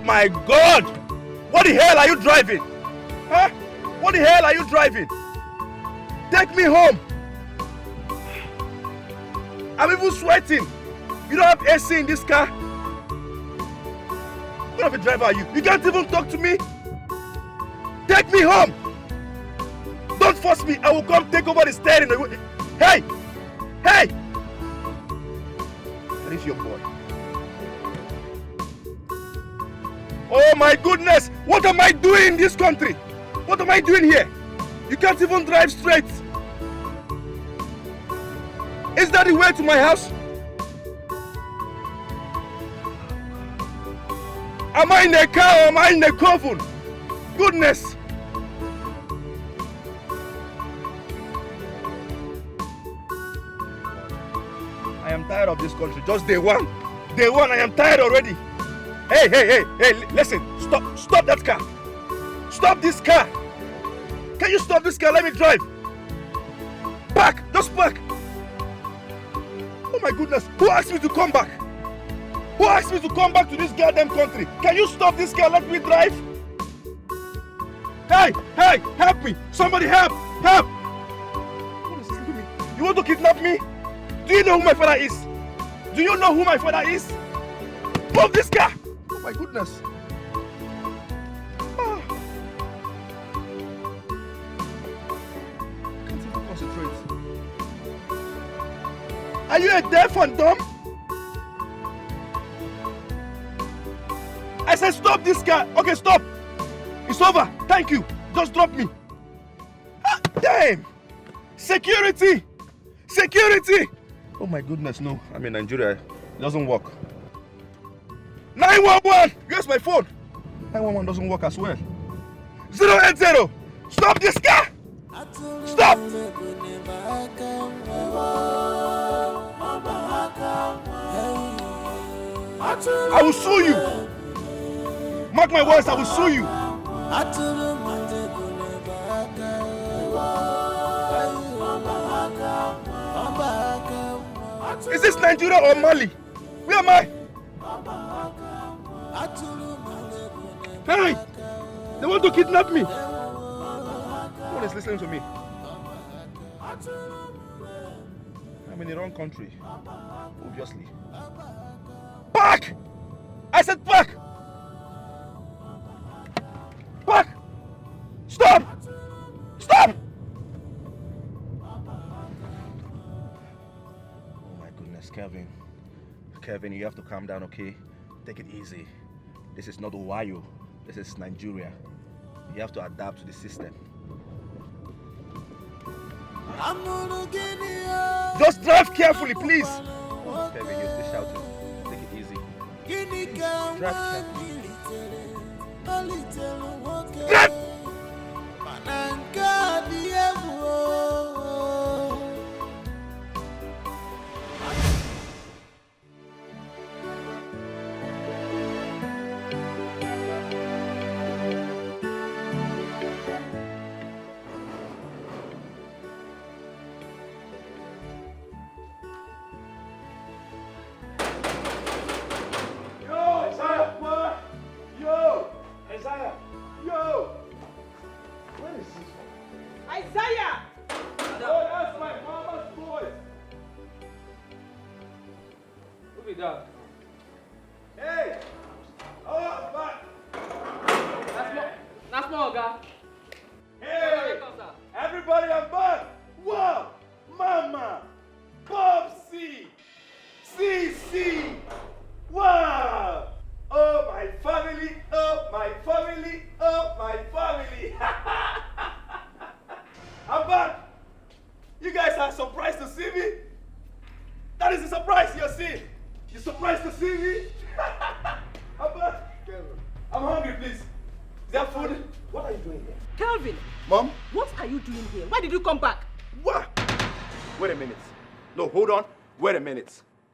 my God! What the hell are you driving? Huh? What the hell are you driving? Take me home. I'm even sweating. You don't have AC in this car? What kind of a driver are you? You can't even talk to me? Take me home. Don't force me. I will come take over the steering. Hey! Hey! That is your boy. Oh my goodness! What am I doing in this country? What am I doing here? You can't even drive straight. Is that the way to my house? Am I in a car or am I in a coffin? Goodness! I am tired of this country. Just day one. Day one, I am tired already. Hey, listen. Stop that car. Stop this car. Can you stop this car? Let me drive. Park. Just park. Oh my goodness. Who asked me to come back? Who asked me to come back to this goddamn country? Can you stop this car? Let me drive. Hey, help me. Somebody help. What is this to me? You want to kidnap me? Do you know who my father is? Do you know who my father is? Move this car! Oh my goodness. I can't even concentrate. Are you a deaf and dumb? I said stop this car. Okay, stop. It's over. Thank you. Just drop me. Damn! Security! Security! Oh my goodness, no. I'm in Nigeria. It doesn't work. 911! Where's my phone? 911 doesn't work as well. 080! Stop this car! Stop! I will sue you. Mark my words, I will sue you. Is this Nigeria or Mali? Where am I? Hey! They want to kidnap me. No one is listening to me. I'm in the wrong country. Obviously. Park! I said park! Park! Stop! Stop! Kevin, you have to calm down, okay? Take it easy. This is not Ohio. This is Nigeria. You have to adapt to the system. Just drive carefully, please. Oh, Kevin, you're still shouting. Take it easy. Please, drive carefully. Drive!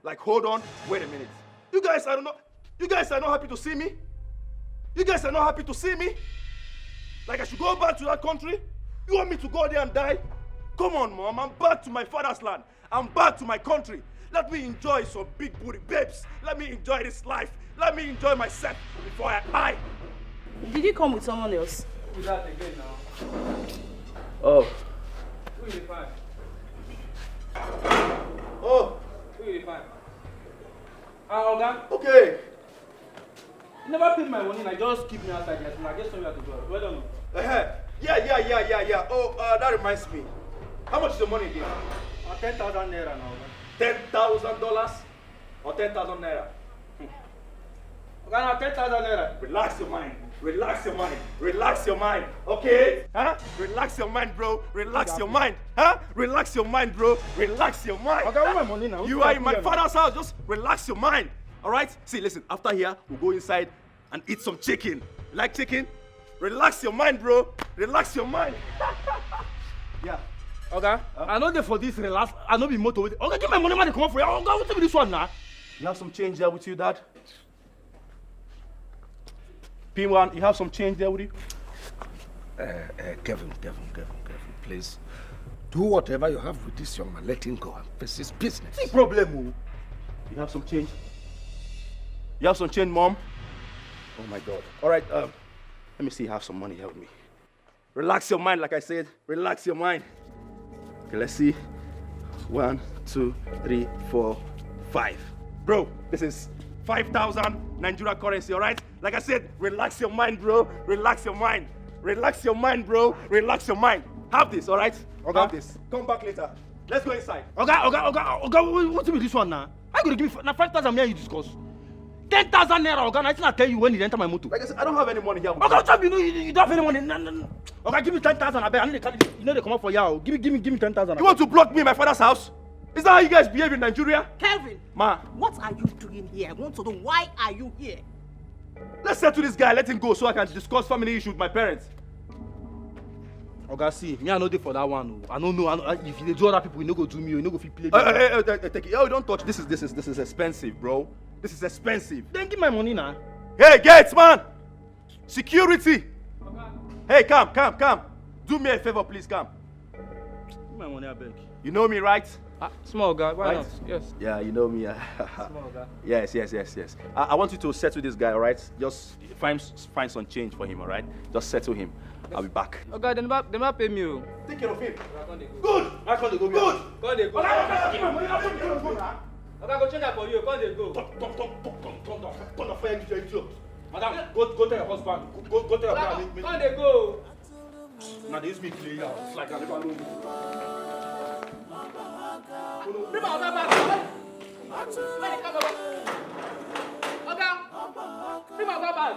Like, hold on, wait a minute. You guys are not happy to see me? You guys are not happy to see me? Like I should go back to that country? You want me to go there and die? Come on, Mom, I'm back to my father's land. I'm back to my country. Let me enjoy some big booty babes. Let me enjoy this life. Let me enjoy myself before I die. Did you come with someone else? Do that again now. Oh. Who is the fine? Oh. Who is the fine? Oga? Okay. You never paid my money and I just keep me outside here. I guess somewhere to go. Well done. Yeah. Oh, that reminds me. How much is the money again? 10,000 naira now. $10,000 or 10,000 naira? Okay, now 10,000 naira. Relax your mind. Relax your mind. Okay? Huh? Relax your mind, bro. Relax your mind. Huh? Relax your mind, bro. Relax your mind. Okay, I want my money now. You are in my father's house. Just relax your mind. All right? See, listen. After here, we'll go inside and eat some chicken. You like chicken? Relax your mind, bro. Relax your mind. Yeah. Okay. I know they for this relax. I know be motor with it. Okay, give my money, man. Come on for you. Okay, what's with this one now? You have some change there with you, Dad? P1, you have some change there with you? Kevin, please. Do whatever you have with this young man. Let him go and face his business. See problem. You have some change? You have some change, Mom? Oh my God. All right, let me see you have some money here with me. Relax your mind, like I said. Relax your mind. Okay, let's see. 1, 2, 3, 4, 5. Bro, this is 5,000 Nigerian currency, all right? Like I said, relax your mind, bro. Relax your mind. Relax your mind, bro. Relax your mind. Have this, all right? Okay. Have this. Come back later. Let's go inside. Okay, what's with this one now? How you gonna give me now 5,000 naira you discuss? 10,000 naira, okay? I think I tell you when you enter my motor. Like I said, I don't have any money here. Okay, tell me you don't have any money. No. Okay, give me 10,000. I bet I need to you know they come up for you. Give me 10,000. You want to block me in my father's house? Is that how you guys behave in Nigeria? Kevin! Ma. What are you doing here? I want to know why are you here? Let's settle this guy, let him go so I can discuss family issues with my parents. Okay, see, me I know they for that one. I don't know. If you do other people, you no go do me. You no go fit play. Take it. Oh, don't touch. This is expensive, bro. This is expensive. Then give my money now. Hey, gates, man. Security. Okay. Hey, come. Do me a favor, please, come. Give my money, I beg. You know me, right? Small guy, why Right? not? Yes. Yeah, you know me. Small guy. Yes. I want you to settle this guy, all right? Just find some change for him, all right? Just settle him. I'll be back. Okay, they never pay me. Oh. Take care of him. Good. I can't go. Good. Come they go. Give my money. Okay, go change that for you. Come they go. Turn the fire, you idiot. Madam, go tell your husband. Go tell your brother. Come they go. Now they use me to play out. It's like I never know you. Bring my other bag. When they come over. Okay. Bring my other bag.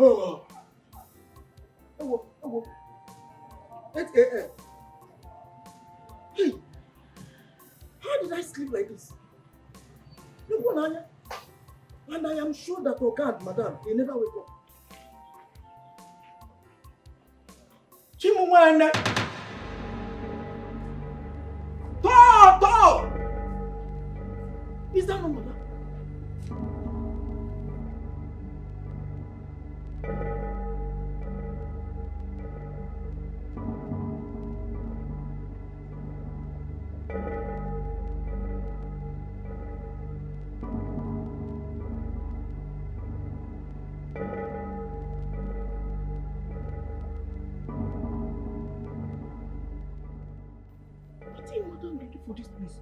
Oh. 8 a.m. Hey, how did I sleep like this? Look, Anya. And I am sure that Oga and Madam, they never wake up. one. Door! Is that not mother? What are you madam ready for this place?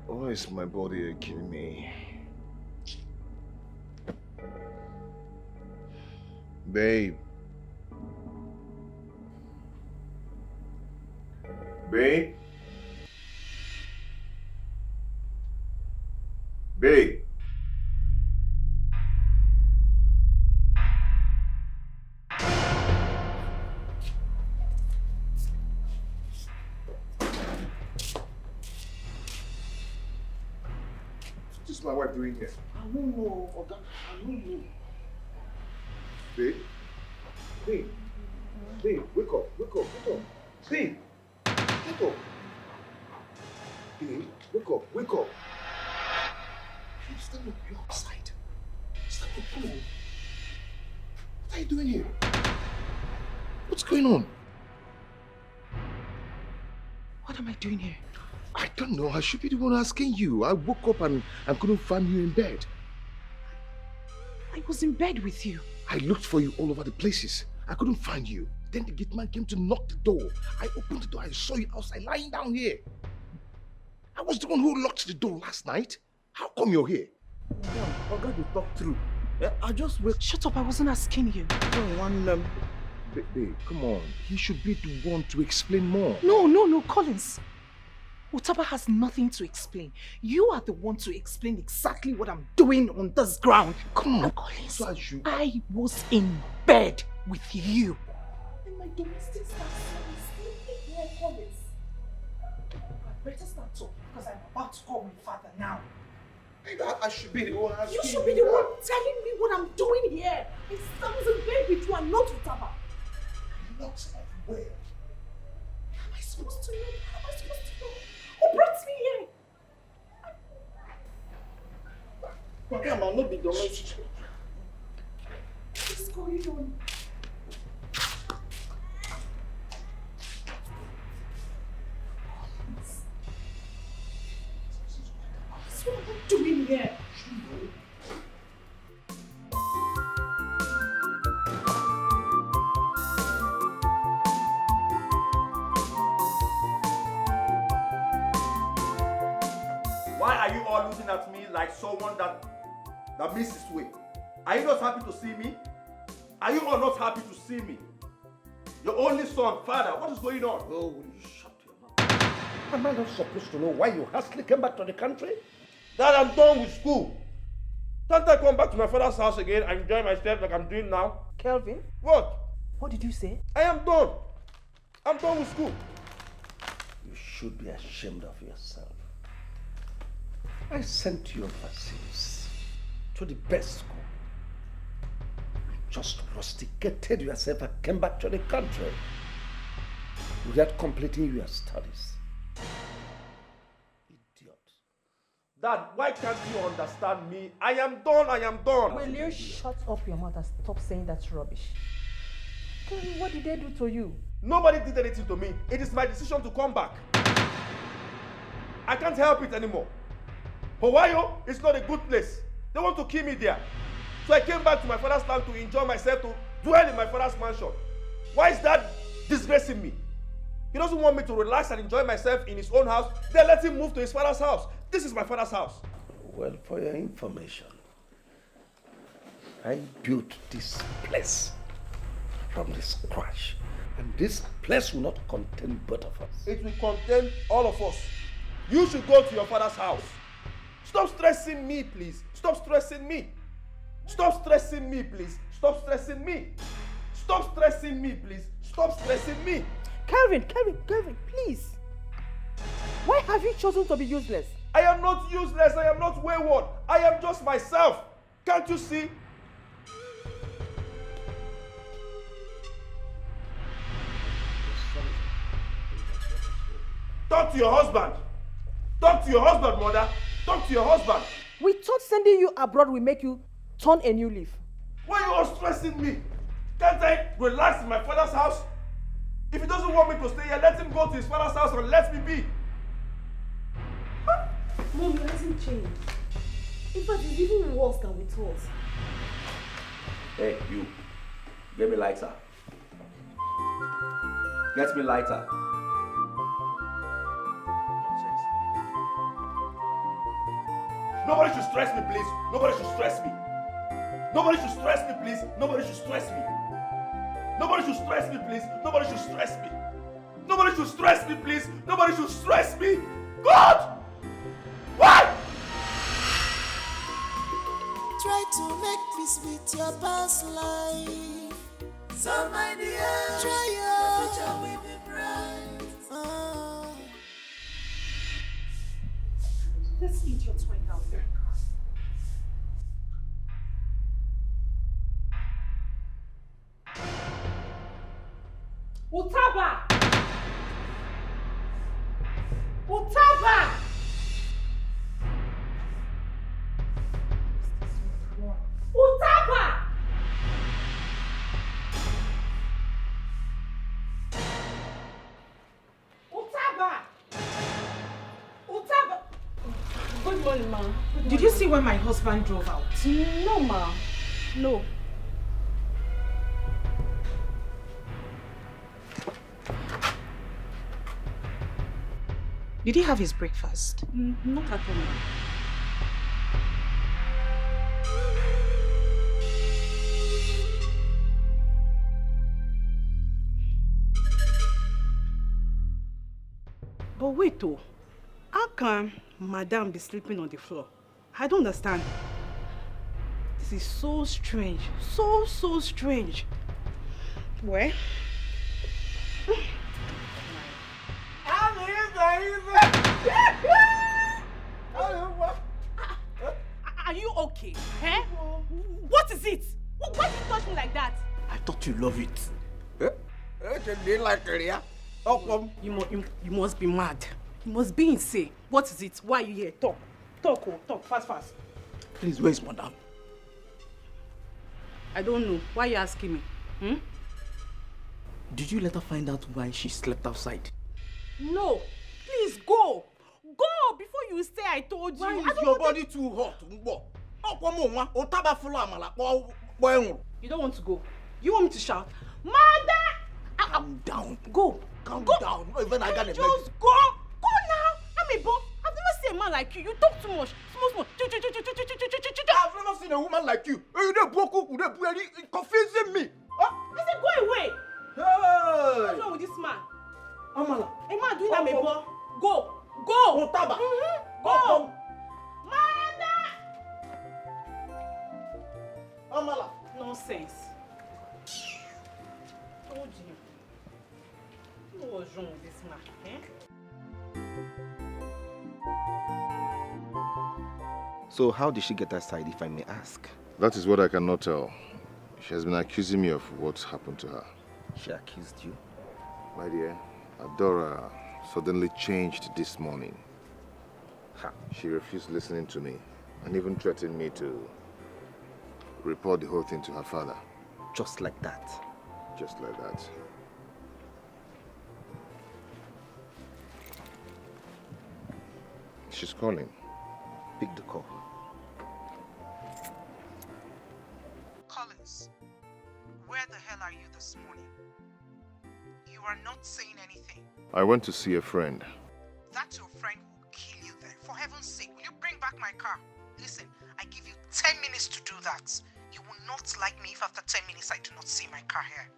Why is my body aching me? Babe. Babe. Babe. What is my wife doing here? I don't know, Oga. I don't know. Babe? Babe? Babe, wake up, wake up, wake up. Babe! Wake up. Babe, wake up, wake up. Babe, stand up, you're outside. Stand up, come on. What are you doing here? What's going on? What am I doing here? I don't know, I should be the one asking you. I woke up and couldn't find you in bed. I was in bed with you. I looked for you all over the places. I couldn't find you. Then the gate man came to knock the door. I opened the door. I saw you outside lying down here. I was the one who locked the door last night. How come you're here? Oga, you talk through. I just wake. Shut up, I wasn't asking you. Babe, come on. He should be the one to explain more. No, Collins. Utaba has nothing to explain. You are the one to explain exactly what I'm doing on this ground. Come on. Collins, So I was in bed with you. And my domestic staff is sleeping here, Collins. I better start talking because I'm about to call my father now. Babe, I should be the one asking You should be the one telling me what I'm doing here. I was in bed with you and not Utaba. Not everywhere. How am I supposed to know? How am I supposed to know? Who brought me here? Oga, man, not be domestic. What is going on? What am I doing here? Why are you all looking at me like someone that misses way? Are you not happy to see me? Are you all not happy to see me? Your only son, father, what is going on? Oh, will you shut your mouth? Am I not supposed to know why you hastily came back to the country? Dad, I'm done with school. Can't I come back to my father's house again and enjoy myself like I'm doing now? Kelvin, What? what did you say? I am done. I'm done with school. You should be ashamed of yourself. I sent you overseas to the best school. You just rusticated yourself and came back to the country without completing your studies. Idiot. Dad, why can't you understand me? I am done. I am done. Will you shut up your mouth and stop saying that rubbish? Tell me, what did they do to you? Nobody did anything to me. It is my decision to come back. I can't help it anymore. Hawaii is not a good place. They want to kill me there. So I came back to my father's land to enjoy myself, to dwell in my father's mansion. Why is that disgracing me? He doesn't want me to relax and enjoy myself in his own house. Then let him move to his father's house. This is my father's house. Well, for your information, I built this place from the scratch. And this place will not contain both of us. It will contain all of us. You should go to your father's house. Stop stressing me, please. Stop stressing me. Stop stressing me, please. Stop stressing me. Stop stressing me, please. Stop stressing me. Kelvin, please. Why have you chosen to be useless? I am not useless. I am not wayward. I am just myself. Can't you see? Talk to your husband. Talk to your husband, mother. Talk to your husband. We thought sending you abroad will make you turn a new leaf. Why are you all stressing me? Can't I relax in my father's house? If he doesn't want me to stay here, let him go to his father's house and let me be. Mom, it hasn't changed. In fact, it's even worse than we thought. Hey, you. Get me lighter. Get me lighter. Nobody should stress me, please. Nobody should stress me. Nobody should stress me, please. Nobody should stress me. Nobody should stress me, please. Nobody should stress me. Nobody should stress me, please. Nobody should stress me. God! Why? Try to make peace with your past life. So my dear, try your future will be bright. This idiot went out there. Utaba! Utaba! Utaba! Utaba! Utaba! Good morning, ma. Did you see when my husband drove out? No, ma. No. Did he have his breakfast? Not at all, ma. But wait though, how can Madame be sleeping on the floor? I don't understand. This is so strange, so strange. Where? Are you okay? Eh? What is it? Why did you touch me like that? I thought you love it. You must be mad. You must be insane. What is it? Why are you here? Talk. Talk, fast. Please, where is Madame? I don't know. Why are you asking me? Did you let her find out why she slept outside? No. Please go. Go before you say I told you. Why is I don't your want body too hot? You don't want to go. You want me to shout? Mother! Calm down. Go. Calm Go. down. Not even I got a Just go. Go now. I'm a boss. I've never seen a man like you. You talk too much. Small. I've never seen a woman like you. You're confusing me. I said go away. Hey! What's wrong with this man? Amala. A man doing that, Go. boy. Go. Otaba. Go. Mother! Amala. Nonsense. Told you. What was wrong with this man? So how did she get aside, if I may ask? That is what I cannot tell. She has been accusing me of what happened to her. She accused you? My dear, Adora suddenly changed this morning. She refused listening to me and even threatened me to report the whole thing to her father. Just like that? Just like that. she's calling. Pick the call. Collins, where the hell are you this morning? You are not saying anything. I went to see a friend. That your friend will kill you there. For heaven's sake, will you bring back my car? Listen, I give you 10 minutes to do that. You will not like me if after 10 minutes I do not see my car here.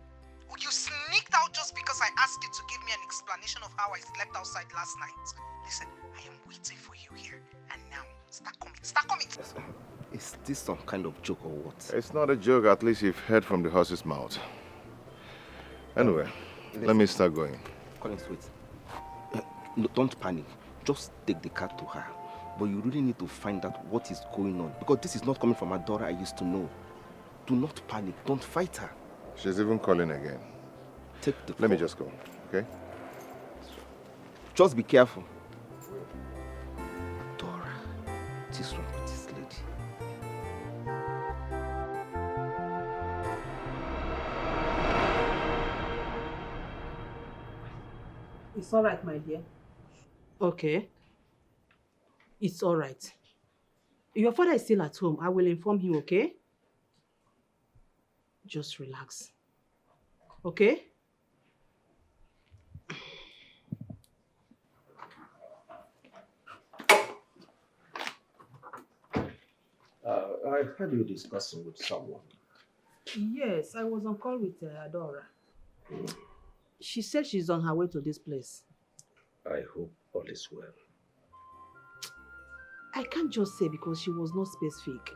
Would you sneaked out just because I asked you to give me an explanation of how I slept outside last night? Listen, I am waiting for you here. And now, start coming. Start coming! Is this some kind of joke or what? It's not a joke, at least you've heard from the horse's mouth. Anyway, let me start going. Collins, wait. No, don't panic. Just take the car to her. But you really need to find out what is going on. Because this is not coming from Adora I used to know. Do not panic. Don't fight her. She's even calling again. Take the Let me just go, okay? Just be careful. Adora, what is wrong with this lady? It's all right, my dear. Okay. It's all right. Your father is still at home. I will inform him, okay? Just relax. Okay? I heard you discussing with someone. Yes, I was on call with Adora. She said she's on her way to this place. I hope all is well. I can't just say because she was not specific.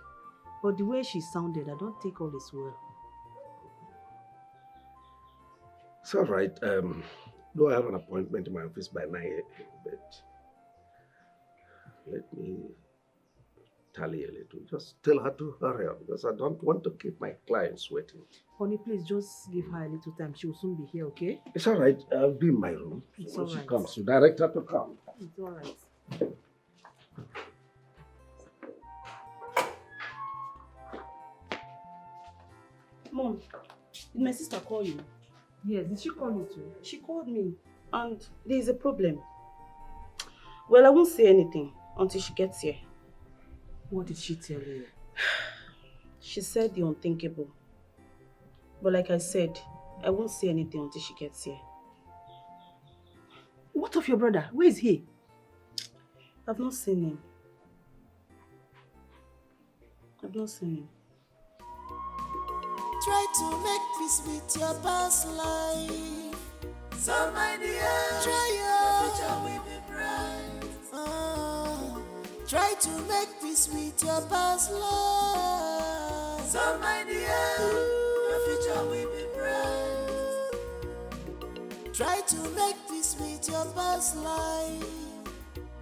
But the way she sounded, I don't think all is well. It's all right. Though I have an appointment in my office by 9 a.m., but let me tally a little. Just tell her to hurry up because I don't want to keep my clients waiting. Honey, please just give her a little time. She will soon be here, okay? It's all right. I'll be in my room. It's When all she right. comes, you direct her to come. It's all right. Mom, did my sister call you? Yes, did she call you too? She called me, and there is a problem. Well, I won't say anything until she gets here. What did she tell you? She said the unthinkable. But like I said, I won't say anything until she gets here. What of your brother? Where is he? I've not seen him. I've not seen him. Try to make peace with your past life. So my dear, try your future will be bright. Try to make peace with your past life. So my dear, your future will be bright. Try to make peace with your past life.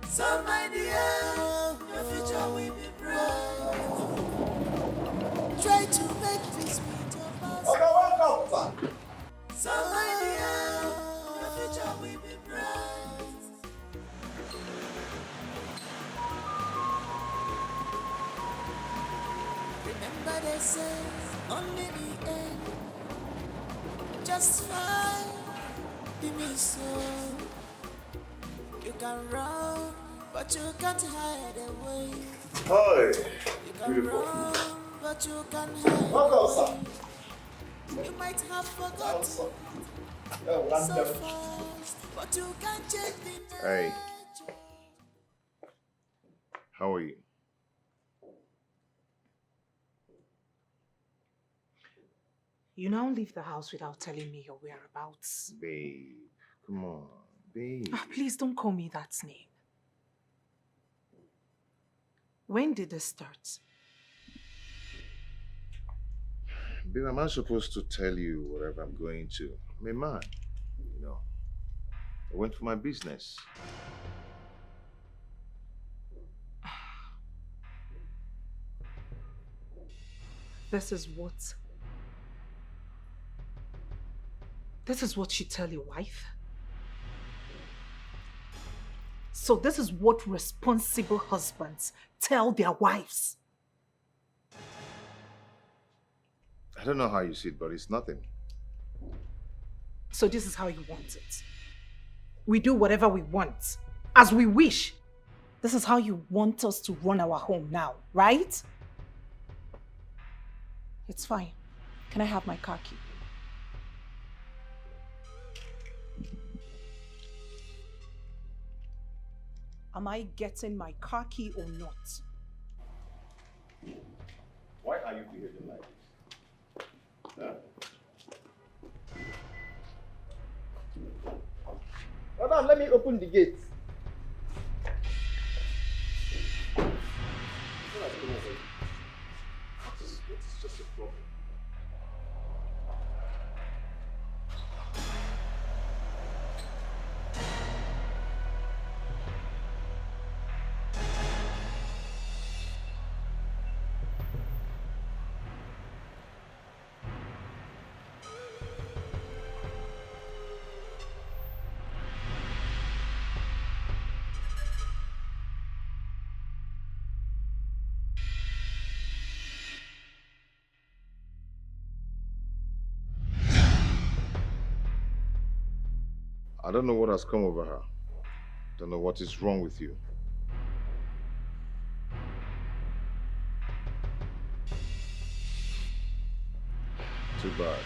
So my dear, your future will be bright. Try to make peace with your past life. Welcome, So my dear, your future will be bright. Remember they say only the end. Just fine, be me so. You can run, but you can't hide away. Hi. You can run, but you can't hide Welcome, away. You might have forgotten so fast, but you can't change the Hey. How are you? You now leave the house without telling me your whereabouts. Babe, come on, babe. Please don't call me that name. When did this start? Babe, am I supposed to tell you whatever I'm going to? I'm a man, you know. I went for my business. This is what you tell your wife? So this is what responsible husbands tell their wives? I don't know how you see it, but it's nothing. So this is how you want it. We do whatever we want, as we wish. This is how you want us to run our home now, right? It's fine. Can I have my car key? Am I getting my car key or not? Why are you behaving like this? Huh? Madam, let me open the gate. What is just a problem? I don't know what has come over her. Don't know what is wrong with you. Too bad.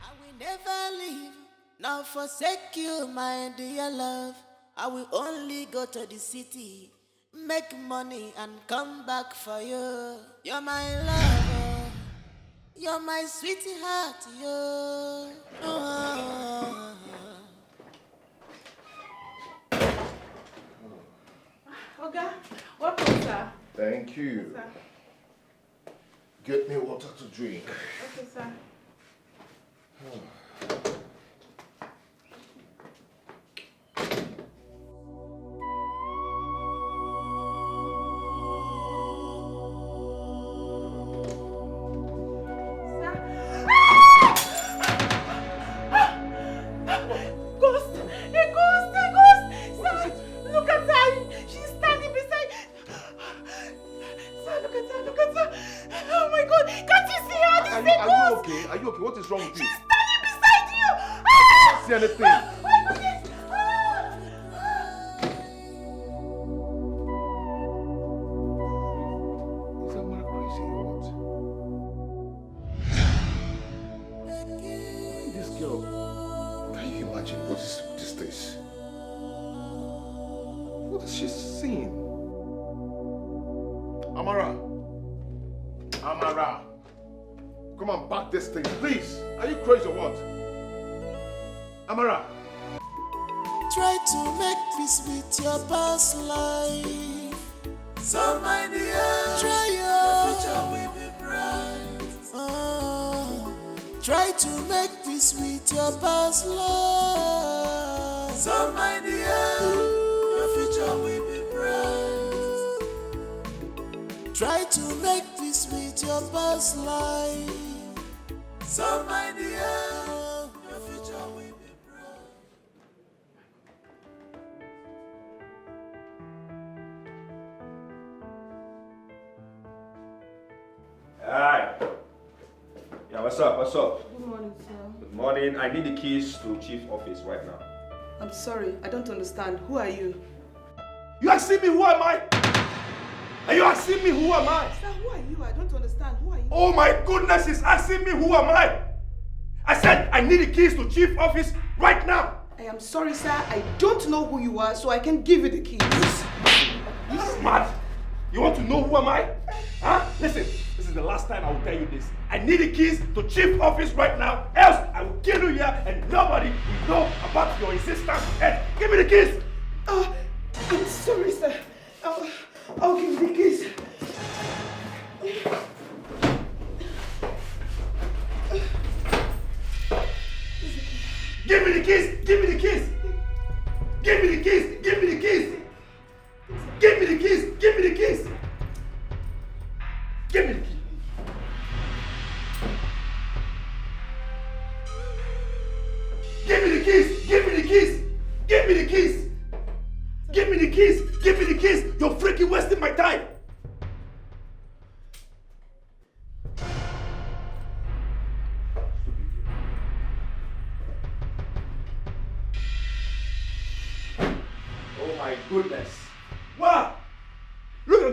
I will never leave, nor forsake you, my dear love. I will only go to the city, make money and come back for you. You're my lover, you're my sweetheart, you. Oh. Oga, welcome, sir. Thank you. Sir. Get me water to drink. Okay, sir. Are you okay? What is wrong with you? She's standing beside you! I can't see anything. My goodness! Is that man crazy or what? This girl, can you imagine what this is? What is she seeing? Amara! Amara! Come on, back this thing, please. Are you crazy or what? Amara! Try to make peace with your past life. So my dear, try your future will be bright. Try to make peace with your past life. So my dear, your future will be bright. Try to make peace with your past life. So my dear, your future will be bright. Hi. Yeah, what's up? What's up? Good morning, sir. Good morning. I need the keys to chief office right now. I'm sorry, I don't understand. Who are you? You asking me who am I? Are you asking me who am I? Sir, who are you? I don't understand. Who are you? Oh my goodness, he's asking me who am I? I said I need the keys to chief office right now. I am sorry, sir. I don't know who you are, so I can give you the keys. You smart? You want to know who am I? Huh? Listen, this is the last time I will tell you this. I need the keys to chief office right now, else I will kill you here and nobody will know about your insistence. Hey, give me the keys! I'm sorry, sir. I'll give you the keys. Give me the keys! Give me the keys! Give me the keys! Give me the keys! Give me the keys! Give me the keys! Give me the keys! Give me the keys! Give me the keys! Give me the keys! Give me the keys! Give me the keys! You're freaking wasting my time! Oh my goodness!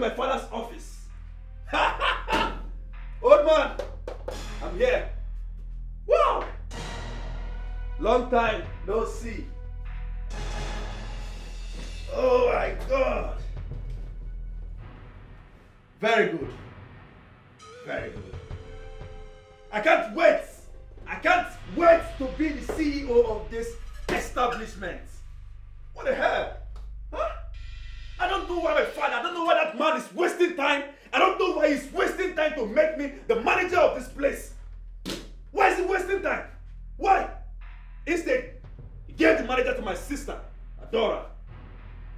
my father's office. Old man, I'm here. Wow! Long time no see. Oh my God. Very good. Very good. I can't wait. I can't wait to be the CEO of this establishment. What the hell? Huh? I don't know why my father, I don't know why that man is wasting time. I don't know why he's wasting time to make me the manager of this place. Why is he wasting time? Why? Instead, he gave the manager to my sister, Adora.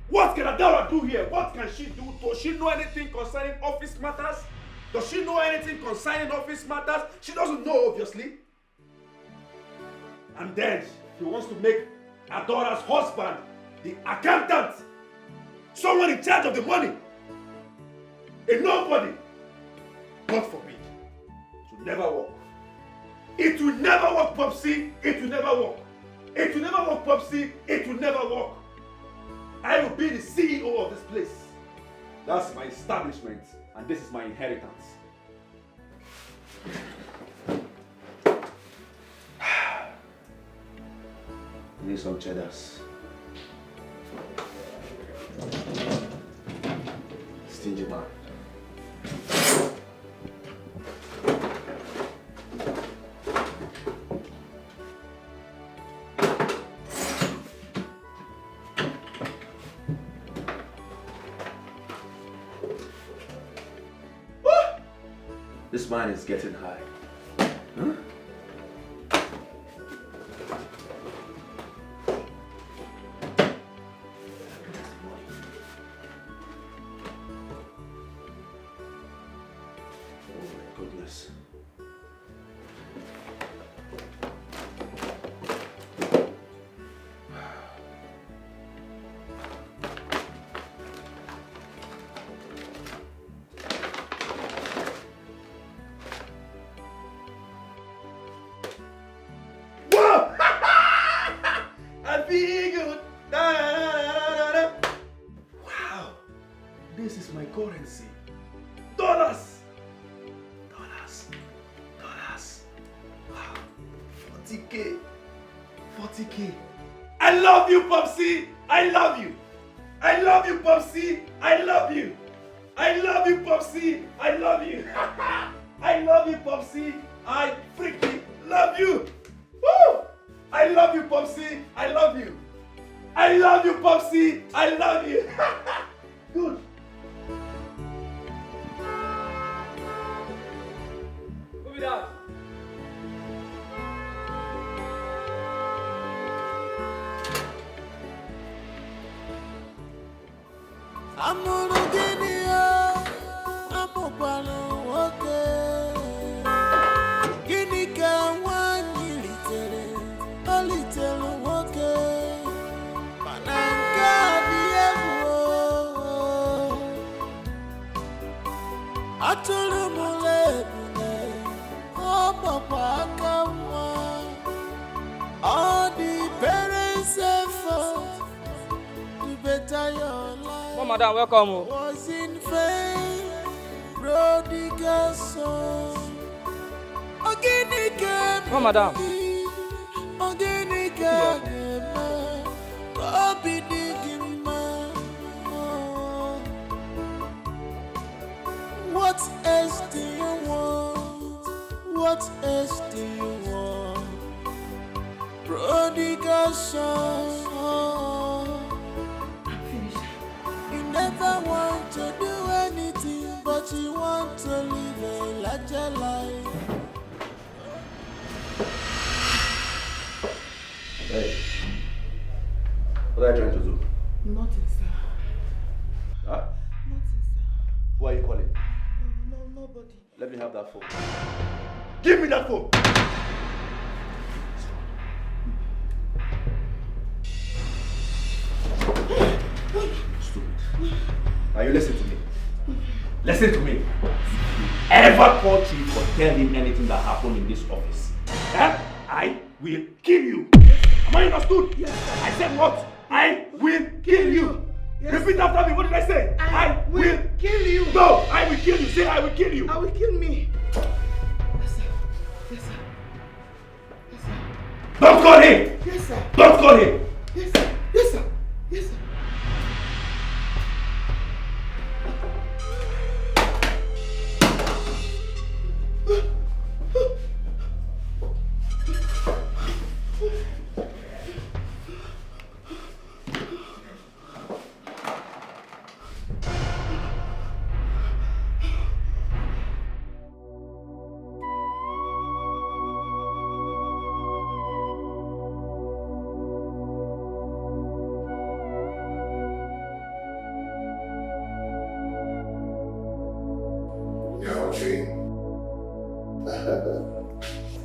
What can Adora do here? What can she do? Does she know anything concerning office matters? Does she know anything concerning office matters? She doesn't know, obviously. And then he wants to make Adora's husband the accountant. Someone in charge of the money. A nobody. God forbid. It will never work. It will never work, Popsy. It will never work. It will never work, Popsy. It will never work. I will be the CEO of this place. That's my establishment, and this is my inheritance. Need some cheddars. Stingy man. This man is getting high. Huh? Currency. Dollars. Wow. 40K. 40K. I love you, Popsy. I love you. I love you, Popsy. I love you. I love you, Popsy. I love you. I love you, Popsy. I freaking love you. Woo! I love you, Popsy. I love you. I love you, Popsy. I love you. Good. Madam, welcome. Was in vain, prodigal son. Oh, madam. What else do you want? What else do you want? Prodigal son. Never want to do anything, but you want to live a larger life. Hey, what are you trying to do? Nothing, sir. Huh? Nothing, sir. Who are you calling? No, nobody. Let me have that phone. Give me that phone! Now you listen to me. Listen to me. Ever call Chief or tell him anything that happened in this office, I will kill you. Am I understood? Yes, sir. I said what? I will kill you. Yes. Repeat after me. What did I say? I will kill you. No, I will kill you. Say I will kill you. I will kill me. Yes, sir. Yes, sir. Yes, sir. Don't call him. Yes, sir. Don't call him. Yes, sir. Yes, sir. Yes, sir.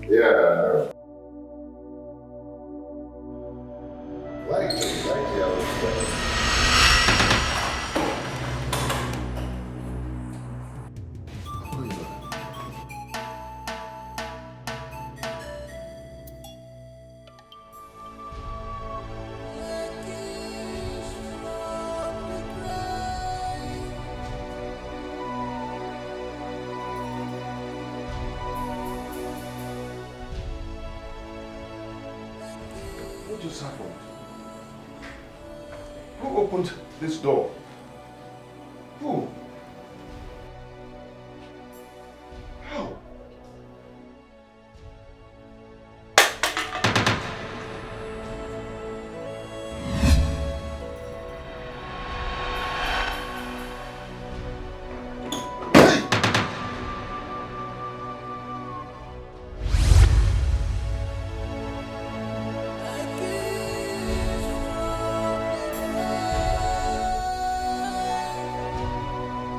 Yeah. What just happened? Who opened this door? Who? How?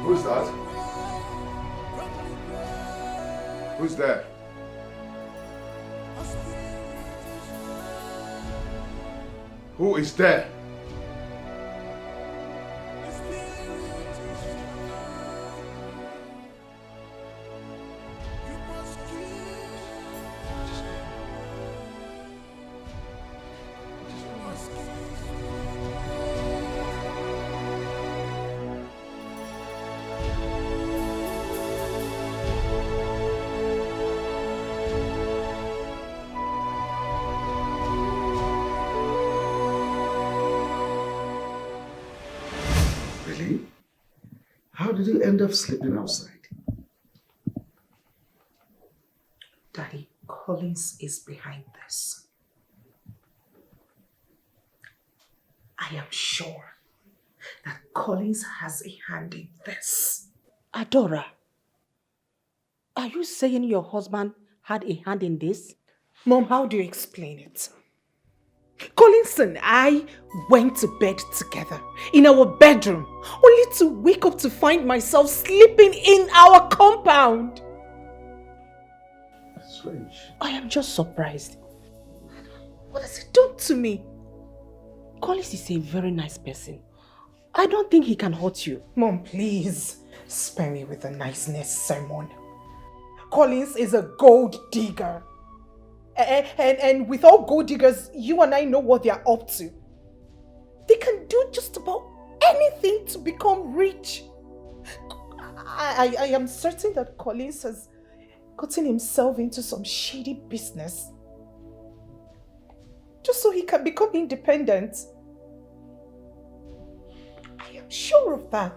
Who's that? Who's there? Who is there? How did you end up sleeping outside? Daddy, Collins is behind this. I am sure that Collins has a hand in this. Adora, are you saying your husband had a hand in this? Mom, how do you explain it? Collins and I went to bed together in our bedroom, only to wake up to find myself sleeping in our compound. Strange. I am just surprised. What has he done to me? Collins is a very nice person. I don't think he can hurt you. Mom, please spare me with the niceness sermon. Collins is a gold digger. And with all gold diggers, you and I know what they are up to. They can do just about anything to become rich. I am certain that Collins has gotten himself into some shady business just so he can become independent. I am sure of that.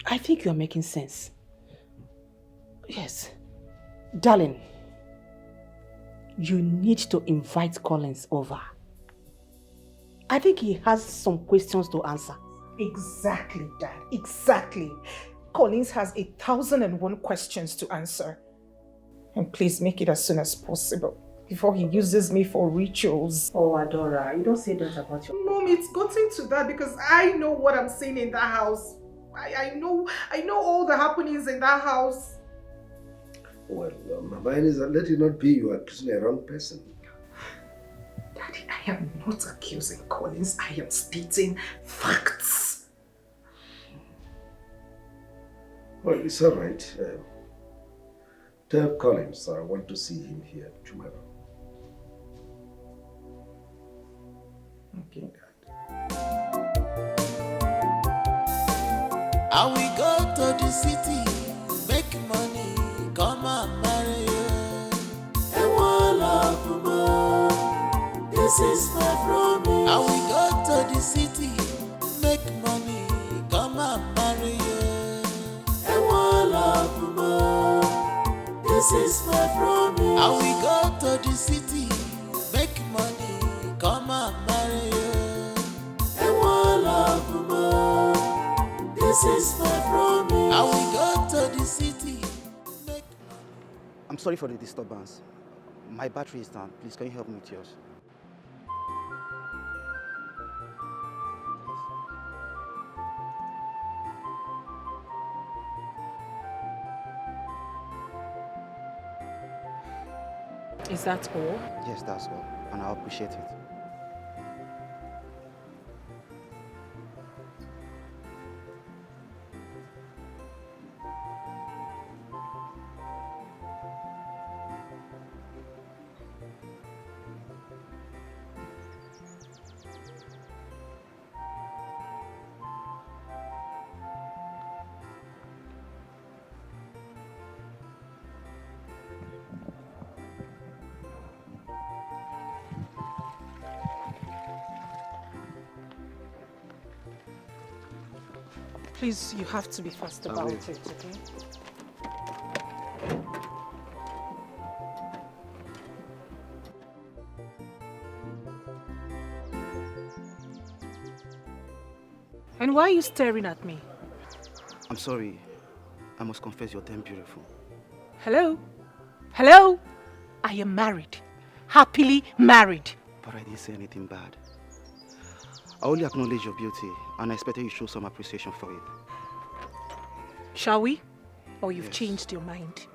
I think you are making sense. Yes. Darling, you need to invite Collins over. I think he has some questions to answer. Exactly, Dad. Exactly. Collins has 1,001 questions to answer. And please make it as soon as possible before he uses me for rituals. Oh, Adora, you don't say that about your... Mom, it's gotten to that because I know what I'm seeing in that house. I know all the happenings in that house. Well, Mama Eliza, let it not be you are accusing a wrong person. Daddy, I am not accusing Collins. I am stating facts. Well, it's all right. Tell Collins I want to see him here tomorrow. Okay. I will go to the city, make money, come and marry you. And one love more, this is my promise. I will go to the city, make money, come and marry you. And one love more, this is my promise. I will go to the city, make money, come and marry you. And one love more, this is my promise. I will go to the city. I'm sorry for the disturbance. My battery is down. Please, can you help me with yours? Is that all? Yes, that's all. And I appreciate it. Please, you have to be fast about it, okay? And why are you staring at me? I'm sorry. I must confess you're damn beautiful. Hello? Hello? I am married. Happily married. But I didn't say anything bad. I only acknowledge your beauty, and I expected you to show some appreciation for it. Shall we? Or you've changed your mind?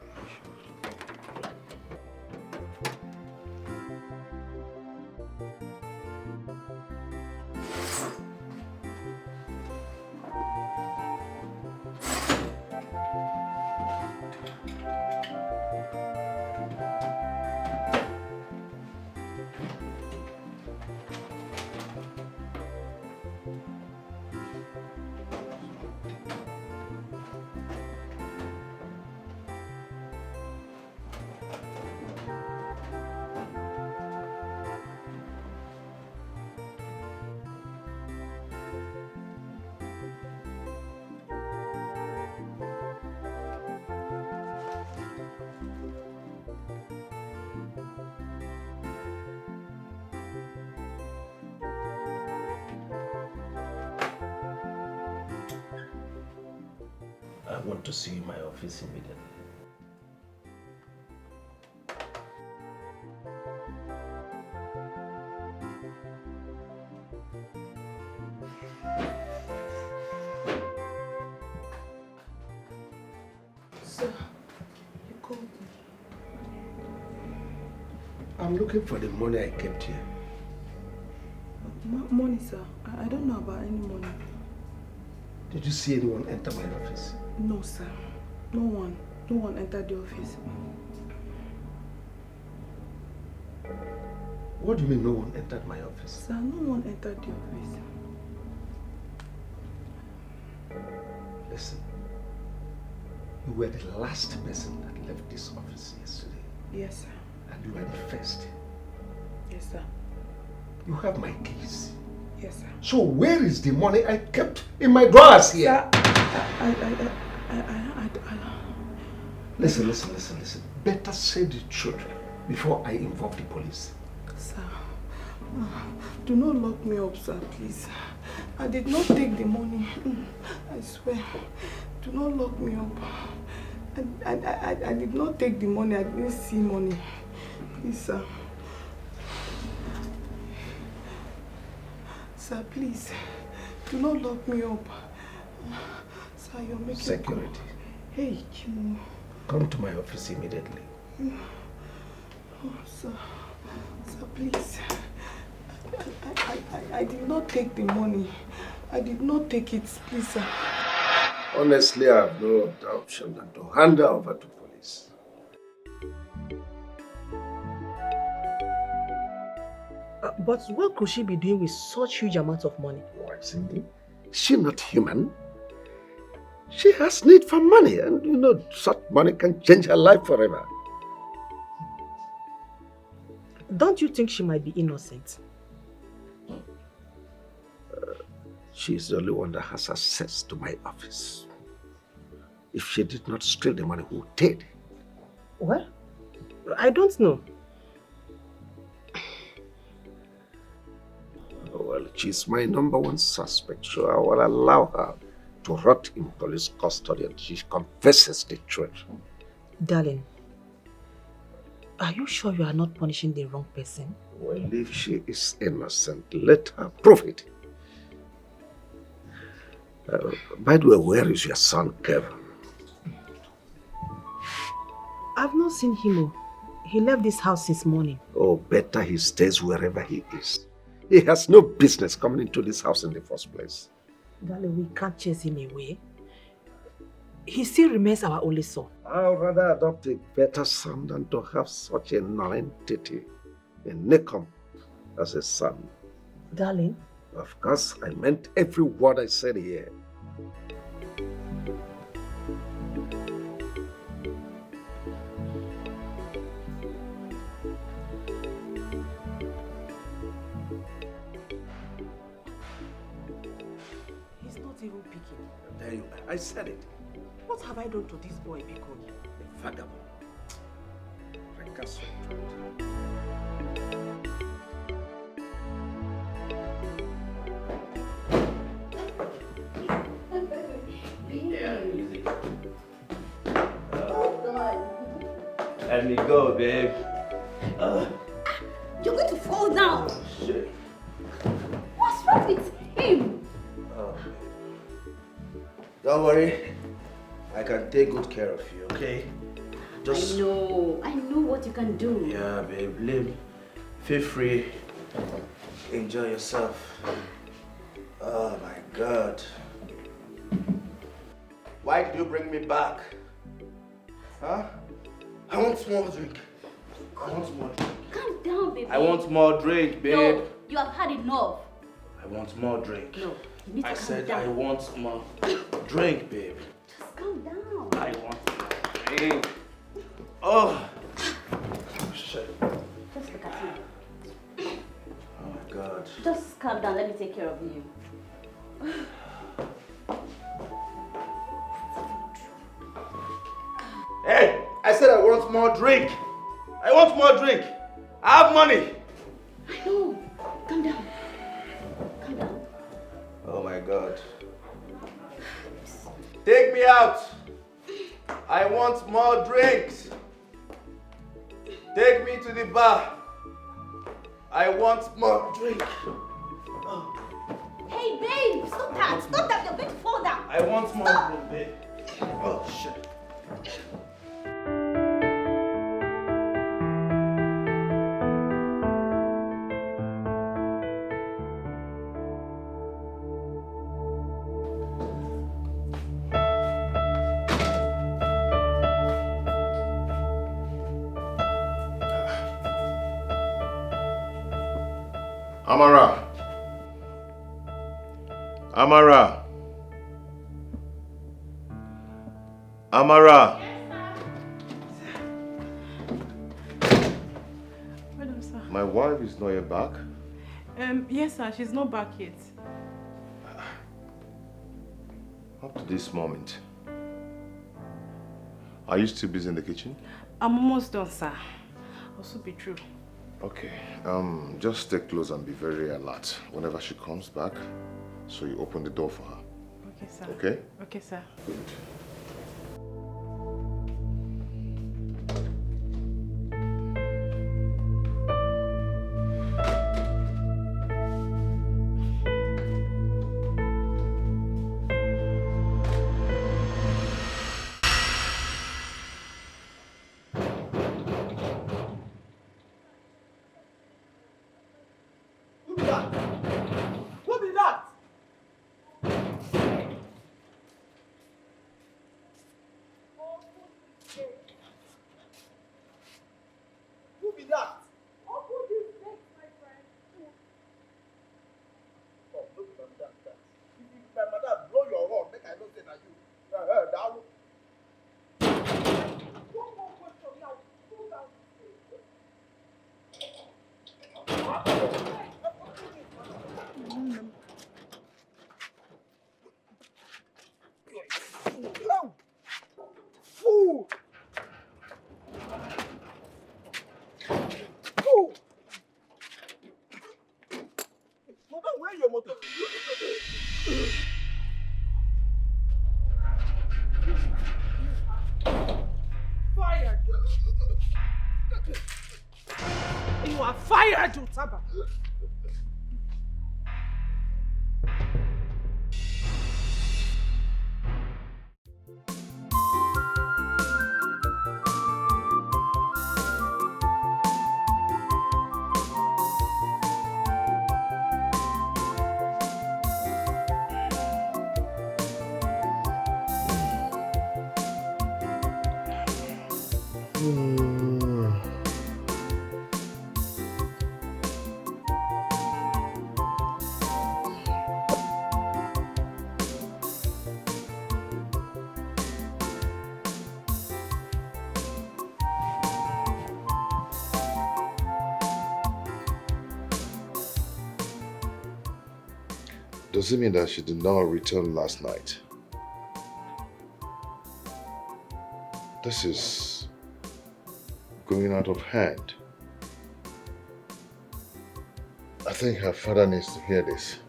I want to see you in my office immediately. Sir, you called me. I'm looking for the money I kept here. Money, sir. I don't know about any money. Did you see anyone enter my office? No, sir. No one. No one entered the office. What do you mean no one entered my office? Sir, no one entered the office. Listen, you were the last person that left this office yesterday. Yes, sir. And you are the first. Yes, sir. You have my keys. Yes, sir. So where is the money I kept in my drawers here? Sir, Listen. Better say the truth before I involve the police. Sir, do not lock me up, sir, please. I did not take the money. I swear. Do not lock me up. I did not take the money. I didn't see money. Please, sir. Sir, please. Do not lock me up. Sir, you're making... Security. Hey, Chimo. Come to my office immediately. Oh, sir. Sir, please. I did not take the money. I did not take it, please, sir. Honestly, I have no other option than to hand her over to police. But what could she be doing with such huge amounts of money? Why, Cindy? Is she not human? She has need for money, and you know, such money can change her life forever. Don't you think she might be innocent? She's the only one that has access to my office. If she did not steal the money, who did? Well, I don't know. Well, she's my number one suspect, so I will allow her to rot in police custody until she confesses the truth. Darling, are you sure you are not punishing the wrong person? Well, if she is innocent, let her prove it. By the way, where is your son, Kevin? I've not seen him. He left this house since morning. Oh, better he stays wherever he is. He has no business coming into this house in the first place. Darling, we can't chase him away. He still remains our only son. I'd rather adopt a better son than to have such a non-entity, a Nikom, as a son. Darling? Of course, I meant every word I said here. He's not even picking. There you are. I said it. What have I done to this boy, Biko? A vagabond. Fracasso. Yeah, easy. Let me go, babe. You're going to fall down. Oh, shit. What's wrong with him? Oh, don't worry. I can take good care of you, okay? I know what you can do. Yeah, babe. Live. Feel free. Enjoy yourself. Oh, my God. Why did you bring me back? Huh? I want more drink. I want more drink. Calm down, baby. I want more drink, babe. No, you have had enough. I want more drink. No, you need to I calm said down. I want more drink, babe. Just calm down. I want more drink. Oh. Shit. Just look at you. Oh my God. Just calm down. Let me take care of you. Hey, I said I want more drink. I want more drink. I have money. I know. Calm down. Calm down. Oh my God. Take me out. I want more drinks. Take me to the bar. I want more drink. Oh. Hey, babe, stop that. Stop that. You're going to fall down. I want more drink, babe. Oh, shit. Amara. Amara. Amara. Madam, sir. My wife is not yet back. Yes, sir. She's not back yet. Up to this moment. Are you still busy in the kitchen? I'm almost done, sir. Also be true. Okay. Just stay close and be very alert whenever she comes back. So you open the door for her. Okay, sir. Okay? Okay, sir. Good. You are fired, Utaba. Does it mean that she did not return last night? This is going out of hand. I think her father needs to hear this.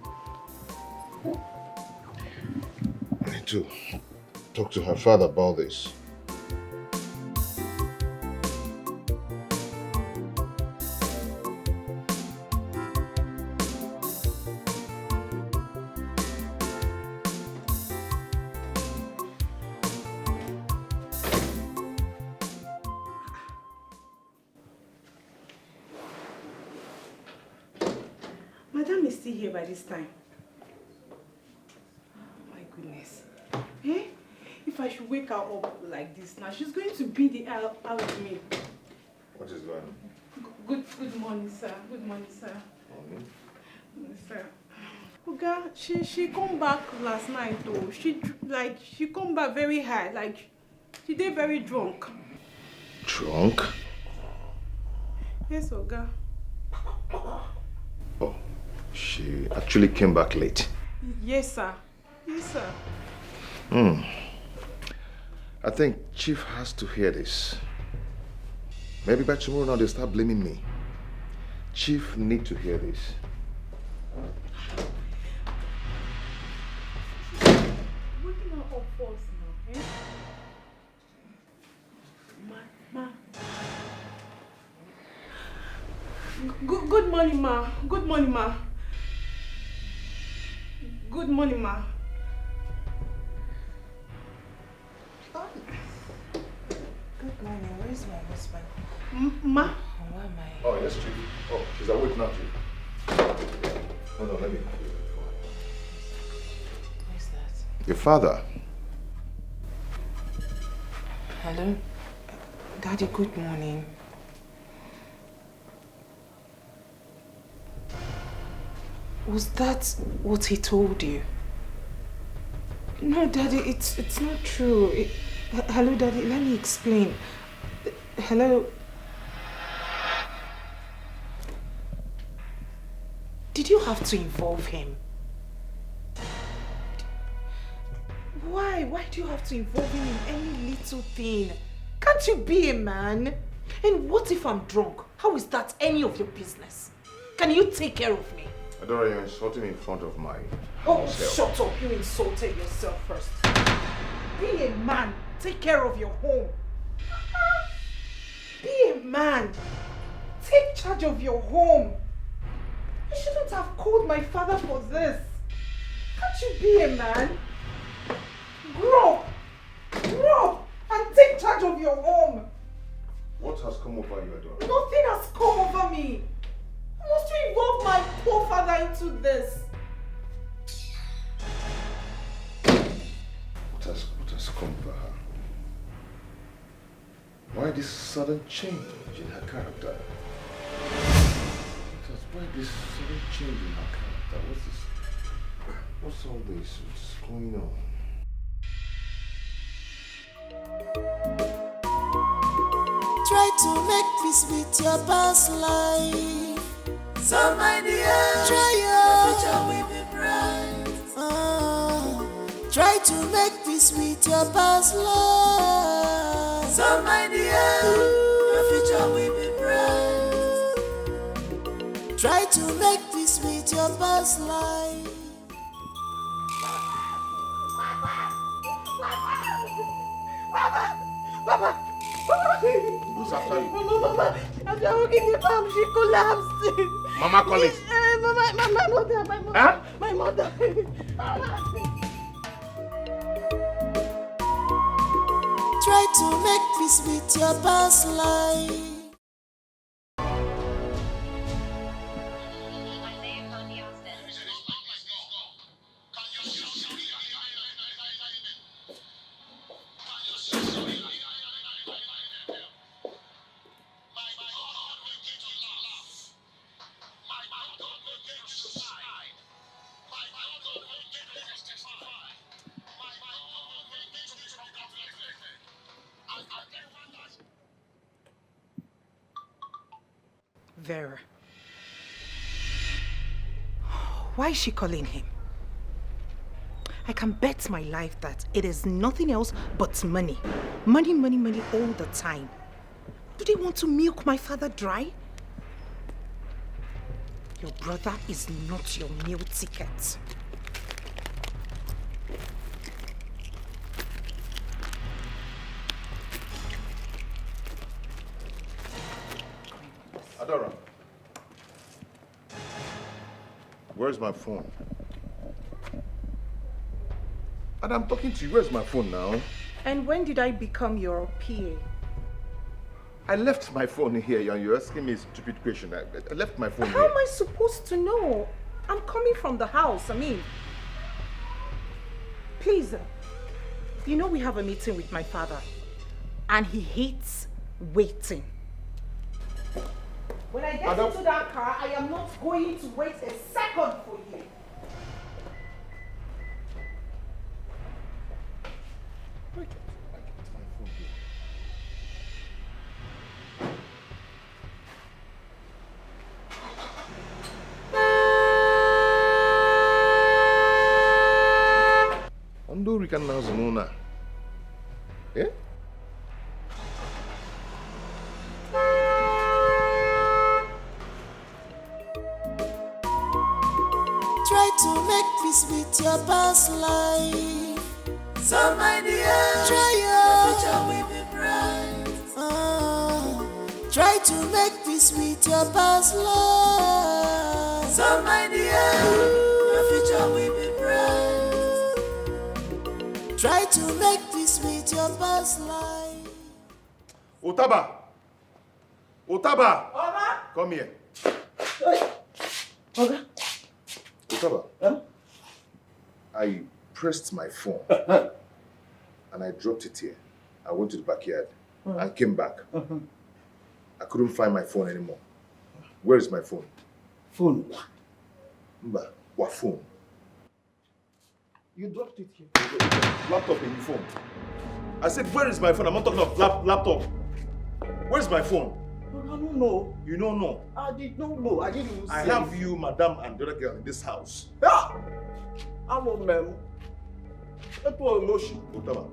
I need to talk to her father about this. Madam is still here by this time. My goodness. Eh? If I should wake her up like this now, she's going to beat the hell out of me. What is going on? Good morning, sir. Good morning, sir. Morning. Morning, sir. Oga, she come back last night though. She come back very high, like she did very drunk. Drunk? Yes, Oga. Oh, she actually came back late. Yes, sir. Yes, sir. I think Chief has to hear this. Maybe by tomorrow now they'll start blaming me. Chief need to hear this. Waking her up first now, eh? Ma. Good morning, ma. Good morning, ma. Good morning, ma. Good morning. Where's my husband? Ma? Why am I? Oh, yes, Chief. Oh, she's awake now, Chief. Hold on, let me. Where's that? Your father. Hello? Daddy, good morning. Was that what he told you? No, Daddy, it's not true. Hello, Daddy, let me explain. Hello? Did you have to involve him? Why? Why do you have to involve him in any little thing? Can't you be a man? And what if I'm drunk? How is that any of your business? Can you take care of me? Adora, you're insulting me in front of my Oh, house help. shut up. You insulted yourself first. Be a man. Take care of your home. Be a man. Take charge of your home. You shouldn't have called my father for this. Can't you be a man? Grow up. Grow up and take charge of your home. What has come over you, Adora? Nothing has come over me. Must you involve my poor father into this? What has come over her? Why this sudden change in her character? Why this sudden change in her character? What's all this? What's going on? Try to make peace with your past life. So my dear, try your future will be bright. Try to make peace with your past life. So my dear, your future will be bright. Try to make peace with your past life. Who's after you? Mama, as we are walking the farm, she collapsed. Mama Collins. My mother, my mother. Huh? My mother. Try to make peace with your past life. Vera. Why is she calling him? I can bet my life that it is nothing else but money. Money, money, money all the time. Do they want to milk my father dry? Your brother is not your meal ticket. Adora. Where's my phone? And I'm talking to you. Where's my phone now? And when did I become your PA? I left my phone here and you're asking me a stupid question. I left my phone How here. am I supposed to know? I'm coming from the house. Please, you know we have a meeting with my father and he hates waiting. When I get into that car, I am not going to wait a second for you. Ando rikan na zanuna. Eh? Try to make peace with your past life. So my dear, try your future will be bright. Try to make peace with your past life. So my dear, your future will be bright. Try to make peace with your past life. Otaba! Otaba! Oga! Come here. Oga? Otaba. I pressed my phone and I dropped it here. I went to the backyard and came back. I couldn't find my phone anymore. Where is my phone? Phone? Mba, what phone? You dropped it here. Laptop in your phone. I said, where is my phone? I'm not talking of laptop. Where's my phone? I don't know. You don't know? I did not know. I didn't even I have you, madam, and the other girl in this house. Yeah! I'm a man. That was emotion. Otaba.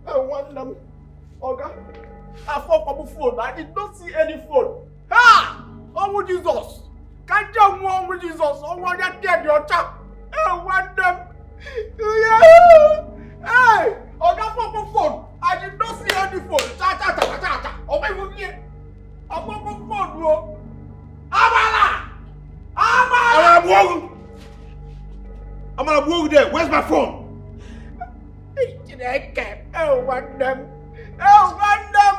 I want them. Oga, I found a phone. I did not see any phone. Ha! Oh, Jesus! Can't you want with Jesus? Oh, what you did, your chap? I want them. Hey! Oga, found a phone. I did not see any phone. Oh, my God. I found a phone, bro. Amala! I'm gonna walk there. Where's my phone? I want them. I want them.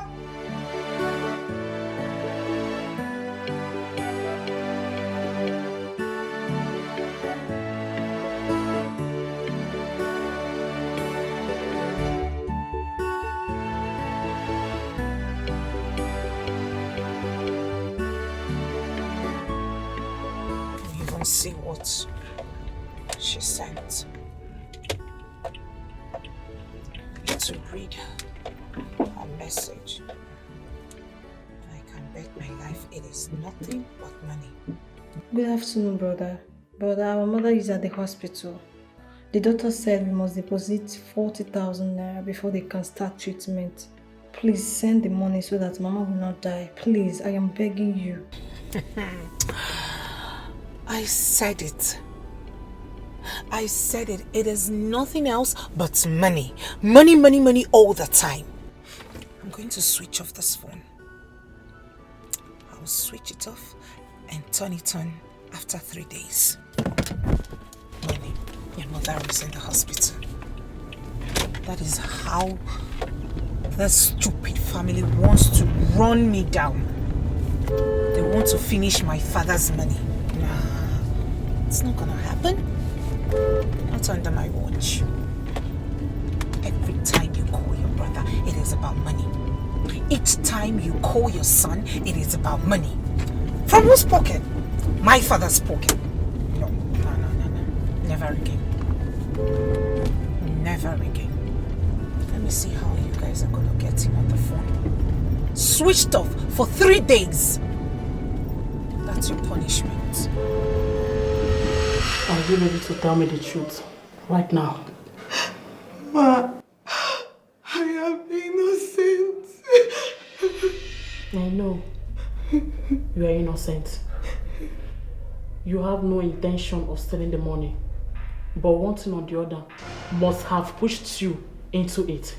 Even see what she sent. To read a message. I can bet my life it is nothing but money. Good afternoon, brother. Brother, our mother is at the hospital. The doctor said we must deposit 40,000 naira before they can start treatment. Please send the money so that Mama will not die. Please, I am begging you. I said it. I said it. It is nothing else but money. Money, money, money all the time. I'm going to switch off this phone. I will switch it off and turn it on after 3 days. When your mother is in the hospital. That is how this stupid family wants to run me down. They want to finish my father's money. Nah, it's not gonna happen. Not under my watch. Every time you call your brother, it is about money. Each time you call your son, it is about money. From whose pocket? My father's pocket. No. Never again. Never again. Let me see how you guys are gonna get him on the phone. Switched off for 3 days. That's your punishment. Are you ready to tell me the truth right now? Ma, I am innocent. I know you are innocent. You have no intention of stealing the money, but one thing or the other must have pushed you into it.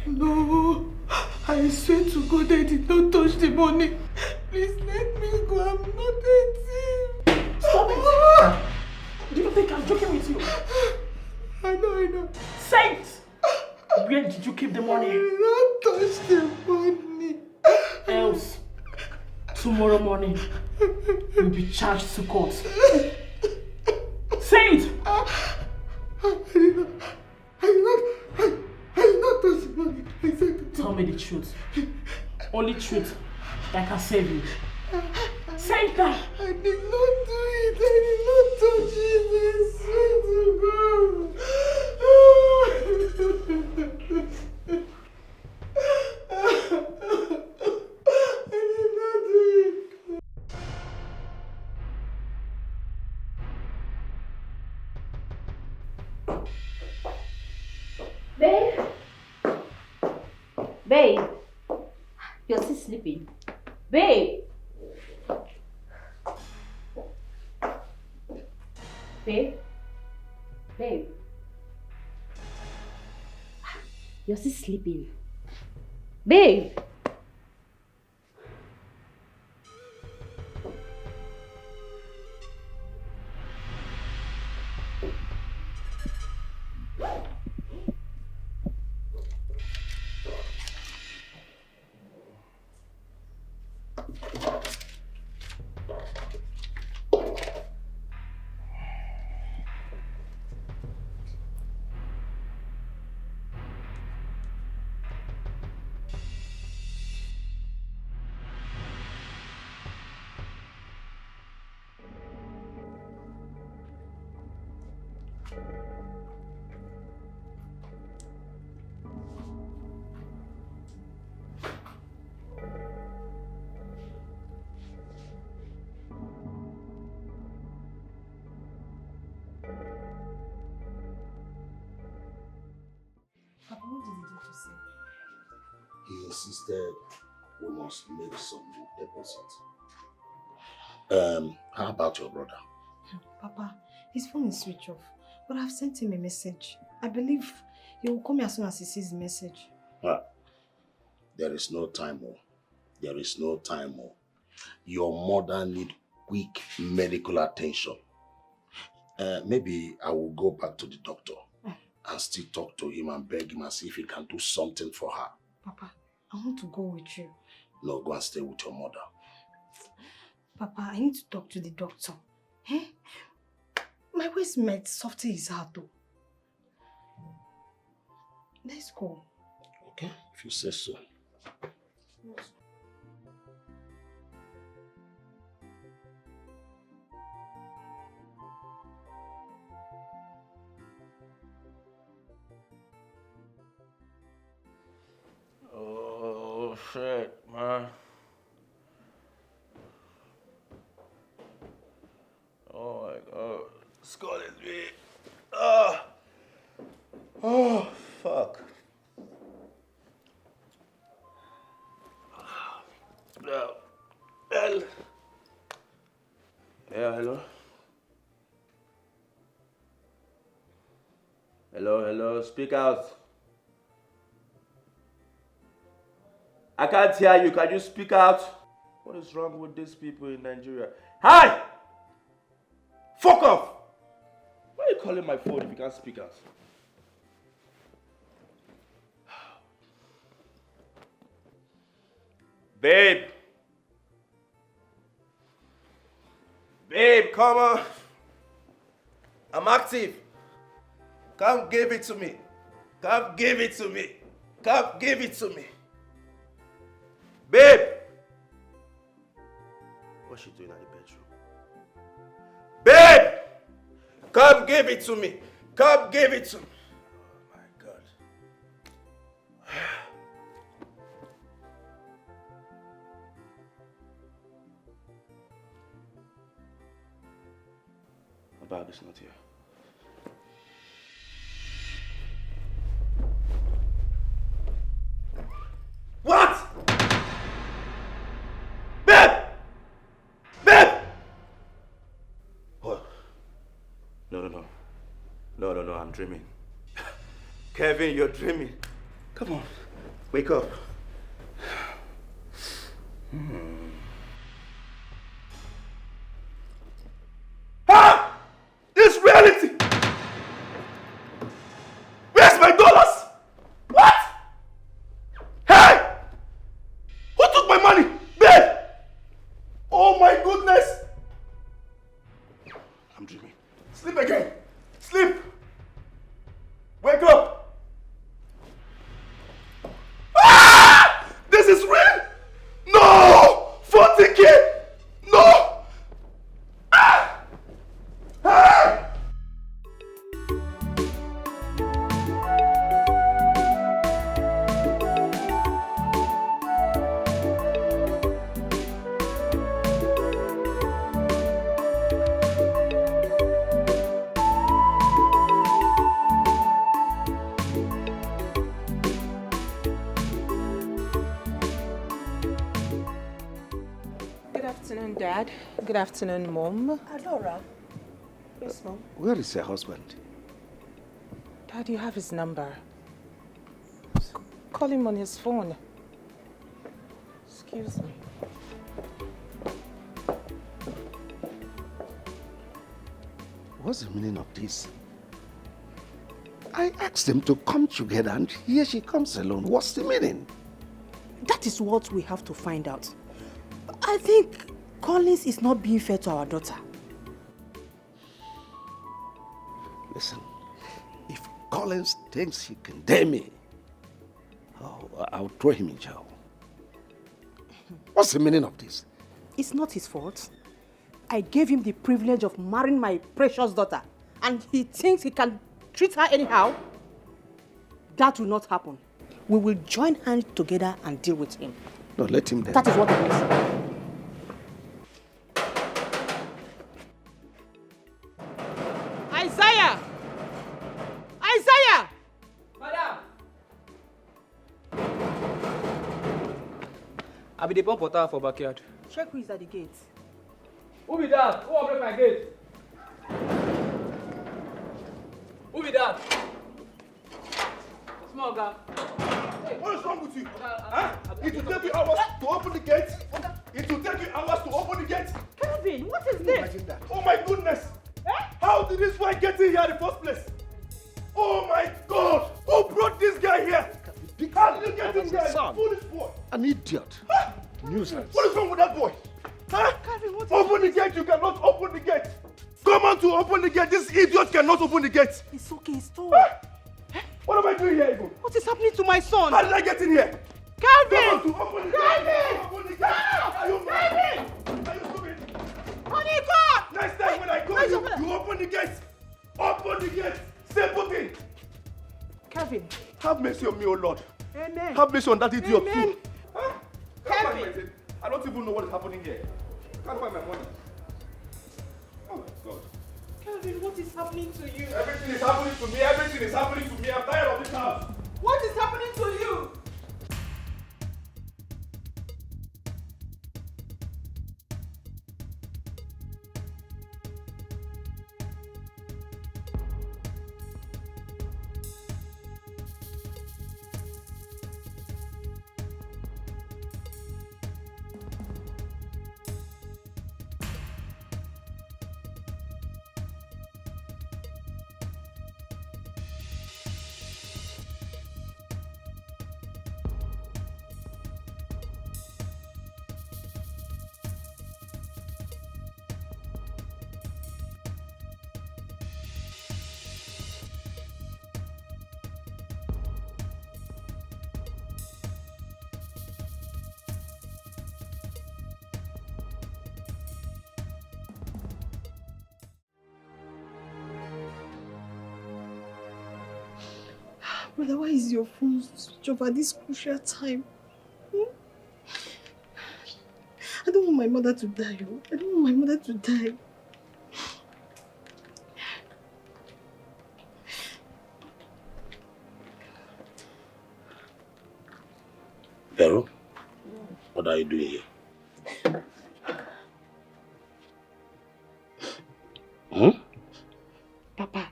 No, I swear to God I did not touch the money. Please let me go, I'm not a thief. Stop it! Do you think I'm joking with you? I know. Say it! Where did you keep the money? I did not touch the money. Else, tomorrow morning, you'll be charged to court. Say it! I did not touch the money. I said tell me the truth. Only truth that can save you. Say it now! I did not do it. I did not touch it. I swear to God. I did not do it. Babe? Babe? You're still sleeping. Babe? Babe? Babe? You're still sleeping. Babe? Papa, what did the doctor say? He insisted we must make some deposit. How about your brother? Papa, his phone is switched off, but I've sent him a message. I believe he will call me as soon as he sees the message. There is no time, There is no time, Your mother needs quick medical attention. Maybe I will go back to the doctor and still talk to him and beg him and see if he can do something for her. Papa, I want to go with you. No, go and stay with your mother. Papa, I need to talk to the doctor. Eh? My waist might soften his heart though. Let's go. Okay, if you say so. Oh shit, man. Oh my god. Scalded me. Oh fuck. No. Yeah, hello? Hello, speak out. I can't hear you. Can you speak out? What is wrong with these people in Nigeria? Hi! Fuck off! Why are you calling my phone if you can't speak out? Babe! Babe, come on! I'm active. Come give it to me. Come give it to me. Come give it to me. Babe! What's she doing at the bedroom? Babe! Come give it to me. Come give it to me. Oh my God. My bag is not here. What? Babe! Babe! What? No, I'm dreaming. Kevin, you're dreaming. Come on, wake up. Ah! This reality! Where's my dollars? What? Hey! Who took my money? Babe! Oh my goodness! I'm dreaming. Sleep again. Sleep. Wake up. Ah! This is real? No! 40K! No! Ah! Ah! Good afternoon, Dad. Good afternoon, Mom. Adora. Yes, Mom. Where is your husband? Dad, you have his number. Call him on his phone. Excuse me. What's the meaning of this? I asked them to come together and here she comes alone. What's the meaning? That is what we have to find out. I think Collins is not being fair to our daughter. Listen, if Collins thinks he can dare me, I'll throw him in jail. What's the meaning of this? It's not his fault. I gave him the privilege of marrying my precious daughter, and he thinks he can treat her anyhow. That will not happen. We will join hands together and deal with him. No, let him there. That is what it is. Isaiah! Isaiah! Madam! I be the pump water for backyard. Check who is at the gate. Who be that? Who open my gate? Who be that? Small guy. Hey, what is wrong with you? Huh? It will take you hours to open the gate. It will take you hours to open the gate. Kevin, what is this? Imagine that. Oh my goodness! How did this boy get in here in the first place? Oh my God! Who brought this guy here? How did you get in here? Foolish boy! An idiot. Nuisance. What is wrong with that boy? Huh? Kevin, what is open the gate! You cannot open the gate! Come on to open the gate! This idiot cannot open the gate! It's okay, it's all. What am I doing here, Ivo? What is happening to my son? How did I get in here? Calvin! Come on to open the Calvin! gate! Open the gate! Are you mad? Are you stupid? Honey, God! Next time when I call you open the gate! Open the gate! Stay put in! Kevin. Have mercy on me, oh Lord. Amen. Have mercy on that idiot Amen. too. Huh? Kevin. I don't even know what is happening here. Can't find my money. Oh my God. Kevin, what is happening to you? Everything is happening to me. Everything is happening to me. I'm tired of this house. What is happening to you? Brother, why is your phone switched off at this crucial time? I don't want my mother to die. I don't want my mother to die. Vero, what are you doing here? Papa,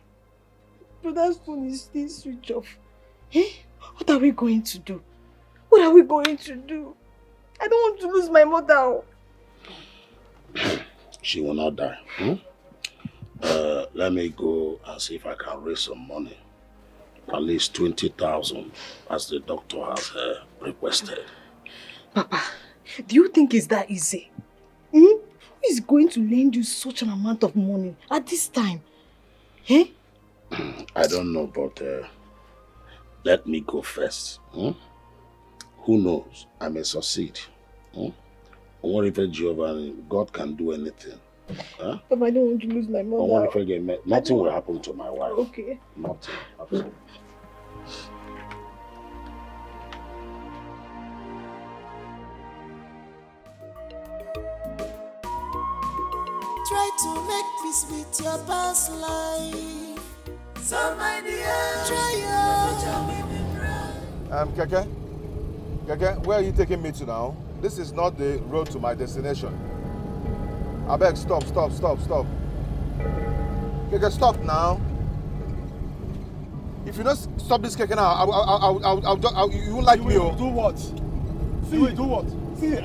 brother's phone is still switched off. What are we going to do? What are we going to do? I don't want to lose my mother. She will not die. Let me go and see if I can raise some money. At least 20,000, as the doctor has requested. Papa, do you think it's that easy? Who is going to lend you such an amount of money at this time? I don't know, but let me go first. Who knows? I may succeed. What if Jehovah, God can do anything? Papa, I don't want to lose my mother. What if I get nothing will happen to my wife. Okay. Nothing. Absolutely. Try to make peace with your past life. So my dear, try Keke, where are you taking me to now? This is not the road to my destination. I beg, stop. Keke, stop now. If you don't stop this Keke now, you won't like me. Do what? See, do what? See,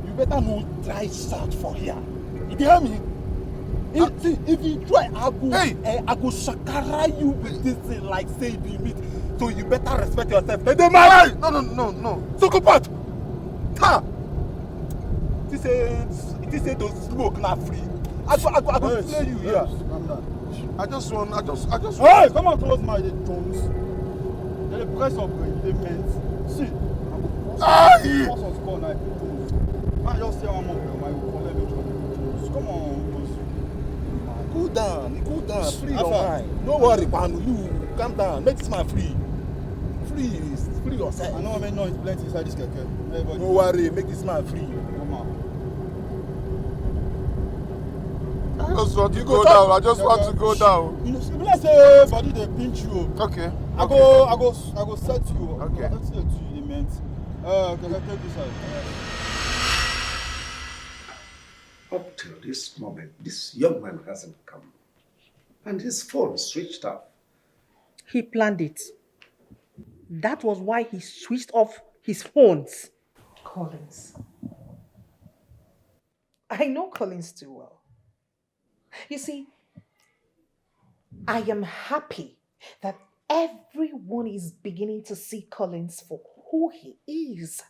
you better not try south for here. You hear me? If you try, I go shakara you with this thing like say be meat. So you better respect yourself. Hey, no. Sokopat! Ha! This ain't to smoke not free. I go slay you here. Calm down. I just want. Hey, come on close my Jones. The price of the men. See, I will force us call now. I just say one more. I will collect the Jones. Come on. Cool down. Free your mind. Don't worry, man. You calm down. Make this man free. Free yourself. I know I mean noise plenty inside this keke. Don't worry, make this man free. Come on. I just want to go down. You know, let's say body they pinch you. Okay. I go set you. Okay. Let's set you the meant. Okay, take this out. Up till this moment, this young man hasn't come. And his phone switched off. He planned it. That was why he switched off his phones. Collins. I know Collins too well. You see, I am happy that everyone is beginning to see Collins for who he is.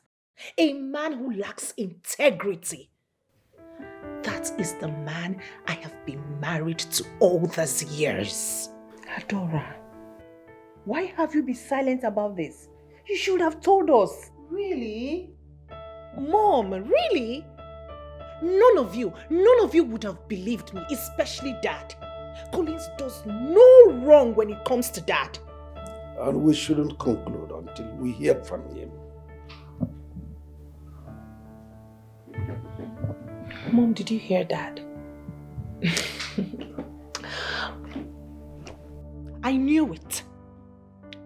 A man who lacks integrity. That is the man I have been married to all these years. Adora, why have you been silent about this? You should have told us. Really? Mom, really? None of you would have believed me, especially Dad. Collins does no wrong when it comes to Dad. And we shouldn't conclude until we hear from him. Mom, did you hear Dad? I knew it.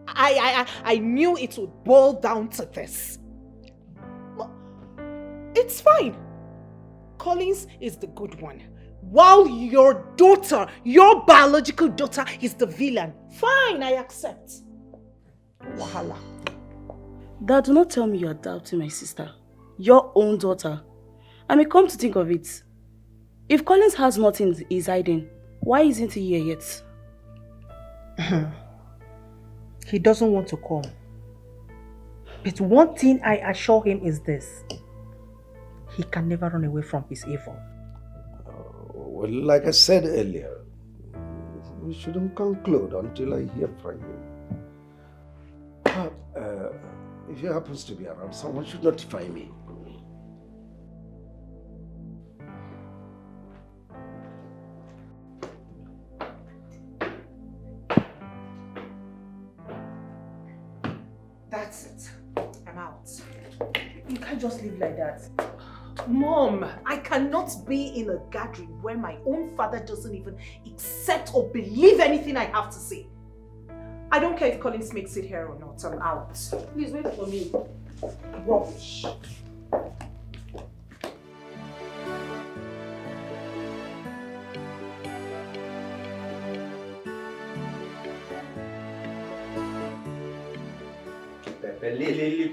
I knew it would boil down to this. It's fine. Collins is the good one, while your daughter, your biological daughter, is the villain. Fine, I accept. Wahala. Dad, do not tell me you are doubting my sister. Your own daughter. I may come to think of it. If Collins has nothing he's hiding, why isn't he here yet? He doesn't want to come. But one thing I assure him is this. He can never run away from his evil. Well, like I said earlier, we shouldn't conclude until I hear from him. If he happens to be around, someone should notify me. That's it. I'm out. You can't just leave like that. Mom, I cannot be in a gathering where my own father doesn't even accept or believe anything I have to say. I don't care if Collins makes it here or not. I'm out. Please wait for me. Rubbish.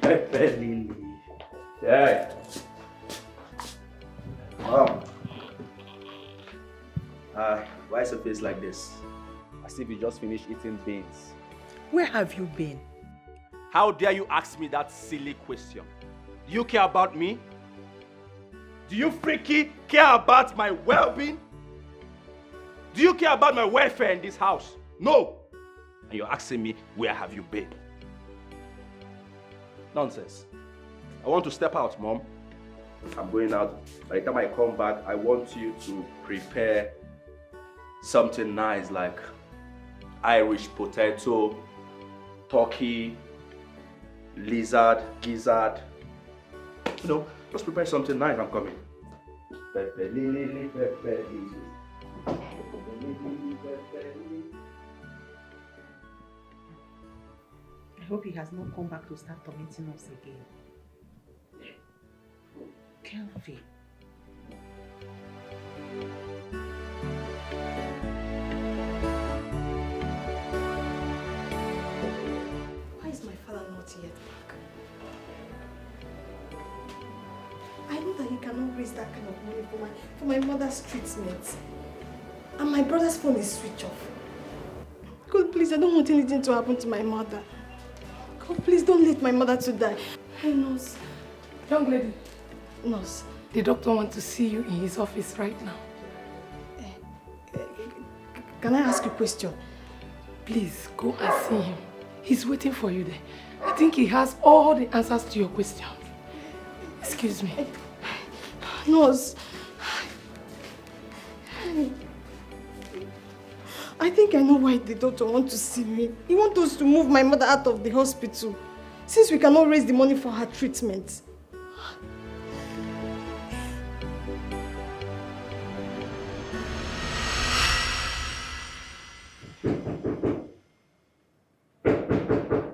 Pepper Lily. Yeah. Mom. Why is your face like this? As if you just finished eating beans. Where have you been? How dare you ask me that silly question? Do you care about me? Do you freaky care about my well-being? Do you care about my welfare in this house? No. And you're asking me, where have you been? Nonsense. I want to step out, Mom. I'm going out. By the time I come back, I want you to prepare something nice like Irish potato, turkey, lizard, gizzard. You know, just prepare something nice. I'm coming. Pepper lily, pepper lily. I hope he has not come back to start tormenting us again. Kelvin. Why is my father not yet back? I know that he cannot raise that kind of money for my mother's treatment. And my brother's phone is switched off. God, please, I don't want anything to happen to my mother. God, please don't let my mother to die. Hey, nurse. Young lady. Nurse. The doctor wants to see you in his office right now. Can I ask you a question? Please, go and see him. He's waiting for you there. I think he has all the answers to your questions. Excuse me. Nurse. I think I know why the doctor wants to see me. He wants us to move my mother out of the hospital, since we cannot raise the money for her treatment.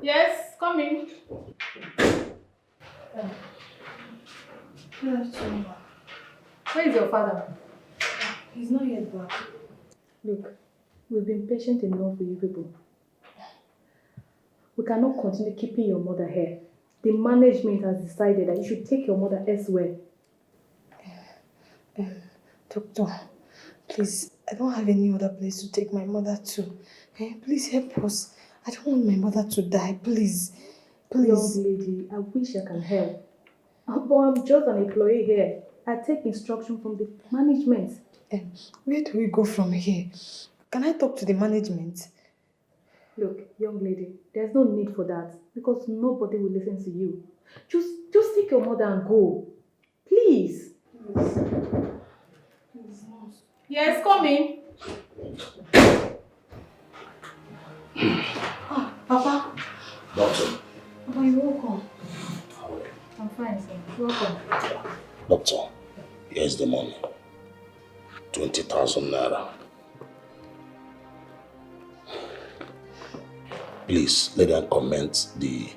Yes, come in. Good afternoon. Where is your father? He's not yet back. Look, we've been patient enough with you people. We cannot continue keeping your mother here. The management has decided that you should take your mother elsewhere. Doctor, please, I don't have any other place to take my mother to. Please help us. I don't want my mother to die, please. Please. Young lady, I wish I can help. But I'm just an employee here. I take instruction from the management. Where do we go from here? Can I talk to the management? Look, young lady, there's no need for that because nobody will listen to you. Just take your mother and go. Please. Yes, come in. Papa. Doctor. Papa, you're welcome. I'm fine, sir. Welcome. Doctor, here's the money. 20,000 naira. Please, let them commence the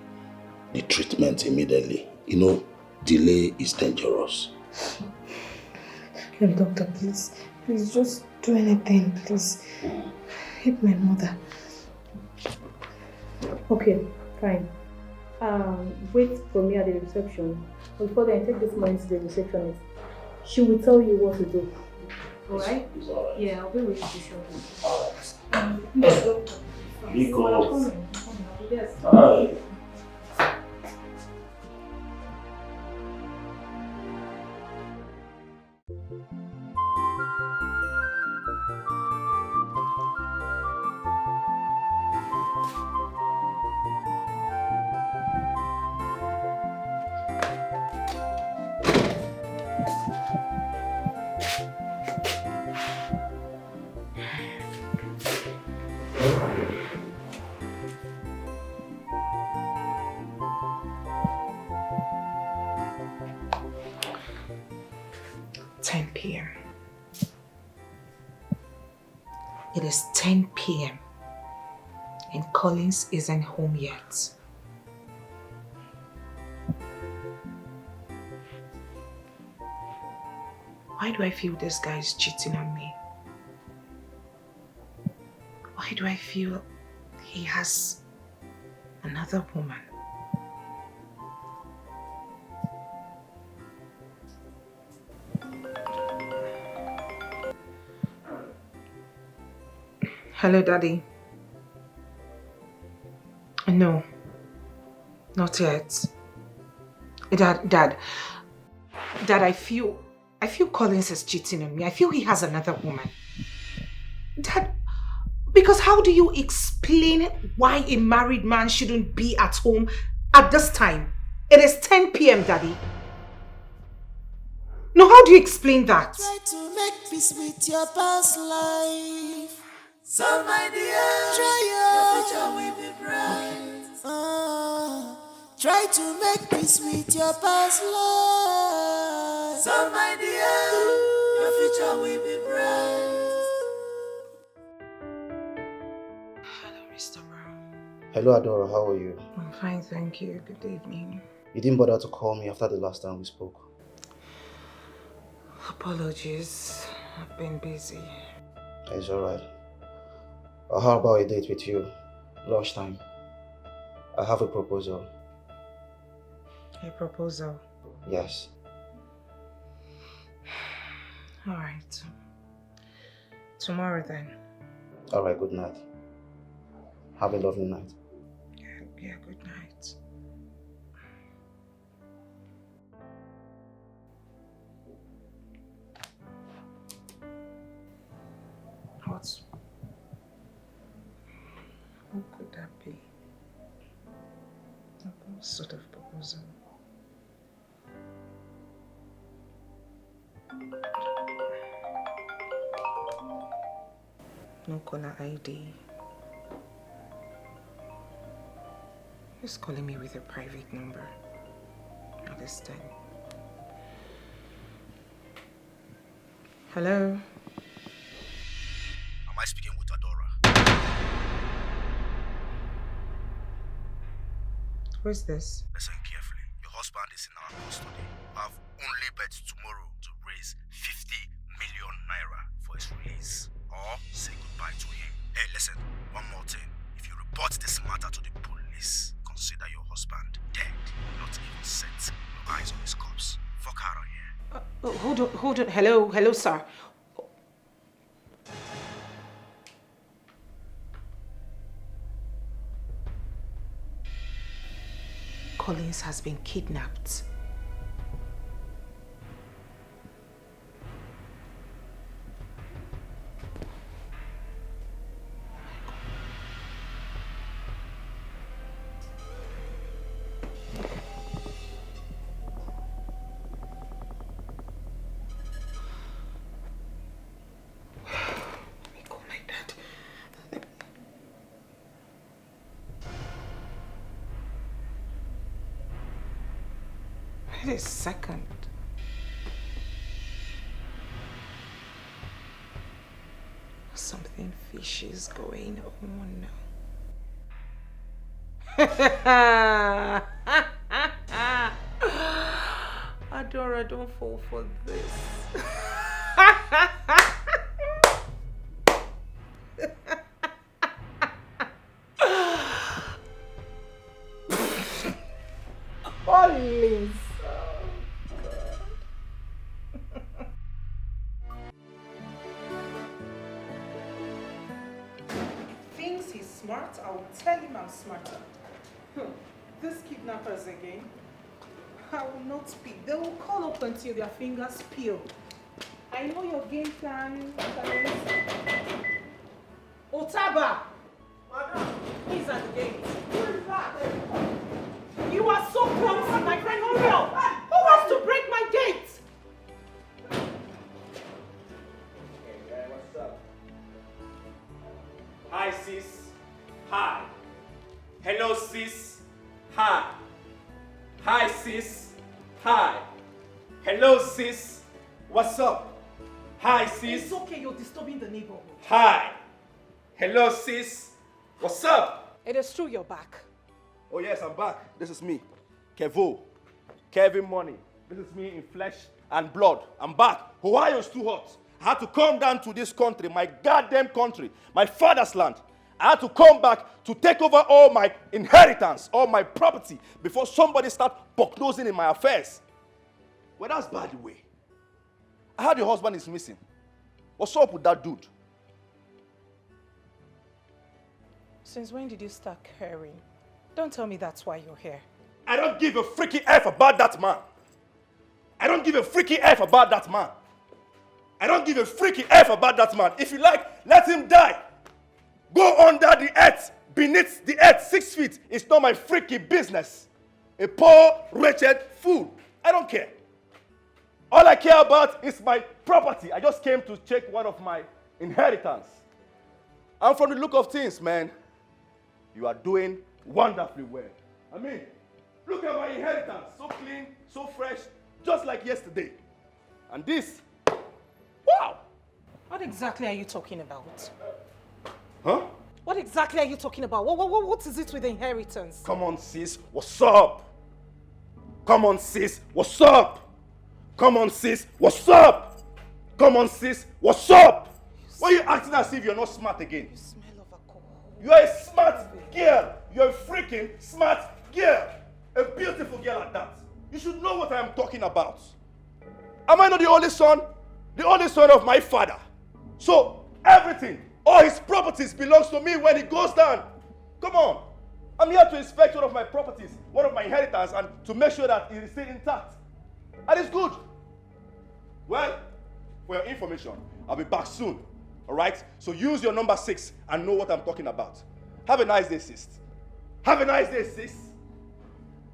treatment immediately. You know, delay is dangerous. Doctor, please. Please, just do anything, please. Help my mother. Okay, fine. Wait for me at the reception. Before then, take this money to the receptionist. She will tell you what to do. Alright? Yeah, I'll be with you shortly. Alright. Doctor. Because. Yes. Alright. 10 p.m. It is 10 p.m. and Collins isn't home yet. Why do I feel this guy is cheating on me? Why do I feel he has another woman? Hello, Daddy. No, not yet. Dad, I feel Collins is cheating on me. I feel he has another woman. Dad, because how do you explain why a married man shouldn't be at home at this time? It is 10 p.m., Daddy. No, how do you explain that? Try to make peace with your past life. So my dear, your future will be bright. Try to make peace with your past life. So my dear, your future will be bright. Hello, Mr. Brown. Hello, Adora. How are you? I'm fine, thank you. Good evening. You didn't bother to call me after the last time we spoke. Apologies. I've been busy. It's alright. How about a date with you? Lunchtime. I have a proposal. A proposal? Yes. Alright. Tomorrow then. Alright, good night. Have a lovely night. Yeah, good night. What could that be? What sort of proposal? No caller ID. He's calling me with a private number. Not this time. Hello? Am I speaking with Adora? Who is this? Listen carefully. Your husband is in our custody. We have only bet tomorrow to raise 50 million naira for his release. Or say goodbye to him. Hey, listen, one more thing. If you report this matter to the police, consider your husband dead. Not even set your eyes on his corpse. Fuck out of here. Hold on. Hello, sir. Collins has been kidnapped. Wait a second. Something fishy is going on now. Adora, don't fall for this. Collins. Thinks he's smart, I will tell him I'm smarter. These kidnappers again. I will not speak. They will call up until their fingers peel. I know your game plan, Collins. Otaba! Madam! He's at the gate. Who is that? You are so clumsy, my friend. Hurry up! Who wants to break my gate? Hey, what's up? Hi, sis. Hi. Hello, sis. Hi. Hi, sis. Hi. Hello, sis. What's up? Hi, sis. It's okay, you're disturbing the neighborhood. Hi. Hello, sis. What's up? It is true you're back. Oh, yes, I'm back. This is me, Kevo. Kevin Money. This is me in flesh and blood. I'm back. Ohio's too hot. I had to come down to this country, my goddamn country, my father's land. I had to come back to take over all my inheritance, all my property, before somebody start bucknosing in my affairs. Well, that's by the way. I heard your husband is missing. What's up with that dude? Since when did you start caring? Don't tell me that's why you're here. I don't give a freaky F about that man. I don't give a freaky F about that man. I don't give a freaky F about that man. If you like, let him die. Go under the earth, beneath the earth, 6 feet. It's not my freaky business. A poor, wretched fool. I don't care. All I care about is my property. I just came to check one of my inheritance. And from the look of things, man, you are doing wonderfully well. I mean, look at my inheritance. So clean, so fresh, just like yesterday. And this, wow! What exactly are you talking about? Huh? What exactly are you talking about? What is it with the inheritance? Come on, sis, what's up? Come on, sis, what's up? Come on, sis, what's up? Come on, sis, what's up? Why are you acting as if you're not smart again? You smell of alcohol. You are a smart girl. You're a freaking smart girl. A beautiful girl at that. You should know what I am talking about. Am I not the only son? The only son of my father. So, everything, all his properties belongs to me when he goes down. Come on. I'm here to inspect one of my properties, one of my inheritance, and to make sure that it is still intact. And it's good. Well, for your information, I'll be back soon. All right? So use your number 6 and know what I'm talking about. Have a nice day, sis. Have a nice day, sis.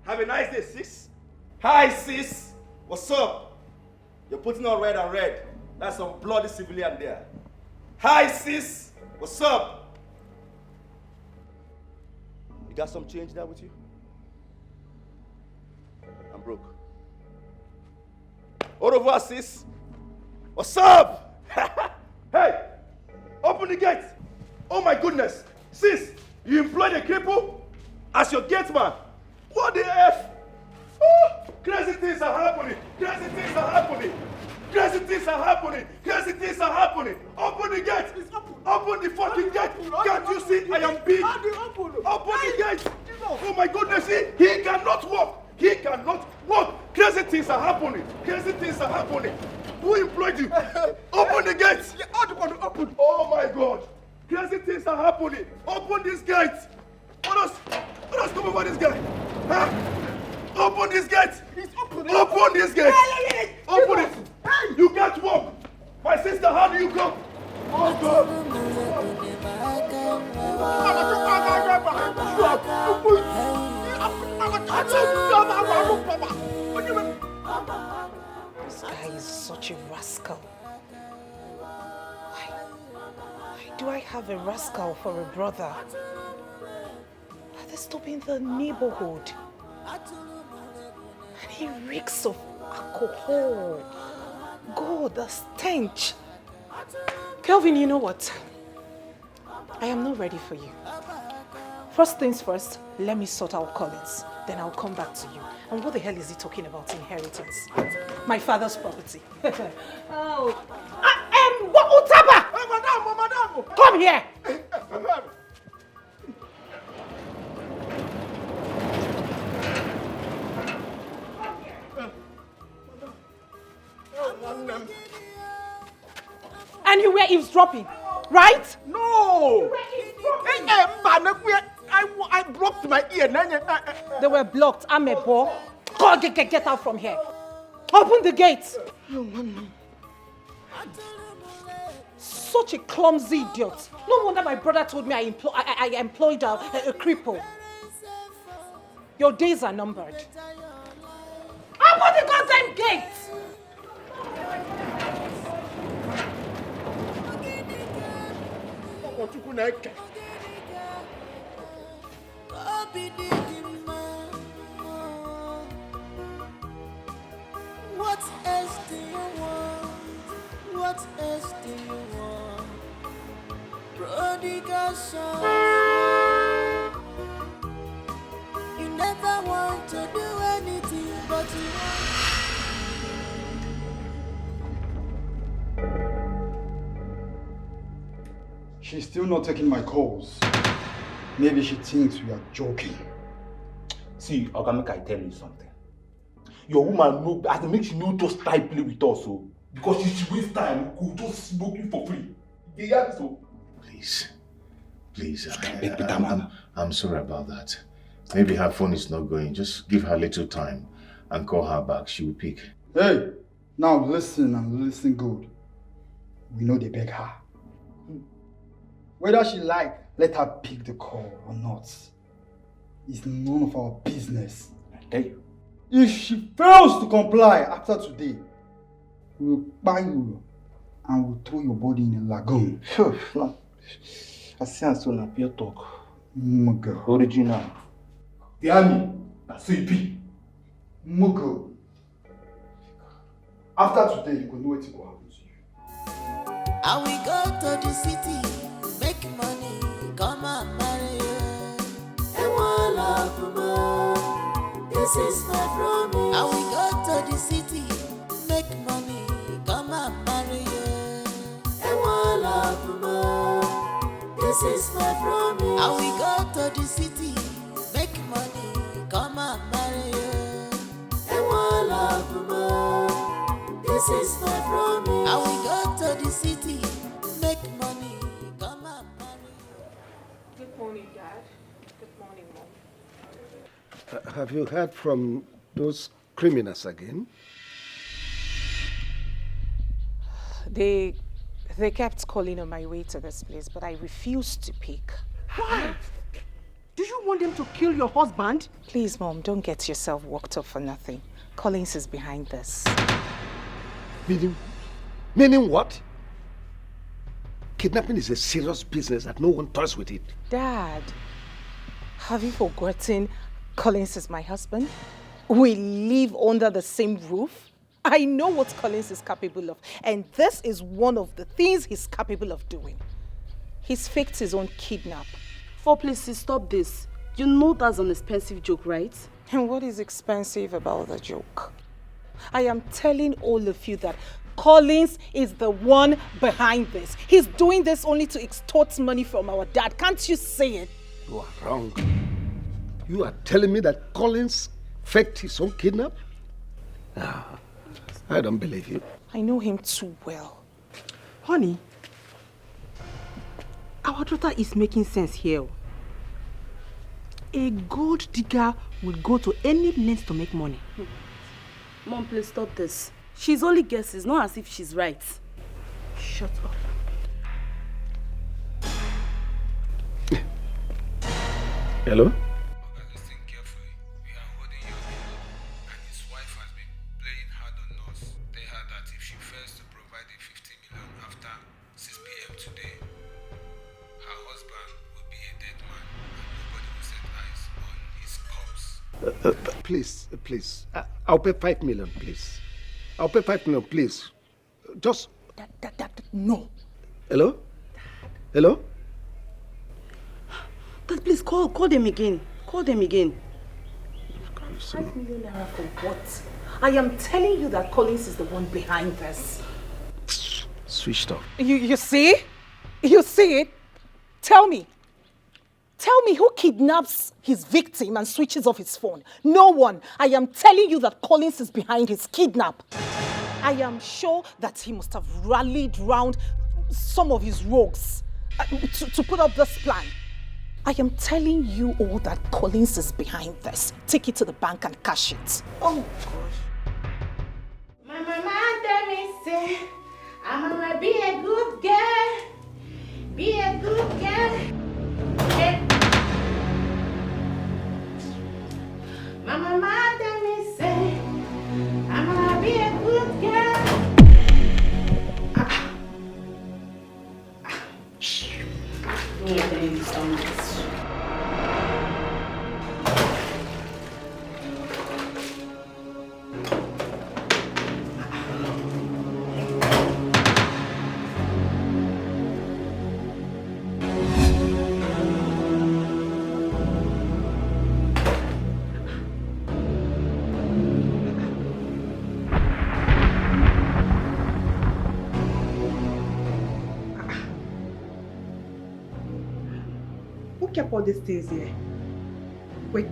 Have a nice day, sis. Hi, sis. What's up? You're putting on red and red. That's some bloody civilian there. Hi, sis. What's up? You got some change there with you? I'm broke. Au revoir, sis. What's up? Hey, open the gate. Oh my goodness. Sis, you employed a cripple as your gate man. What the F? Oh, crazy things are happening. Crazy things are happening. Crazy things are happening. Crazy things are happening. Open the gate. Open the fucking gate. Can't you see I am big? Open the gate. Oh my goodness, he cannot walk. He cannot walk. Crazy things are happening. Crazy things are happening. Who employed you? Open the gates. Open. Oh my God. Crazy things are happening. Open this gate. Let us come over this guy. Huh? Open this gate. Open this gate. Open it. You can't walk. My sister, how do you go? Oh God. This guy is such a rascal. Why do I have a rascal for a brother? Are they stopping the neighborhood? And he reeks of alcohol. God, the stench. Kelvin, you know what? I am not ready for you. First things first, let me sort out Collins. Then I'll come back to you. And what the hell is he talking about? Inheritance. My father's property. Oh. Utaba! Madam! Come here! And you were eavesdropping, right? No! I blocked my ear. They were blocked. I'm a boy. God, get out from here. Open the gates. Such a clumsy idiot. No wonder my brother told me I employed a cripple. Your days are numbered. Open the goddamn gates! What else do you want? what else do you want? Prodigal son, you never want to do anything but you She's still not taking my calls. Maybe she thinks we are joking. See, Oga, make I tell you something. Your woman no, as it makes you no just try play with us, so because she waste time, go just smoke you for free. You hear me, so? Please, I'm sorry about that. Maybe her phone is not going. Just give her a little time and call her back. She will pick. Hey, now listen and listen good. We know they beg her. Whether she like, let her pick the call or not. It's none of our business. I tell you. If she fails to comply after today, we will buy you and we'll throw your body in a lagoon. No. I see and so now pure talk. Mugo. Original. The army, that's so it be. Mugo. After today, you will know what will happen to you. And we go to the city, make money, come and marry you. This is my promise. And we go to the city, make money, come and marry you. This is my promise. And we go to the city, make money, come and marry you. This is my promise. And we go to the city, make money, come and marry you. Good morning, Dad. Good morning, Mom. Have you heard from those criminals again? They kept calling on my way to this place, but I refused to pick. Why? Do you want them to kill your husband? Please, Mom, don't get yourself worked up for nothing. Collins is behind this. Meaning what? Kidnapping is a serious business that no one toys with it. Dad, have you forgotten Collins is my husband? We live under the same roof. I know what Collins is capable of, and this is one of the things he's capable of doing. He's faked his own kidnap. Please stop this. You know that's an expensive joke, right? And what is expensive about the joke? I am telling all of you that Collins is the one behind this. He's doing this only to extort money from our dad. Can't you say it? You are wrong. You are telling me that Collins faked his own kidnap? I don't believe you. I know him too well. Honey, our daughter is making sense here. A gold digger will go to any length to make money. Mom, please stop this. She's only guesses, not as if she's right. Shut up. Hello? Please. I'll pay 5 million, please. I'll pay 5 million, please. Just... No. Hello? Hello? Dad, please call them again. Call them again. 5 million naira for what? I am telling you that Collins is the one behind this. Switched off. You see? You see it? Tell me who kidnaps his victim and switches off his phone? No one. I am telling you that Collins is behind his kidnap. I am sure that he must have rallied round some of his rogues to put up this plan. I am telling you all that Collins is behind this. Take it to the bank and cash it. Oh, gosh. My mama tell me, say, I'm gonna be a good girl. Be a good girl. My mama tell me, say, I'm gonna be a good girl. Who kept all these things here? Wait,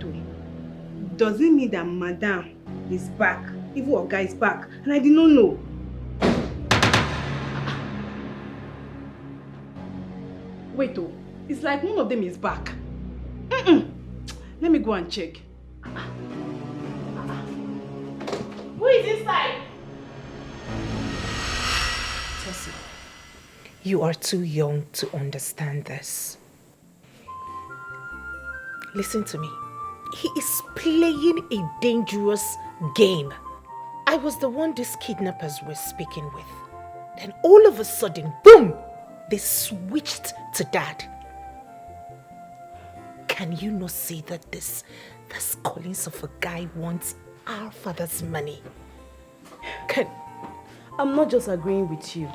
does it mean that Madam is back? Even Oga is back, and I did not know. Wait, it's like one of them is back. Let me go and check. Who is inside? Tessie, you are too young to understand this. Listen to me. He is playing a dangerous game. I was the one these kidnappers were speaking with. Then all of a sudden, boom, they switched to Dad. Can you not see that this Collins of a guy wants our father's money? I'm not just agreeing with you.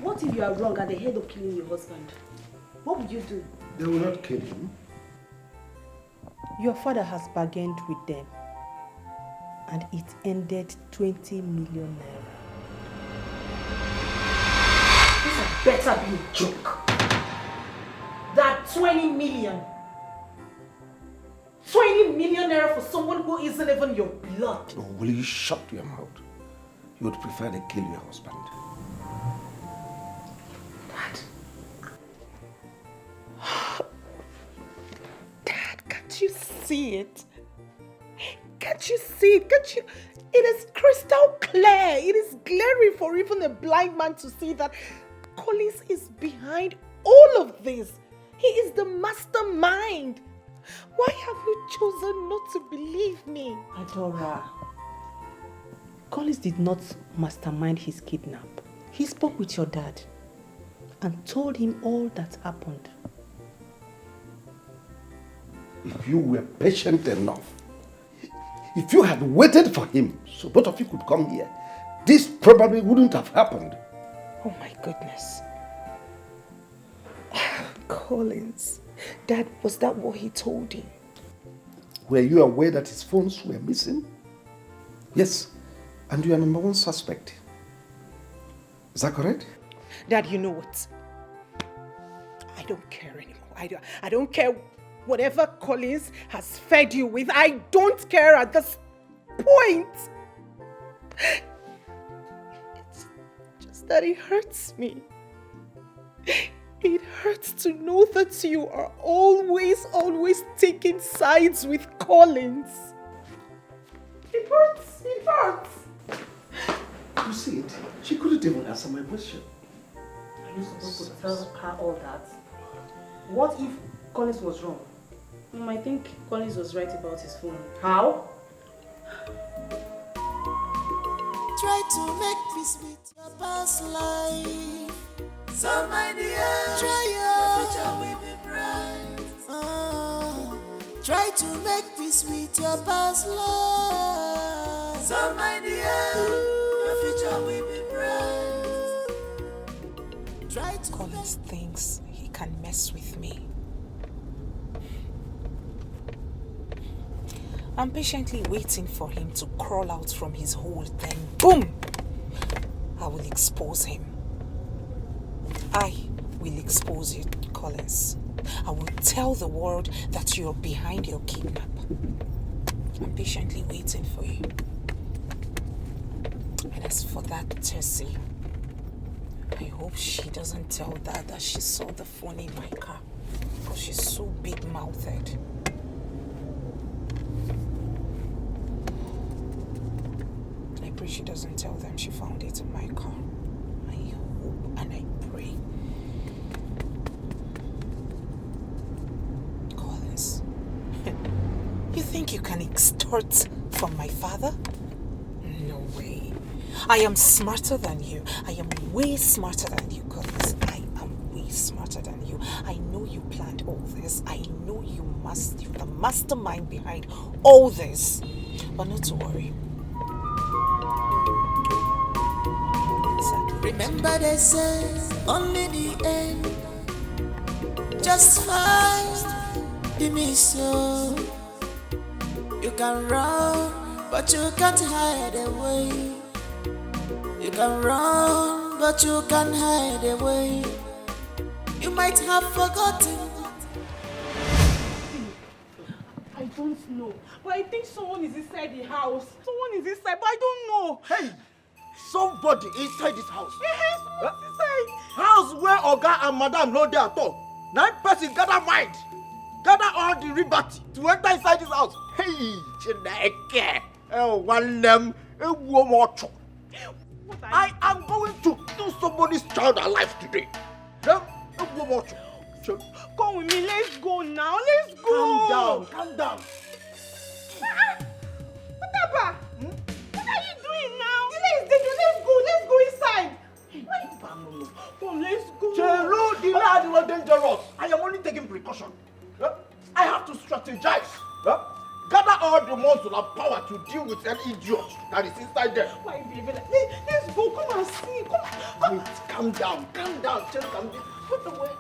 What if you are wrong at the head of killing your husband? What would you do? They will not kill him. Your father has bargained with them, and it ended 20 million naira. This had better be a joke. That 20 million. 20 million naira for someone who isn't even your blood. Oh, will you shut your mouth? You would prefer to kill your husband. Dad, can't you see it? Can't you see it? Can't you? It is crystal clear. It is glaring for even a blind man to see that Collins is behind all of this. He is the mastermind. Why have you chosen not to believe me? Adora, Collins did not mastermind his kidnap. He spoke with your dad and told him all that happened. If you were patient enough, if you had waited for him so both of you could come here, this probably wouldn't have happened. Oh my goodness. Collins, Dad, was that what he told you? Were you aware that his phones were missing? Yes, and you are number one suspect. Is that correct? Dad, you know what? I don't care anymore. I don't care whatever Collins has fed you with. I don't care at this point. It's just that it hurts me. It hurts to know that you are always taking sides with Collins. It hurts. It hurts. You see it? She couldn't even answer my question. Are you supposed to tell her all that? What if Collins was wrong? I think Collins was right about his phone. How? Try to make peace with your past life. So my dear, try your future will be bright. Try to make peace with your past life. So my dear, your future will be bright. Try to Collins thinks he can mess with me. I'm patiently waiting for him to crawl out from his hole, then boom! I will expose him. I will expose you, Collins. I will tell the world that you're behind your kidnap. I'm patiently waiting for you. And as for that Tessie, I hope she doesn't tell Dad that she saw the phone in my car, because she's so big-mouthed. I pray she doesn't tell them she found it in my car. I hope and I pray. Collins, you think you can extort from my father? No way. I am smarter than you. I am way smarter than you, Collins. I am way smarter than you. I know you planned all this. I know you're the mastermind behind all this. But not to worry. remember they say only the end just fine. Give me so you can run, but you can't hide away. You can run, but you can't hide away. You might have forgotten don't know. But I think someone is inside the house. Someone is inside, but I don't know. Hey! Somebody inside this house. Yes, someone's inside. House where Oga and Madam no dey at all. 9 person gather mind. Gather all the liberty to enter inside this house. Hey! Chineke! One them. I am going to kill somebody's child alive today. Come with me, let's go now. Let's go. Calm down. Papa, what are you doing now? Let's go inside. Come, let's go. Chelo, the lad was dangerous. I am only taking precaution. I have to strategize. Gather all the muscle and power to deal with an idiot that is inside there. Why, baby? Let's go. Come and see. Come. Wait, calm down. Just calm down. Put the way.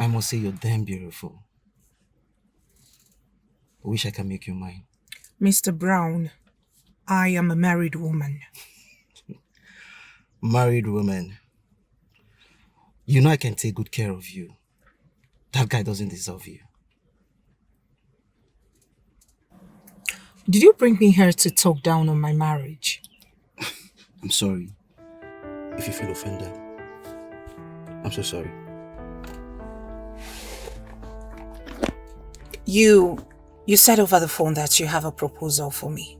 I must say you're damn beautiful. I wish I can make you mine. Mr. Brown, I am a married woman. Married woman. You know I can take good care of you. That guy doesn't deserve you. Did you bring me here to talk down on my marriage? I'm sorry if you feel offended. I'm so sorry. You said over the phone that you have a proposal for me.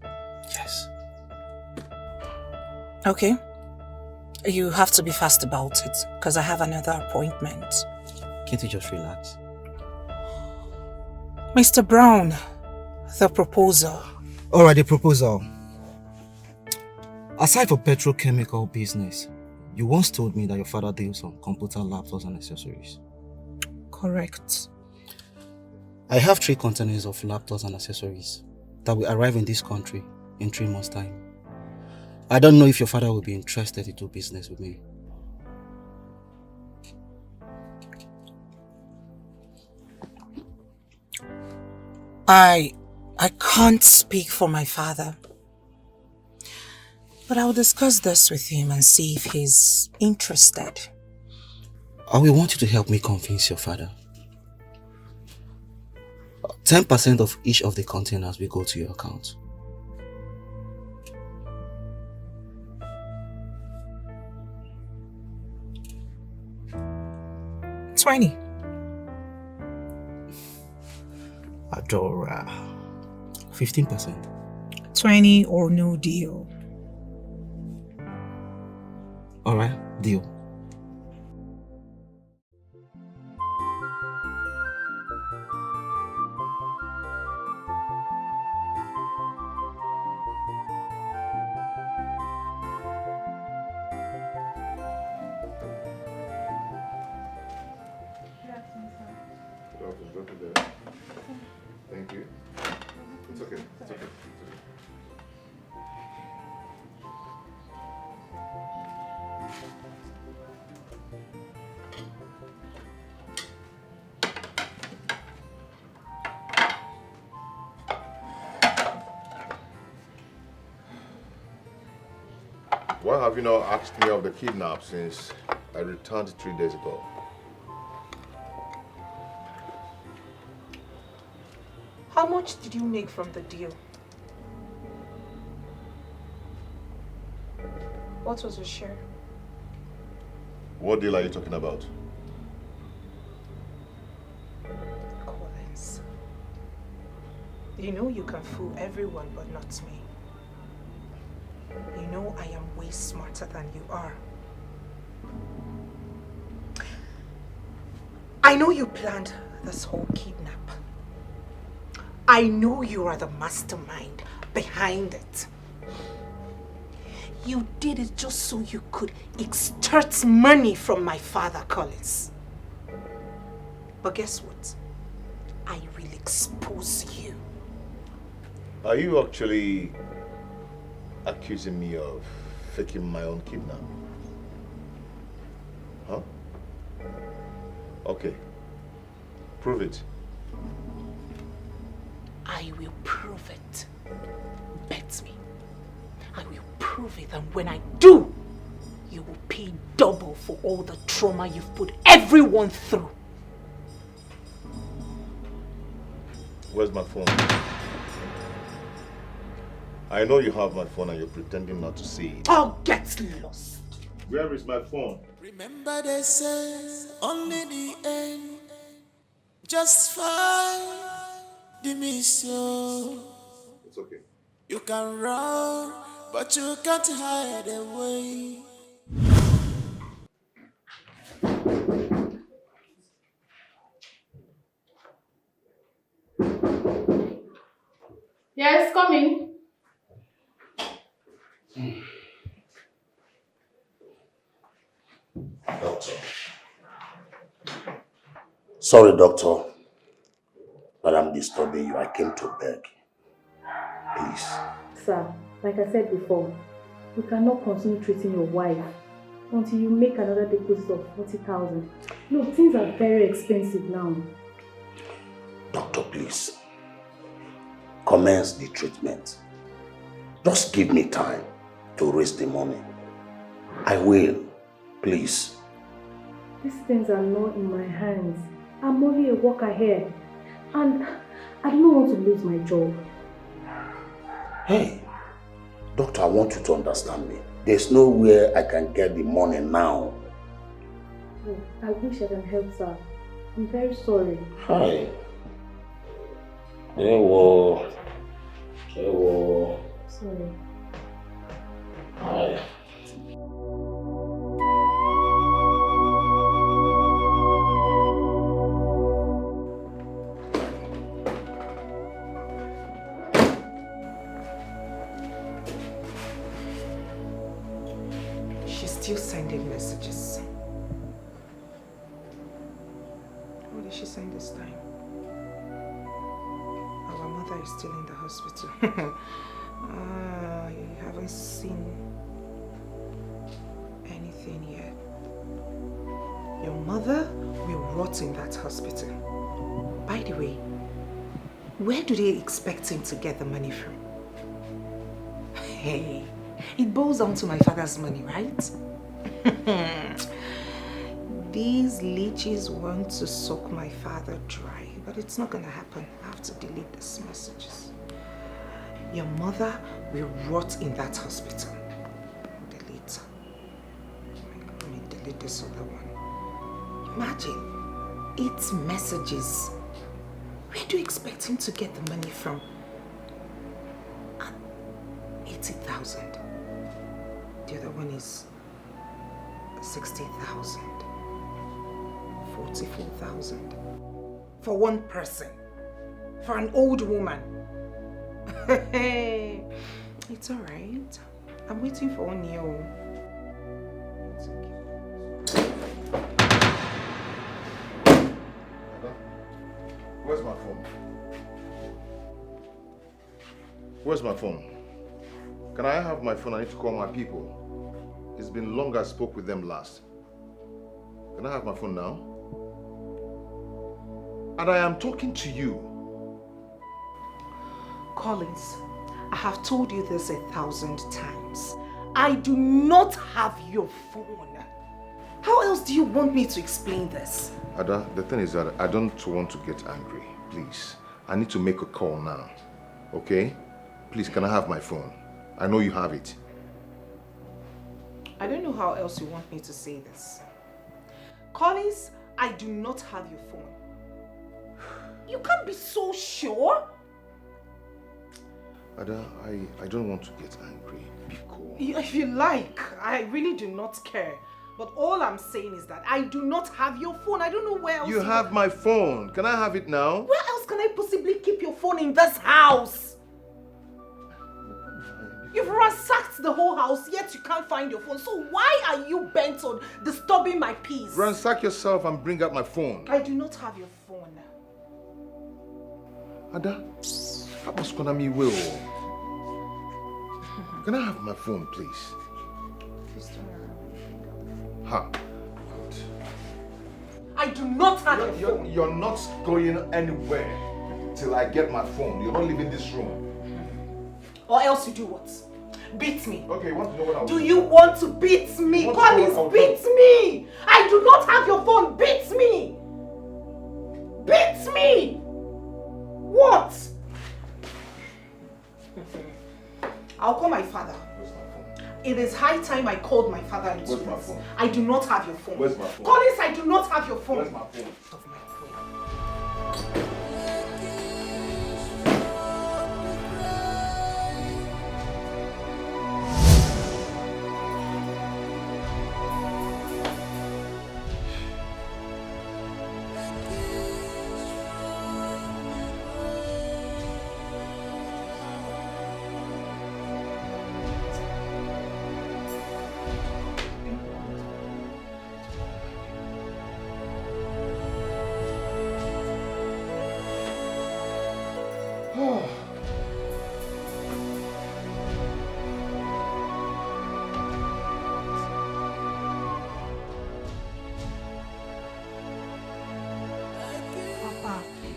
Yes. Okay. You have to be fast about it, because I have another appointment. Can't you just relax? Mr. Brown, the proposal. Alright, the proposal. Aside from petrochemical business, you once told me that your father deals on computer laptops and accessories. Correct. I have 3 containers of laptops and accessories that will arrive in this country in 3 months' time. I don't know if your father will be interested to do business with me. I can't speak for my father. But I'll discuss this with him and see if he's interested. I will want you to help me convince your father. 10% of each of the containers will go to your account. $20. Adora. 15%. 20 or no deal. Alright, deal. Thank you. It's okay. Why have you not asked me of the kidnap since I returned 3 days ago? How much did you make from the deal? What was your share? What deal are you talking about? Collins. You know you can fool everyone but not me. You know I am way smarter than you are. I know you planned this whole kidnap. I know you are the mastermind behind it. You did it just so you could extort money from my father, Collins. But guess what? I will expose you. Are you actually accusing me of faking my own kidnap? Huh? Okay. Prove it. I will prove it. Bet me. I will prove it, and when I do, you will pay double for all the trauma you've put everyone through. Where's my phone? I know you have my phone and you're pretending not to see it. I'll get lost. Where is my phone? Remember they say only the end justify the mission. It's okay. You can run, but you can't hide away. Yes, coming. Doctor. Sorry, doctor, but I'm disturbing you. I came to beg. Please. Sir, like I said before, you cannot continue treating your wife until you make another deposit of 40,000. Look, things are very expensive now. Doctor, please. Commence the treatment. Just give me time to raise the money. I will. Please. These things are not in my hands. I'm only a worker here. And I don't want to lose my job. Hey, doctor, I want you to understand me. There's nowhere I can get the money now. Oh, I wish I can help, sir. I'm very sorry. Hi. Hello. Hello. Sorry. Hi. She's still sending messages. What did she send this time? Our mother is still in the hospital. You haven't seen anything yet. Your mother will rot in that hospital. By the way, where do they expect him to get the money from? Hey, it boils down to my father's money, right? These leeches want to suck my father dry, but it's not gonna happen. I have to delete these messages. Your mother will rot in that hospital. Delete. Let me delete this other one. Imagine, 8 messages. Where do you expect him to get the money from? 80,000. The other one is 60,000. 44,000. For one person. For an old woman. It's alright. I'm waiting for Onyo. It's okay. Where's my phone? Where's my phone? Can I have my phone? I need to call my people. It's been long I spoke with them last. Can I have my phone now? And I am talking to you. Collins, I have told you this 1,000 times. I do not have your phone. How else do you want me to explain this? Ada, the thing is that I don't want to get angry. Please, I need to make a call now. Okay? Please, can I have my phone? I know you have it. I don't know how else you want me to say this. Collins, I do not have your phone. You can't be so sure. Ada, I don't want to get angry. Be cool. If you like, I really do not care. But all I'm saying is that I do not have your phone. I don't know where else You have my phone. Can I have it now? Where else can I possibly keep your phone in this house? You've ransacked the whole house, yet you can't find your phone. So why are you bent on disturbing my peace? Ransack yourself and bring out my phone. I do not have your phone. Ada, how much can I will? Can I have my phone, please? Please turn around. Ha. Good. I do not have your phone. You're not going anywhere till I get my phone. You're not leaving this room. Or else you do what? Beat me. Okay, you want to know what I'll do? Do you want to beat me? Collins, beat me! I do not have your phone. Beat me! Beat me! What? I'll call my father. It is high time I called my father into Where's my phone? I do not have your phone. Where's my phone? Collins, I do not have your phone. Where's my phone?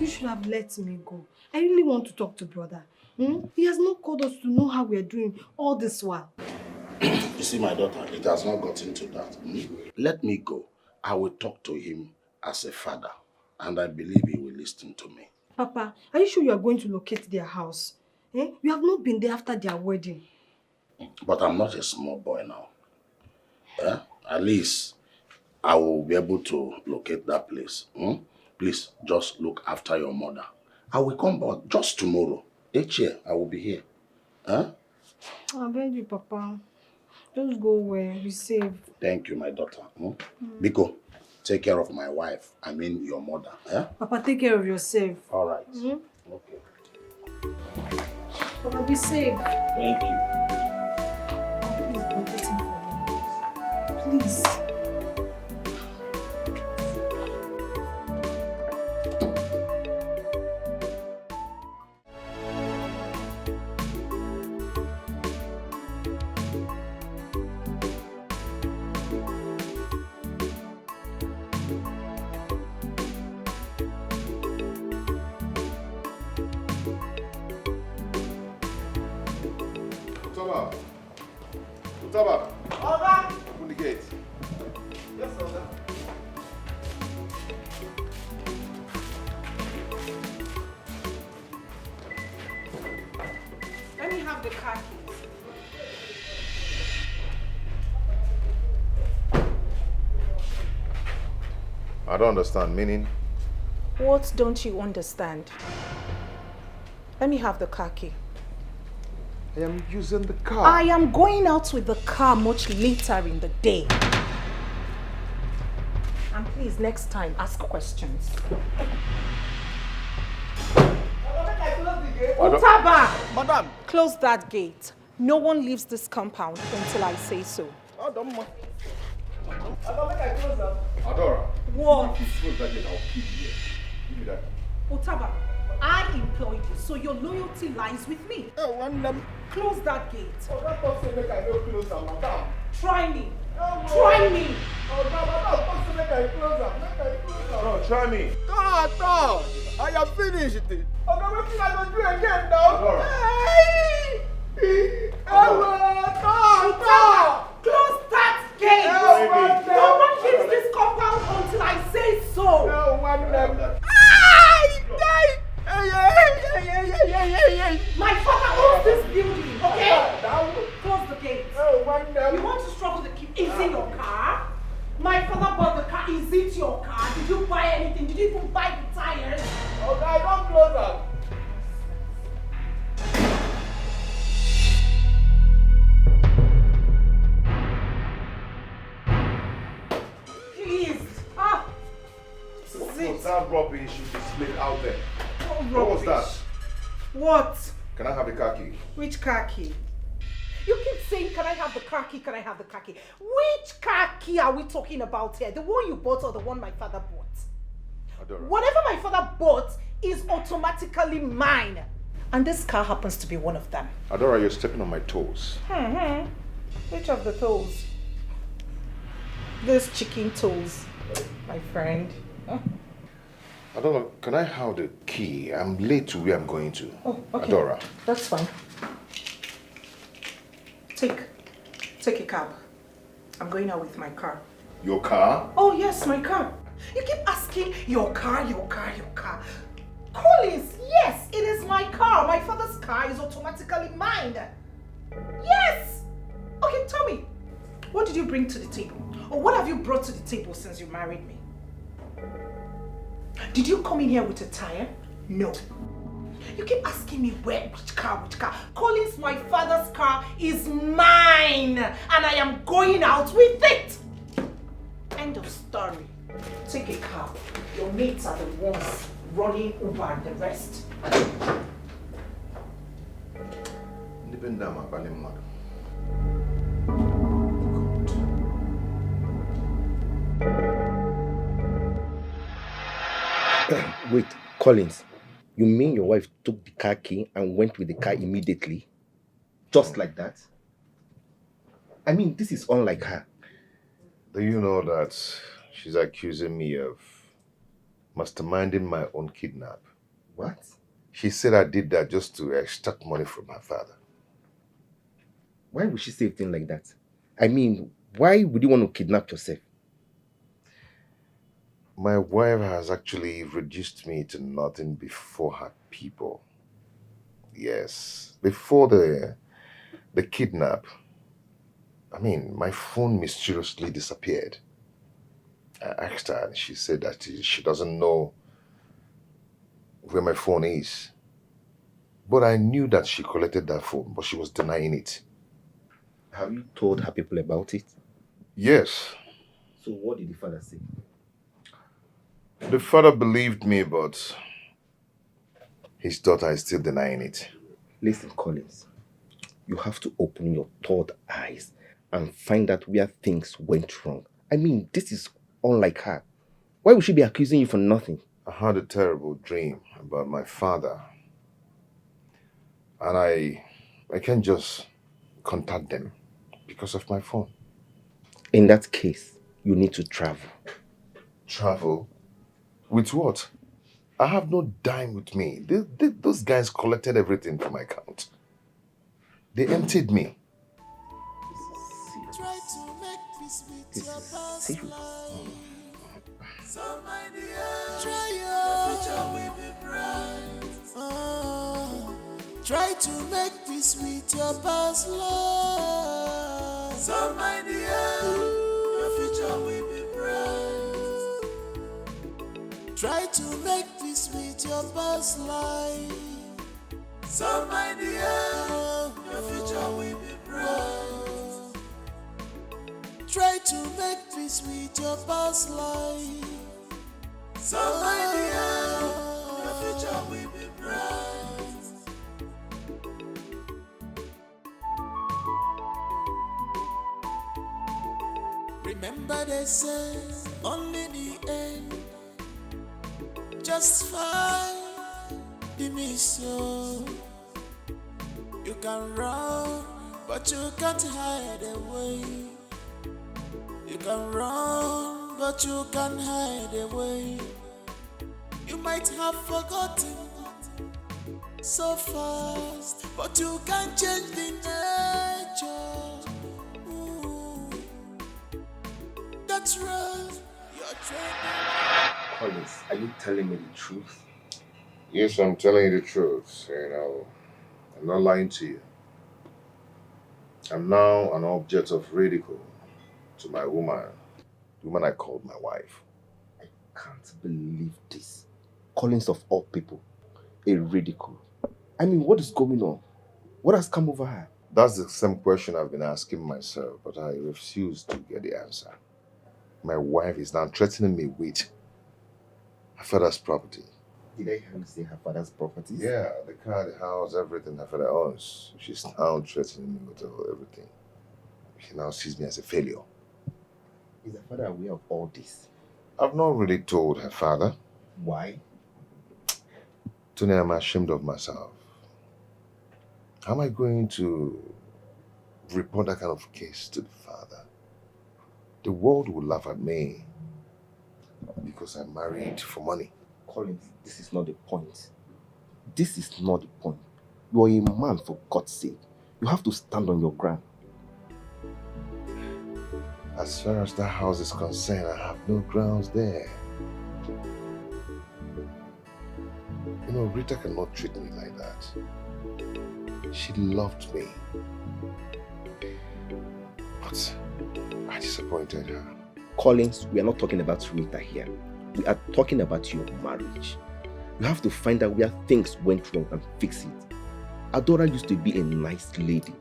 You should have let me go. I really want to talk to brother. He has not called us to know how we are doing all this while. You see, my daughter, it has not gotten to that. Let me go. I will talk to him as a father, and I believe he will listen to me. Papa, are you sure you are going to locate their house? You have not been there after their wedding. But I'm not a small boy now. At least I will be able to locate that place. Please, just look after your mother. I will come back just tomorrow. Each year, I will be here. I beg you, Papa. Just go where be safe. Thank you, my daughter. Biko, take care of my wife. I mean your mother. Papa, take care of yourself. All right. Okay. Papa, be safe. Thank you. Please, be waiting for me. Please. Utaba. Oga. Open the gate. Yes, Oga. Let me have the car keys. I don't understand. Meaning? What don't you understand? Let me have the car key. I am using the car. I am going out with the car much later in the day. And please, next time, ask questions. Utaba! Madam! Close that gate. No one leaves this compound until I say so. Adora. What? Close that gate, I'll keep you here. Give me that. Utaba, I employed you, so your loyalty lies with me. Close that gate. Try me. Try me. No, try me. God, I am finished. What can I do again Adora. Close that gate. No one leaves this compound until I say so. My father owns this building, okay? Close the gate. You want to struggle to keep... Is it your car? My father bought the car. Is it your car? Did you buy anything? Did you even buy the tires? Okay, don't close up. Please. That rubbish you displayed out there. What was that? What? Can I have the car key? Which car key? You keep saying, can I have the car key? Can I have the car key? Which car key are we talking about here? The one you bought or the one my father bought? Adora. Whatever my father bought is automatically mine. And this car happens to be one of them. Adora, you're stepping on my toes. Which of the toes? Those chicken toes, my friend. Adora, can I have the key? I'm late to where I'm going to. Oh, okay. Adora. That's fine. Take a cab. I'm going out with my car. Your car? Oh, yes, my car. You keep asking your car, your car, your car. Collins, yes, it is my car. My father's car is automatically mine. Yes! Okay, tell me, what did you bring to the table? Or what have you brought to the table since you married me? Did you come in here with a tire? No. You keep asking me which car, which car. Collins, my father's car is mine. And I am going out with it. End of story. Take a cab. Your mates are the ones running over the rest. Wait, Collins, you mean your wife took the car key and went with the car immediately? Just like that? I mean, this is unlike her. Do you know that she's accusing me of masterminding my own kidnap? What? She said I did that just to extract money from her father. Why would she say a thing like that? I mean, why would you want to kidnap yourself? My wife has actually reduced me to nothing before her people. Yes, before the kidnap, I mean, my phone mysteriously disappeared. I asked her and she said that she doesn't know where my phone is. But I knew that she collected that phone, but she was denying it. Have you told her people about it? Yes. So what did the father say? The father believed me, but his daughter is still denying it. Listen, Collins, you have to open your third eyes and find out where things went wrong. I mean, this is unlike her. Why would she be accusing you for nothing? I had a terrible dream about my father. And I can't just contact them because of my phone. In that case, you need to travel. Travel? With what? I have no dime with me. Those guys collected everything from my account. They emptied me. Try to make peace with your past life. Some idea, try your future will be bright. Try to make peace with your past life. Some idea, your future will be bright. Try to make peace with your past life. Some idea, your future will be bright. Try to make peace with your past life. Some idea, your future will be bright. Remember they say only the end justify the mission. You can run, but you can't hide away. You can run, but you can't hide away. You might have forgotten so fast, but you can't change the nature. Ooh. That's right, you're trying. Collins, are you telling me the truth? Yes, I'm telling you the truth. I'm not lying to you. I'm now an object of ridicule to my woman, the woman I called my wife. I can't believe this. Collins of all people, a ridicule. I mean, what is going on? What has come over her? That's the same question I've been asking myself, but I refuse to get the answer. My wife is now threatening me with her father's property. Did I hear you say her father's property? Yeah, the car, the house, everything her father owns. She's now threatening me with everything. She now sees me as a failure. Is her father aware of all this? I've not really told her father. Why? Tony, I'm ashamed of myself. How am I going to report that kind of case to the father? The world will laugh at me. Because I'm married for money. Collins, this is not the point. This is not the point. You are a man, for God's sake. You have to stand on your ground. As far as that house is concerned, I have no grounds there. You know, Rita cannot treat me like that. She loved me. But I disappointed her. Collins, we are not talking about Rita here. We are talking about your marriage. You have to find out where things went wrong and fix it. Adora used to be a nice lady.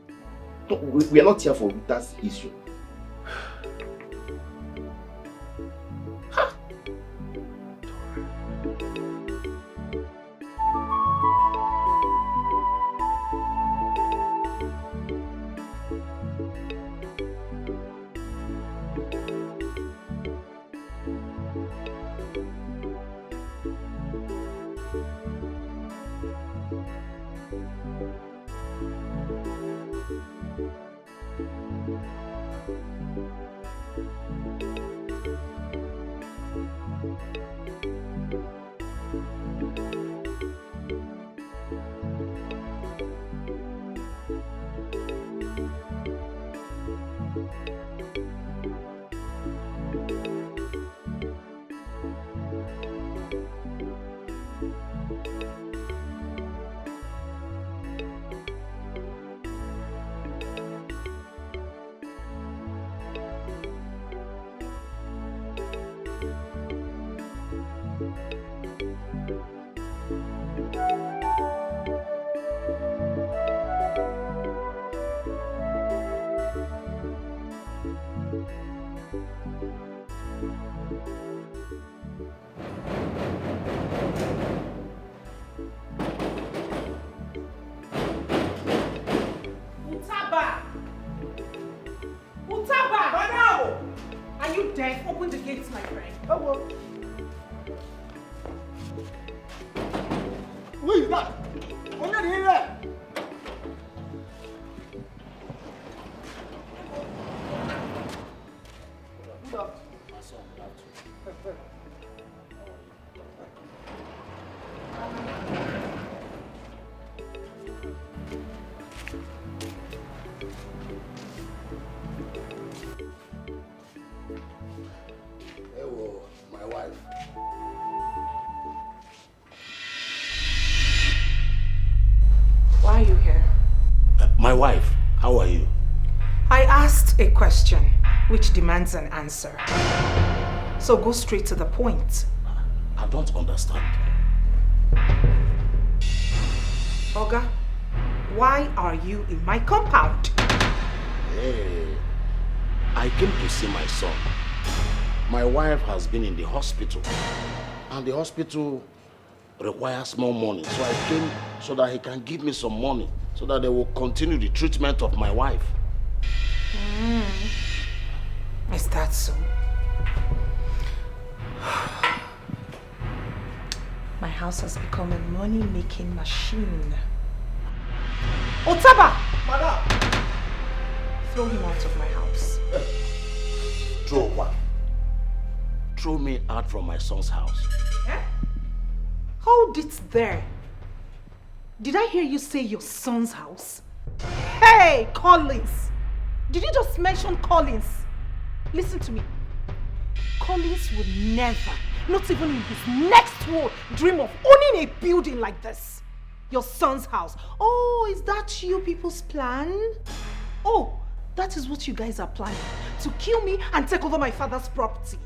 No, we are not here for Rita's issue. Open the gates, my friend. Oh, well. Who is that? Who's that here? My wife, how are you? I asked a question which demands an answer. So go straight to the point. I don't understand. Oga, why are you in my compound? Hey, I came to see my son. My wife has been in the hospital, and the hospital requires more money. So I came so that he can give me some money so that they will continue the treatment of my wife. Is that so? My house has become a money-making machine. Otaba! Madam! Throw him out of my house. Throw what? Throw me out from my son's house. Eh? Hold it there. Did I hear you say your son's house? Hey, Collins! Did you just mention Collins? Listen to me. Collins would never, not even in his next world, dream of owning a building like this. Your son's house. Oh, is that you people's plan? Oh, that is what you guys are planning. To kill me and take over my father's property.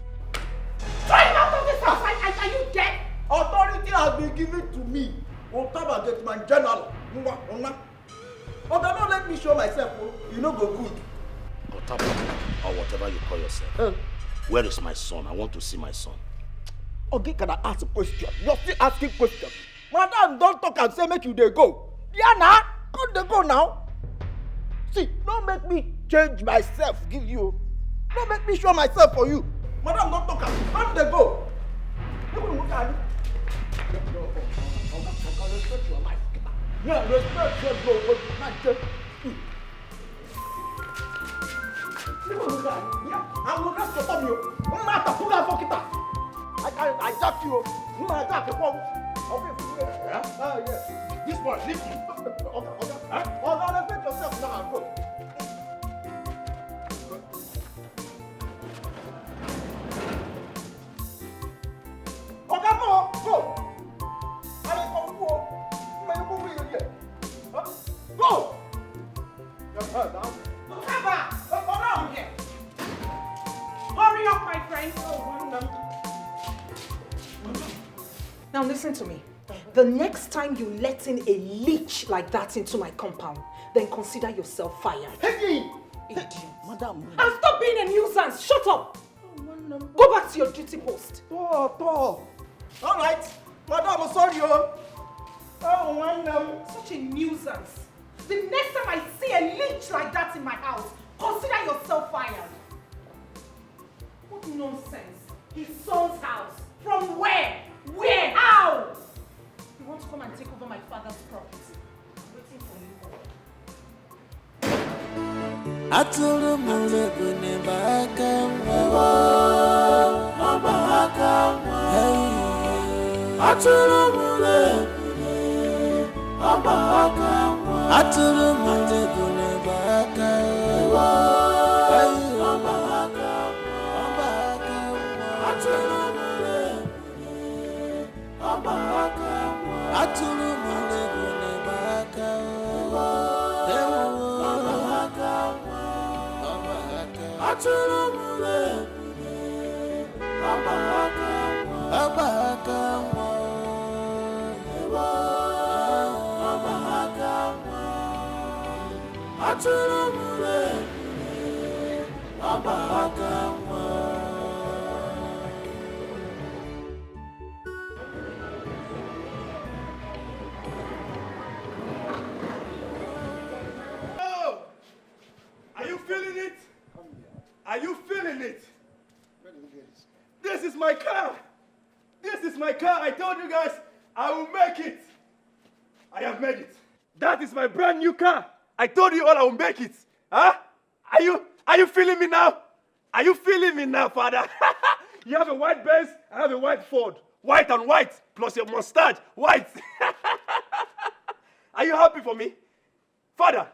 Throw him out of this house! Are you dead? Authority has been given to me. Otaba get my general. Oga, don't let me show myself. You know go good. Otaba, or whatever you call yourself. Where is my son? I want to see my son. Okay, can I ask a question? You're still asking questions. Madam, don't talk and say make you dey go. Yeah, now. Come dey go now. See, don't make me change myself, give you. Don't make me show myself for you. Madam, don't talk and come dey go. Respect your life. Yeah, respect your bro. Yeah, I will not stop you. No matter who I fuck it up. I jack you. I jack you. Yes. This one, leave me. Elevate yourself now and go. Go. Go! Hurry up, my friend. Now listen to me. The next time you let in a leech like that into my compound, then consider yourself fired. Hey! Idiot. Madam. And stop being a nuisance. Shut up. Go back to your duty post. All right. Madam, I'm sorry. Such a nuisance. The next time I see a leech like that in my house, consider yourself fired. What nonsense. His son's house. From where? Where? How? You want to come and take over my father's property? I'm waiting for you. Atulu mule bune baka mwa. Atulu mule bune baka mwa. Atulu mule bune baka mwa. Atulu mule bune baka mwa. Oh! Are you feeling it? Are you feeling it? This is my car. This is my car. I told you guys I will make it. I have made it. That is my brand new car. I told you all I will make it. Huh? Are you feeling me now? Are you feeling me now, Father? You have a white Benz, I have a white Ford. White and white, plus your mustache, white. Are you happy for me? Father,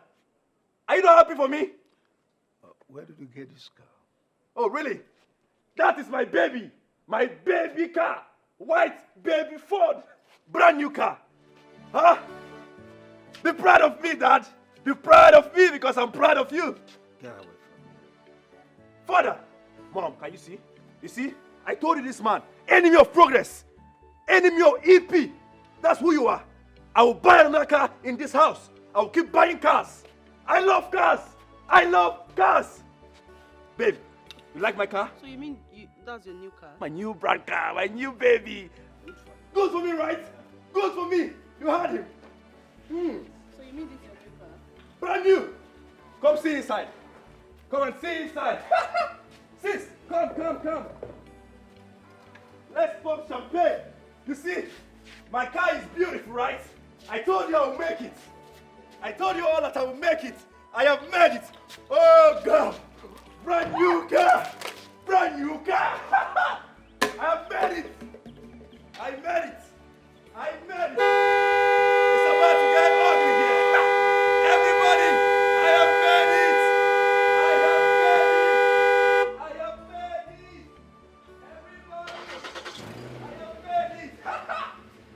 are you not happy for me? Where did you get this car? Oh, really? That is my baby car. White baby Ford. Brand new car. Huh? Be proud of me, Dad. Be proud of me because I'm proud of you. Get away from me. Father, Mom, can you see? You see? I told you this man, enemy of progress, enemy of EP. That's who you are. I will buy another car in this house. I will keep buying cars. I love cars. I love cars. Babe, you like my car? So you mean that's your new car? My new brand car, my new baby. Good for me, right? Good for me. You heard him. So you mean this is your new car? Brand new. Come see inside. Come and see inside. Sis, come. Let's pop champagne. You see, my car is beautiful, right? I told you I will make it. I told you all that I will make it. I have made it. Oh, God. Brand new car. Brand new car. I have made it. I made it. I made it. It's about to get ugly here. Everybody, I have made it. I have made it. I have made it. Everybody, I have made it.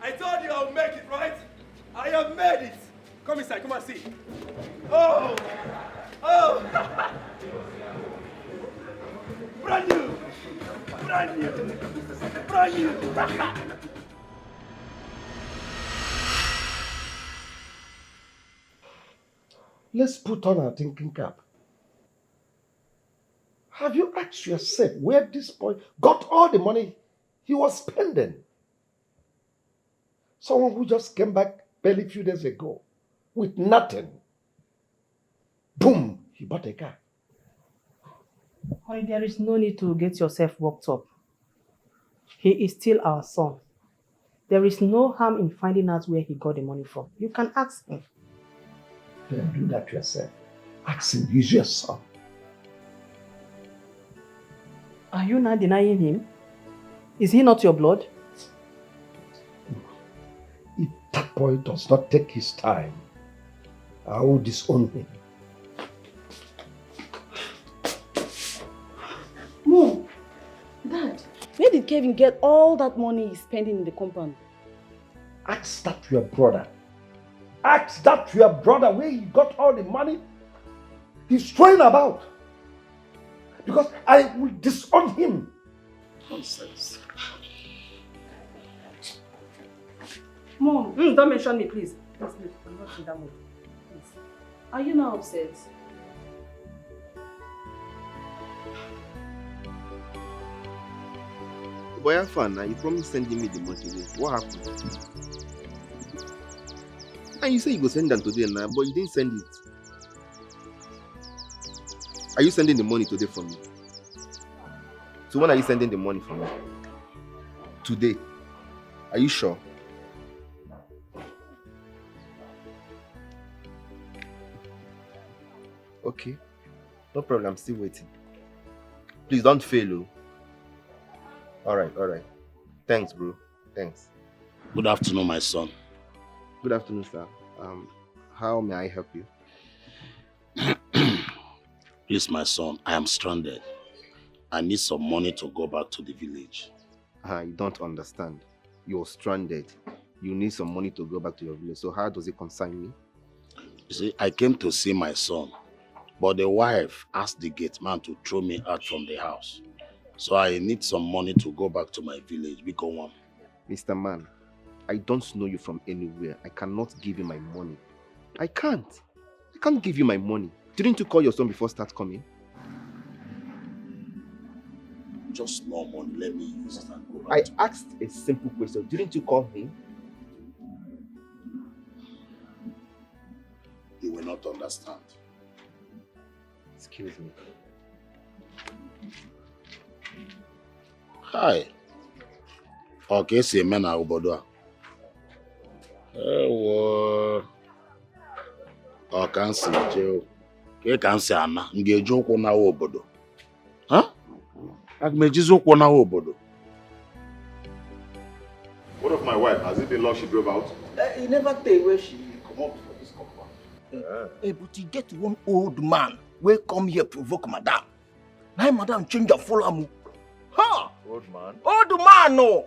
I told you I'll make it, right? I have made it. Come inside, come and see. Oh. Brand new. Brand new. Brand new. Let's put on our thinking cap. Have you asked yourself where this boy got all the money he was spending? Someone who just came back barely a few days ago with nothing. Boom, he bought a car. Honey, there is no need to get yourself worked up. He is still our son. There is no harm in finding out where he got the money from. You can ask him. Then do that yourself. Ask him, he's your son. Are you not denying him? Is he not your blood? If that boy does not take his time, I will disown him. Mom, Dad, where did Kevin get all that money he's spending in the compound? Ask that to your brother. Ask that to your brother where he got all the money he's throwing about. Because I will disown him. Nonsense. Mom, don't mention me, please. Please, I'm not in that mood. Please. Are you now upset? Boy, have fun now. You promised sending me the money today. What happened? And you say you go send them today now, but you didn't send it. Are you sending the money today for me? So when are you sending the money for me? Today. Are you sure? Okay. No problem. I'm still waiting. Please don't fail, oh. Alright. Thanks, bro. Thanks. Good afternoon, my son. Good afternoon, sir. How may I help you? Please, my son, I am stranded. I need some money to go back to the village. You don't understand. You're stranded. You need some money to go back to your village. So how does it concern me? You see, I came to see my son, but the wife asked the gate man to throw me out from the house. So I need some money to go back to my village. Mr. Man, I don't know you from anywhere. I cannot give you my money. I can't give you my money. Didn't you call your son before start coming? Just small money. Let me use it and go back. I asked a simple question. Didn't you call him? You will not understand. Excuse me. Hi. Okay, see me na obodo a. Ewo. O kan si je o. Ke kan si ana, m ga-eji ụkwụ na obodo. Huh? Aga m ejizi ụkwụ na obodo. What of my wife? Has it been long she drove out? He never tell where she come up for this compound. But he get one old man wey come here provoke madam. Now madam change her follow am. Ha! Old man? Old man, no!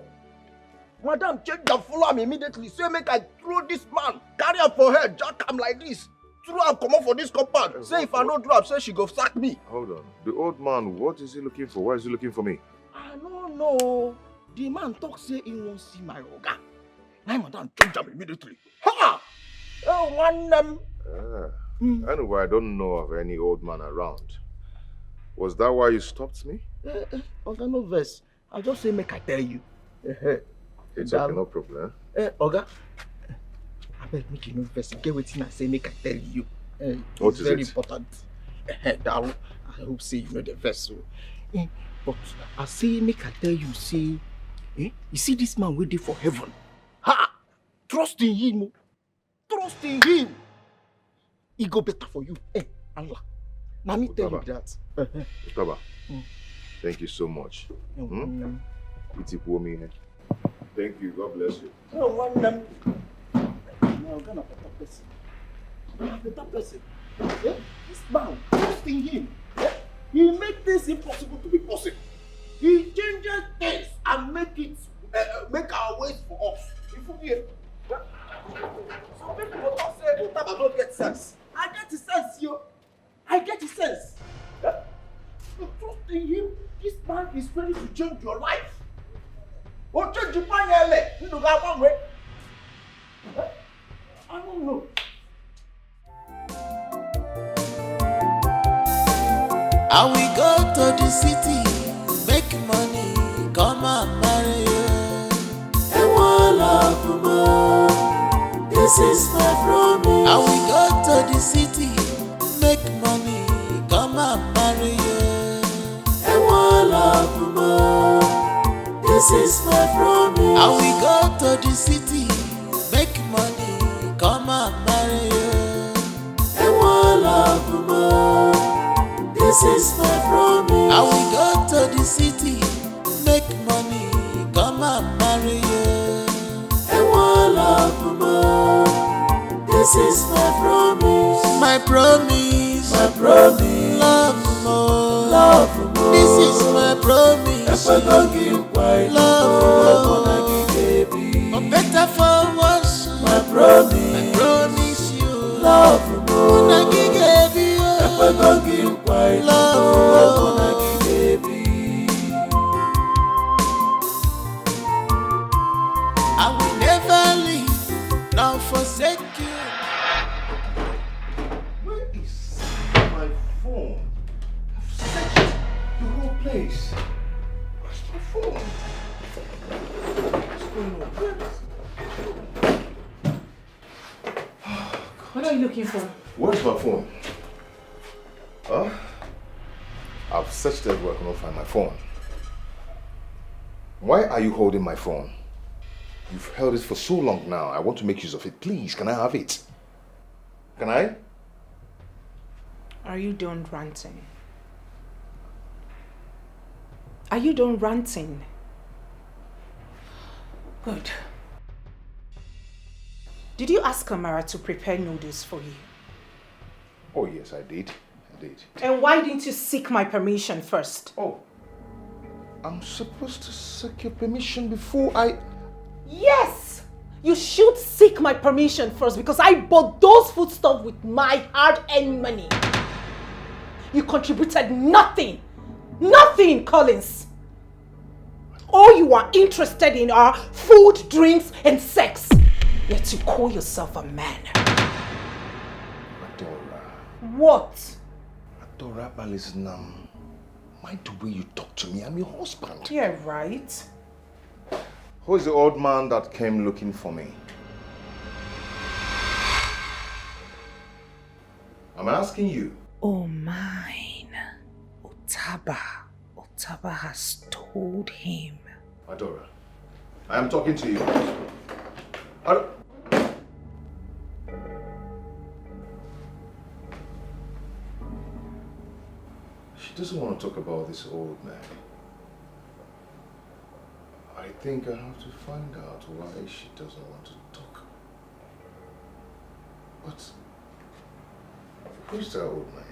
Madam change her follow am immediately. Say make I throw this man, carry am for head, jack am like this. Throw am comot for this compound. Say if I no drop, say she go sack me. Hold on. The old man, what is he looking for? Why is he looking for me? I no know. The man talk say he won't see my oga. Now madam change am immediately. Ha! Oh, one them. Anyway, I don't know of any old man around. Was that why you stopped me? Oga, no verse. I just say make I tell you. It's okay, no problem. Oga, I beg make you no verse. Get wetin I say make I tell you. What It's is very it? important. Darling, I hope say you know the verse. But I say make I tell you, say, you see this man waiting for heaven. Ha! Trust in him. Trust in him. He go better for you. Allah. Now me tell you that. Utaba, thank you so much. Thank you. God bless you. No one them. Now gonna better person. Better person. This man, trust in him. He make things impossible to be possible. He changes things and make our ways for us. If we hear, some people will not say Utaba don't get sense. I get the sense, yo. I get the sense. You trust in him. This man is ready to change your life. Oh, change your mind, you know that one way. I don't know. I will go to the city, make money, come and marry you. And one love more. This is my promise. I will go to the city, make money, come and marry you. And one love more. This is my promise. I will go to the city, make money, come and marry you. And one love more. This is my promise. I will go to the city, make money, This is my promise, my promise, my promise. Love more, love more. This is my promise. Love more. For better for worse, my promise. I promise you, love more. Love more. I will never leave, nor forsake you. Where is my phone? I've searched the whole place. Where's my phone? What's going on? What are you looking for? Where's my phone? Huh? I've searched everywhere, I cannot find my phone. Why are you holding my phone? You've held it for so long now. I want to make use of it. Please, can I have it? Can I? Are you done ranting? Are you done ranting? Good. Did you ask Amara to prepare noodles for you? Oh yes, I did. I did. And why didn't you seek my permission first? Oh. I'm supposed to seek your permission before I... Yes! You should seek my permission first because I bought those foodstuffs with my hard-earned money. You contributed nothing. Nothing, Collins. All you are interested in are food, drinks, and sex. Yet you call yourself a man. Adora. What? Adora, listen, mind the way you talk to me. I'm your husband. Yeah, right. Who is the old man that came looking for me? I'm asking you. Oh, mine. Otaba has told him. Adora, I am talking to you. She doesn't want to talk about this old man. I think I have to find out why she doesn't want to talk. But who's that old man?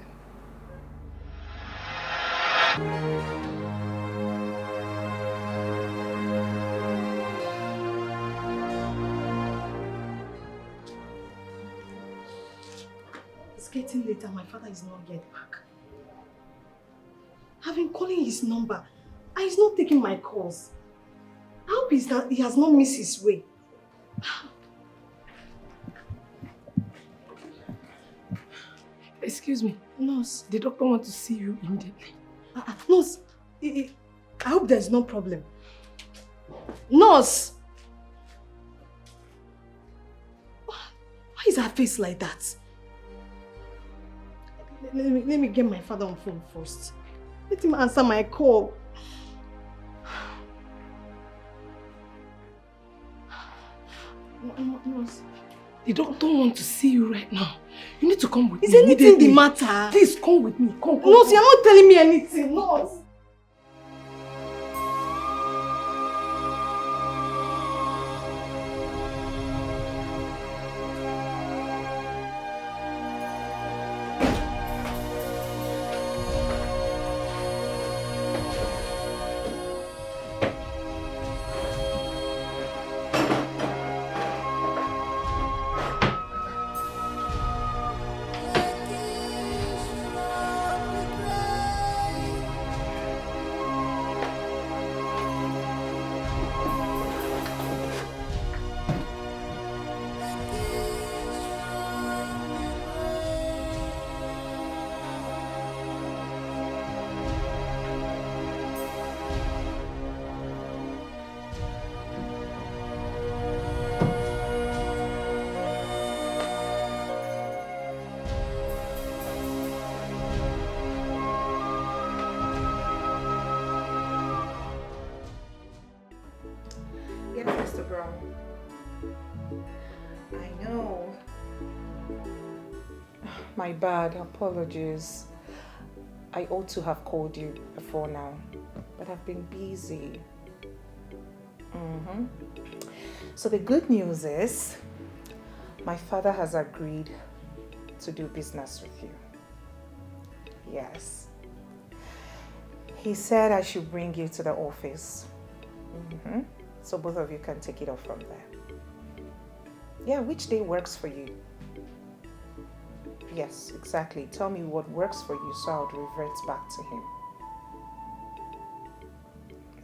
It's getting later. My father is not yet back. I've been calling his number and he's not taking my calls. I hope he has not missed his way. Excuse me. Nurse. The doctor wants to see you immediately. Nurse, I hope there's no problem. Nurse! Why is her face like that? Let me get my father on phone first. Let him answer my call. Nurse. The doctor wants to see you right now. You need to come with me. Is anything the matter? Please come with me. Come. Nurse, you're not telling me anything. Nurse. My bad, apologies. I ought to have called you before now, but I've been busy. So the good news is, My father has agreed to do business with you. Yes. He said I should bring you to the office. So both of you can take it off from there. Yeah, which day works for you? Yes, exactly. Tell me what works for you so I'll revert back to him.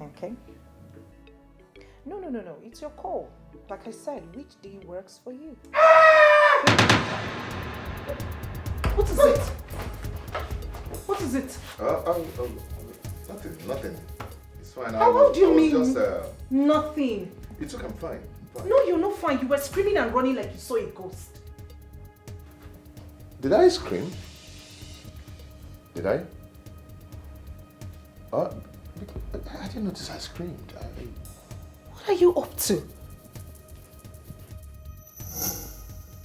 Okay? No. It's your call. Like I said, which day works for you? What is it? What is it? Nothing. It's fine. How do you mean? Just, nothing. It's okay, I'm fine. No, you're not fine. You were screaming and running like you saw a ghost. Did I scream? Did I? I didn't notice I screamed. What are you up to?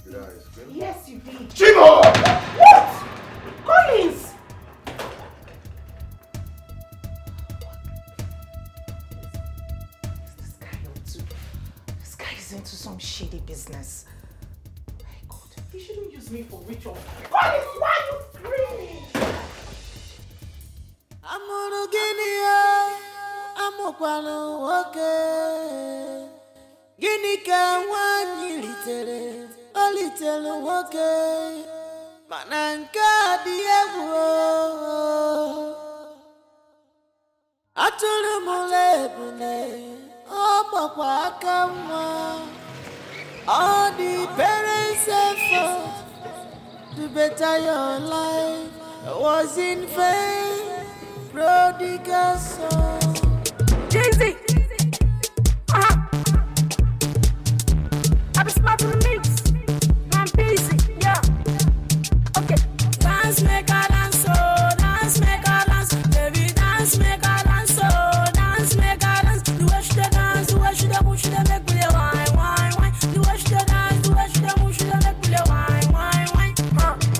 Did I scream? Yes, you did. Chimo! What? Collins! This guy is into some shady business. My God. You shouldn't use me for ritual. Collins, why are you screaming? I'm on okay. Gini ka wani litere, okay. Mananka diego. Atulu mulebune, kwa kama. All the parents effort to better your life was in vain. Prodigal son. Jay-Z. I've been smart to the mix. I'm busy, yeah. Okay. Dance, make a dance, oh. Dance, make a dance. Baby, dance, make a dance, oh. Dance, make a dance. The way she dance, the way she move, she make me wine, wine, wine. The way she dance, the way she move, she make me wine, wine, wine.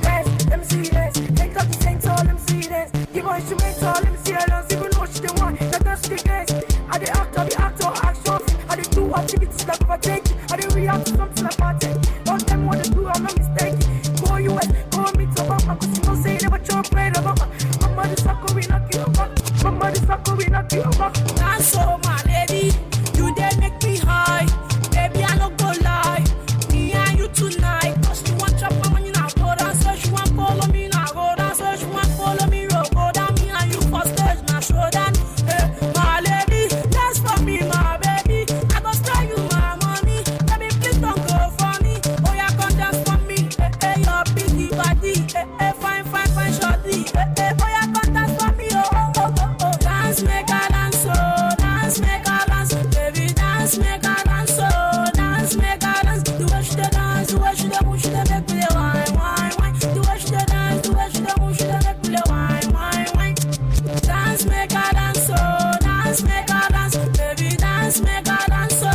Dance, let me see this. Take up the tank, let me see this. Give her instrumental, let me see her dance. Even though she the one, that does the dance. I the actor, action. I the do activities like overtaking. I the react to something like party. Don't tell me what to do, I'm not mistaken. Go US, go meet Obama, cause you know say never show afraid of Obama. Mama, this sucker we knock you over. Mama, this sucker we knock you over. Dance so my lady, you dare make me high. Baby, I don't go lie. Me and you tonight, cause you want chop my money now. Go down, so she want follow me now. Go down, so she want follow me. Go down, me and you for stage now. Show down, my lady, dance for me, my baby. I go spare you my money. Baby, please don't go for me. Oh, yeah, come dance for me. Your biggie body. Fine, shorty. Oh, yeah, come dance for me. Oh. Dance, make a dance, oh. Dance, make a dance. Baby, dance, make a dance, oh. Dance, make a dance. The way she dance, the way she move, she make me wine, wine, wine. The way she dance, the way she move, she make me wine, wine, wine. Dance, make a dance, oh. Dance, make a dance. Baby, dance, make a dance, oh.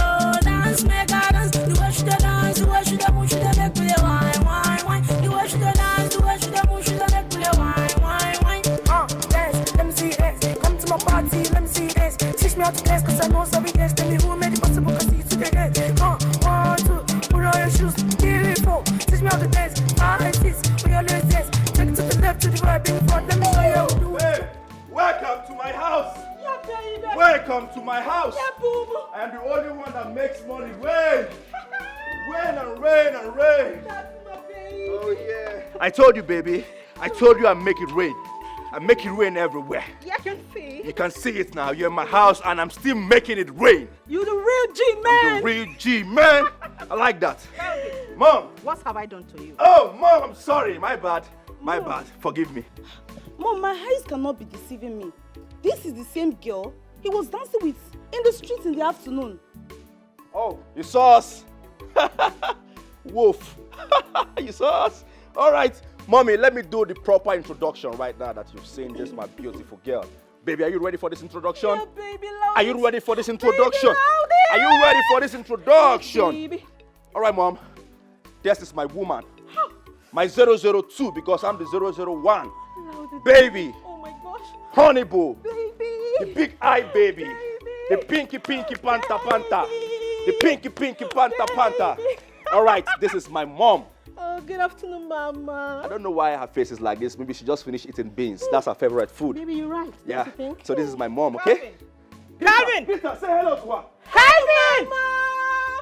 Dance, make a dance. The way she dance, the way she move, she make me wine, wine, wine. The way she dance, the way she move, she make me wine, wine, wine. Dance, let me see dance. Come to my party, let me see dance. Teach me how to dance, cause I know some dance. Tell me who made it possible, cause you to the dance. 1, 2, put on your shoes, 3, 4. Teach me how to dance. 5, 6, put your legs dance. Take it to the left, to the right, bring it front. Let me show you how to do it. Hey, welcome to my house. Yeah, baby. Welcome to my house. Yeah, boo-boo. I am the only one that makes money rain. Rain and rain and rain. That's my baby. Oh yeah. I told you, baby. I told you I make it rain. I make it rain everywhere. Yeah, I can see. You can see it now. You're in my house and I'm still making it rain. You the real G man. I'm the real G man. I like that. Mom. What have I done to you? Oh, Mom, I'm sorry. My bad. My bad. Forgive me. Mom, my eyes cannot be deceiving me. This is the same girl he was dancing with in the street in the afternoon. Oh, you saw us? Wolf. You saw us? All right. Mommy, let me do the proper introduction right now that you've seen this, my beautiful girl. Baby, are you ready for this introduction? Yeah, baby, loud. Are you ready for this introduction? Baby, are you ready for this introduction? Baby. All right, Mom. This is my woman. My 002 because I'm the 001. Baby. Oh my gosh. Honey boo. Baby. The big eye baby. The pinky panta panta. The pinky panta panta. All right, this is my mom. Oh, good afternoon, Mama. I don't know why her face is like this. Maybe she just finished eating beans. That's her favorite food. Maybe you're right. Yeah. Don't you think? So this is my mom, okay? Calvin! Peter, say hello to her. Calvin!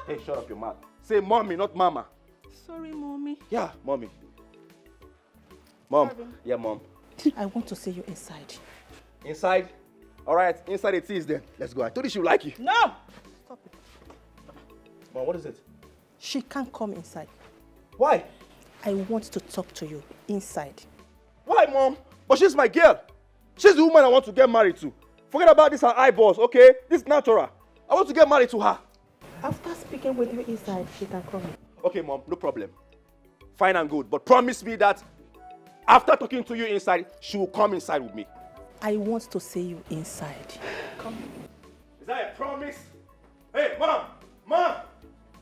Hey, shut up your mouth. Say mommy, not mama. Sorry, Mommy. Yeah, mommy. Mom. Calvin. Yeah, mom. I want to see you inside. Inside? All right, inside it is then. Let's go. I told you she would like you. No! Stop it. Mom, what is it? She can't come inside. Why? I want to talk to you inside. Why, Mom? But she's my girl. She's the woman I want to get married to. Forget about this, her eyeballs, okay? This is natural. I want to get married to her. After speaking with you inside, she can come in. Okay, Mom, no problem. Fine and good. But promise me that after talking to you inside, she will come inside with me. I want to see you inside. Come. Is that a promise? Hey, Mom! Mom!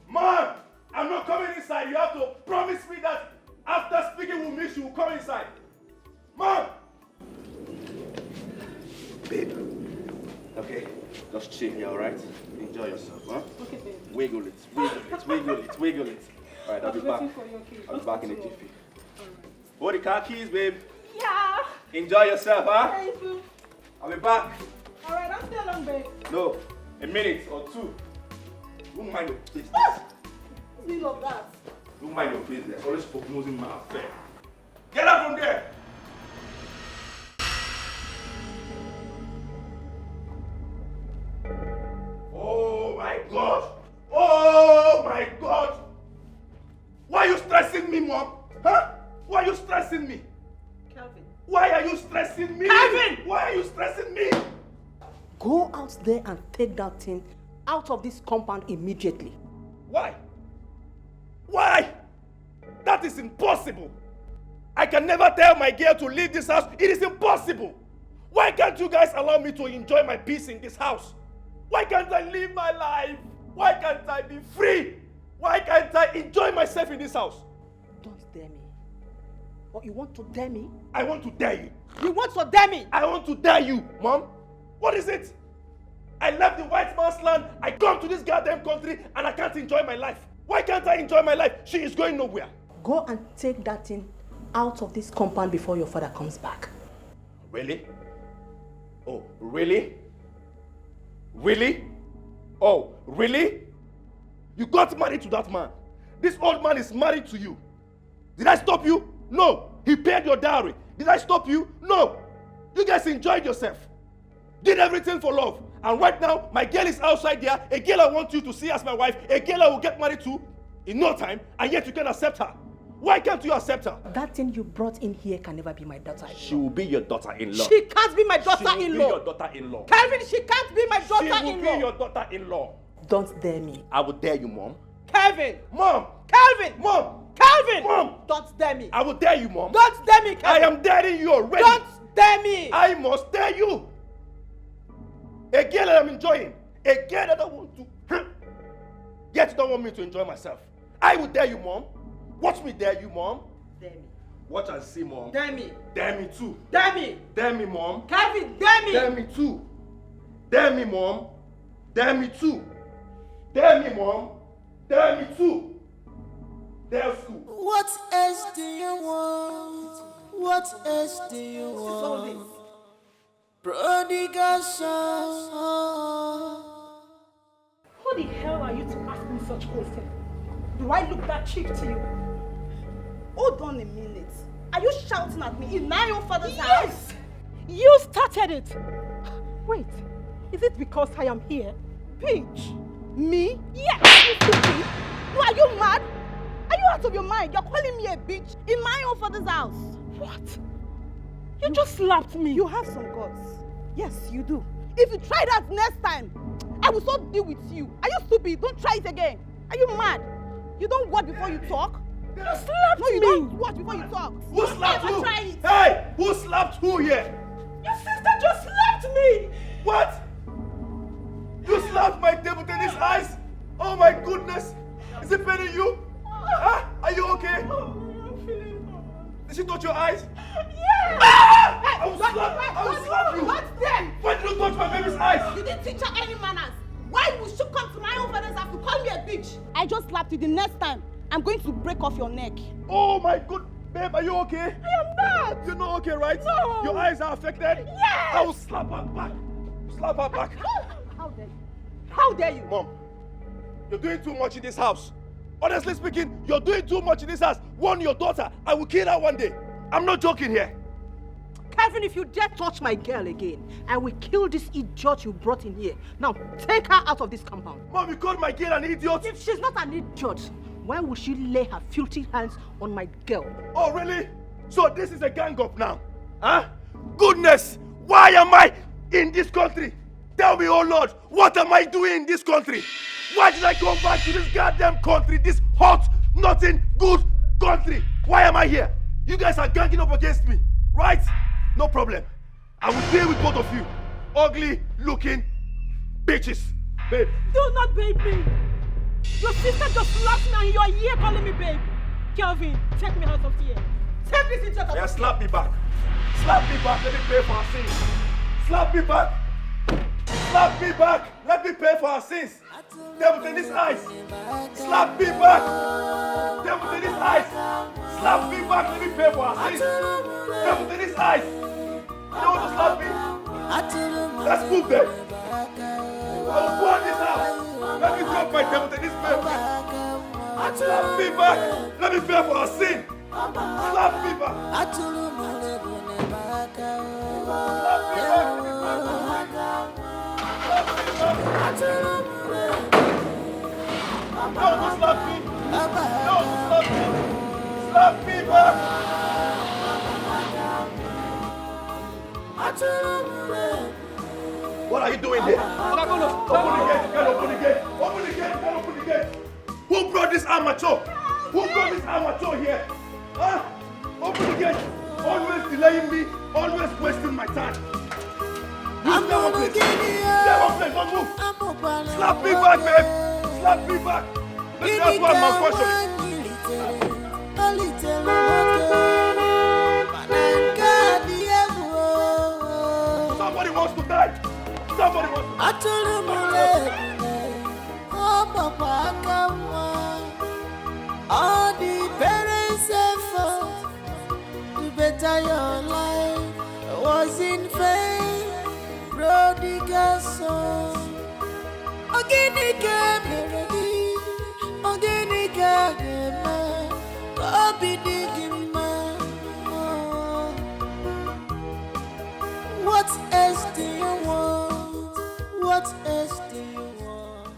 Mom! I'm not coming inside. You have to promise me that after speaking with me, she will come inside. Mom! Babe. Okay, just chill here, all right? Enjoy yourself, huh? Okay, babe. Wiggle it, wiggle it, wiggle it, wiggle it. All right, I'll be back. I'll be back in a jiffy. Hold the car keys, babe. Yeah. Enjoy yourself, huh? Thank you. I'll be back. All right, I'm still long, babe. No, a minute or two. Don't mind your business. Still of that. Don't mind your business. Always prognosing my affair. Get up from there. Oh my God! Oh my God! Why are you stressing me, Mom? Huh? Why are you stressing me? Calvin. Why are you stressing me? Calvin! Why are you stressing me? Go out there and take that thing out of this compound immediately. Why? Why? That is impossible. I can never tell my girl to leave this house. It is impossible. Why can't you guys allow me to enjoy my peace in this house? Why can't I live my life? Why can't I be free? Why can't I enjoy myself in this house? Don't dare me. What, you want to dare me? I want to dare you. You want to dare me? I want to dare you, Mom. What is it? I left the white man's land. I come to this goddamn country and I can't enjoy my life. Why can't I enjoy my life? She is going nowhere. Go and take that thing out of this compound before your father comes back. Really? Oh, really? Really? Oh, really? You got married to that man. This old man is married to you. Did I stop you? No. He paid your dowry. Did I stop you? No. You guys enjoyed yourself. Did everything for love. And right now, my girl is outside there. A girl I want you to see as my wife. A girl I will get married to in no time. And yet you can accept her. Why can't you accept her? That thing you brought in here can never be my daughter-in-law. She will be your daughter-in-law. She can't be my She will be daughter-in-law. your daughter-in-law. Calvin, she can't be my She daughter-in-law. will be your daughter-in-law. Don't dare me. I will dare you, Mom. Calvin! Mom! Calvin! Mom! Calvin! Mom! Don't dare me. I will dare you, Mom. Don't dare me, Calvin. I am daring you already. Don't dare me. I must dare you. A girl that I'm enjoying. A girl that I want to. Yet you don't want me to enjoy myself. I will dare you, Mom. Watch me dare you, Mom. Dare me. Watch and see, Mom. Dare me. Dare me too. Dare me. Dare me, Mom. Calvin, dare me. Dare me too. Dare me, Mom. Dare me too. Dare me, Mom. Dare me too. Dare school. What else do you want? What else do you want? Prodigal son. Who the hell are you to ask me such questions? Do I look that cheap to you? Hold on a minute. Are you shouting at me in my own father's house? Yes! You started it! Wait, is it because I am here? Bitch! Me? Yes! You stupid! No, are you mad? Are you out of your mind? You're calling me a bitch in my own father's house. What? You just slapped me. You have some guts. Yes, you do. If you try that next time, I will so deal with you. Are you stupid? Don't try it again. Are you mad? You don't watch before you talk? You slapped me. No, you don't watch before you talk. Who slapped who? Try it. Hey! Who slapped who here? Your sister just slapped me. What? You slapped my table tennis eyes? Oh my goodness! Is it paining you? Huh? Are you okay? Did she touch your eyes? Yeah! Ah! I will slap you! What's them? Why did you touch my baby's eyes? You didn't teach her any manners. Why would she come to my own father's house to call me a bitch? I just slapped you the next time. I'm going to break off your neck. Oh my good babe, are you okay? I am not. You're not okay, right? No. Your eyes are affected? Yes. I will slap her back. Slap her back. How dare you? How dare you? Mom, you're doing too much in this house. Honestly speaking, you're doing too much in this house. Warn your daughter. I will kill her one day. I'm not joking here. Kevin, if you dare touch my girl again, I will kill this idiot you brought in here. Now, take her out of this compound. Mom, you called my girl an idiot? If she's not an idiot, why would she lay her filthy hands on my girl? Oh, really? So this is a gang up now? Huh? Goodness! Why am I in this country? Tell me, oh Lord, what am I doing in this country? Why did I come back to this goddamn country, this hot, nothing good country? Why am I here? You guys are ganging up against me, right? No problem. I will deal with both of you. Ugly looking bitches. Babe. Do not babe me. Your sister just slapped me and you are here calling me babe. Kelvin, take me out of here. Take this idiot out of here. Yeah, slap me back. Slap me back. Let me pay for our sins. Slap me back. Slap me back. Let me pay for our sins. Devil in his eyes. Slap me back. Devil in his eyes. Slap me back. Let me pay for our sins. Devil in his eyes. You want to slap me? Let's move there. I will go on this house. Let me drop my devil in his face. Slap me back. Let me pay for our sin. Slap me back. Don't slap me. Don't slap me. Slap me back. What are you doing here? Open the gate. You can't open the gate. Open the gate. You can't open the gate. Who brought this amateur? Who brought this amateur here? Huh? Open the gate. Always delaying me. Always wasting my time. You stay one place. Stay one place. Don't move. Slap me back, babe. Slap me back. That's why I'm unfortunate. Somebody wants to die. Somebody wants to die. All the parents' effort to better your life was in vain. Prodigal son, organic melody, organic man, copy digging man. What else do you want? What else do you want?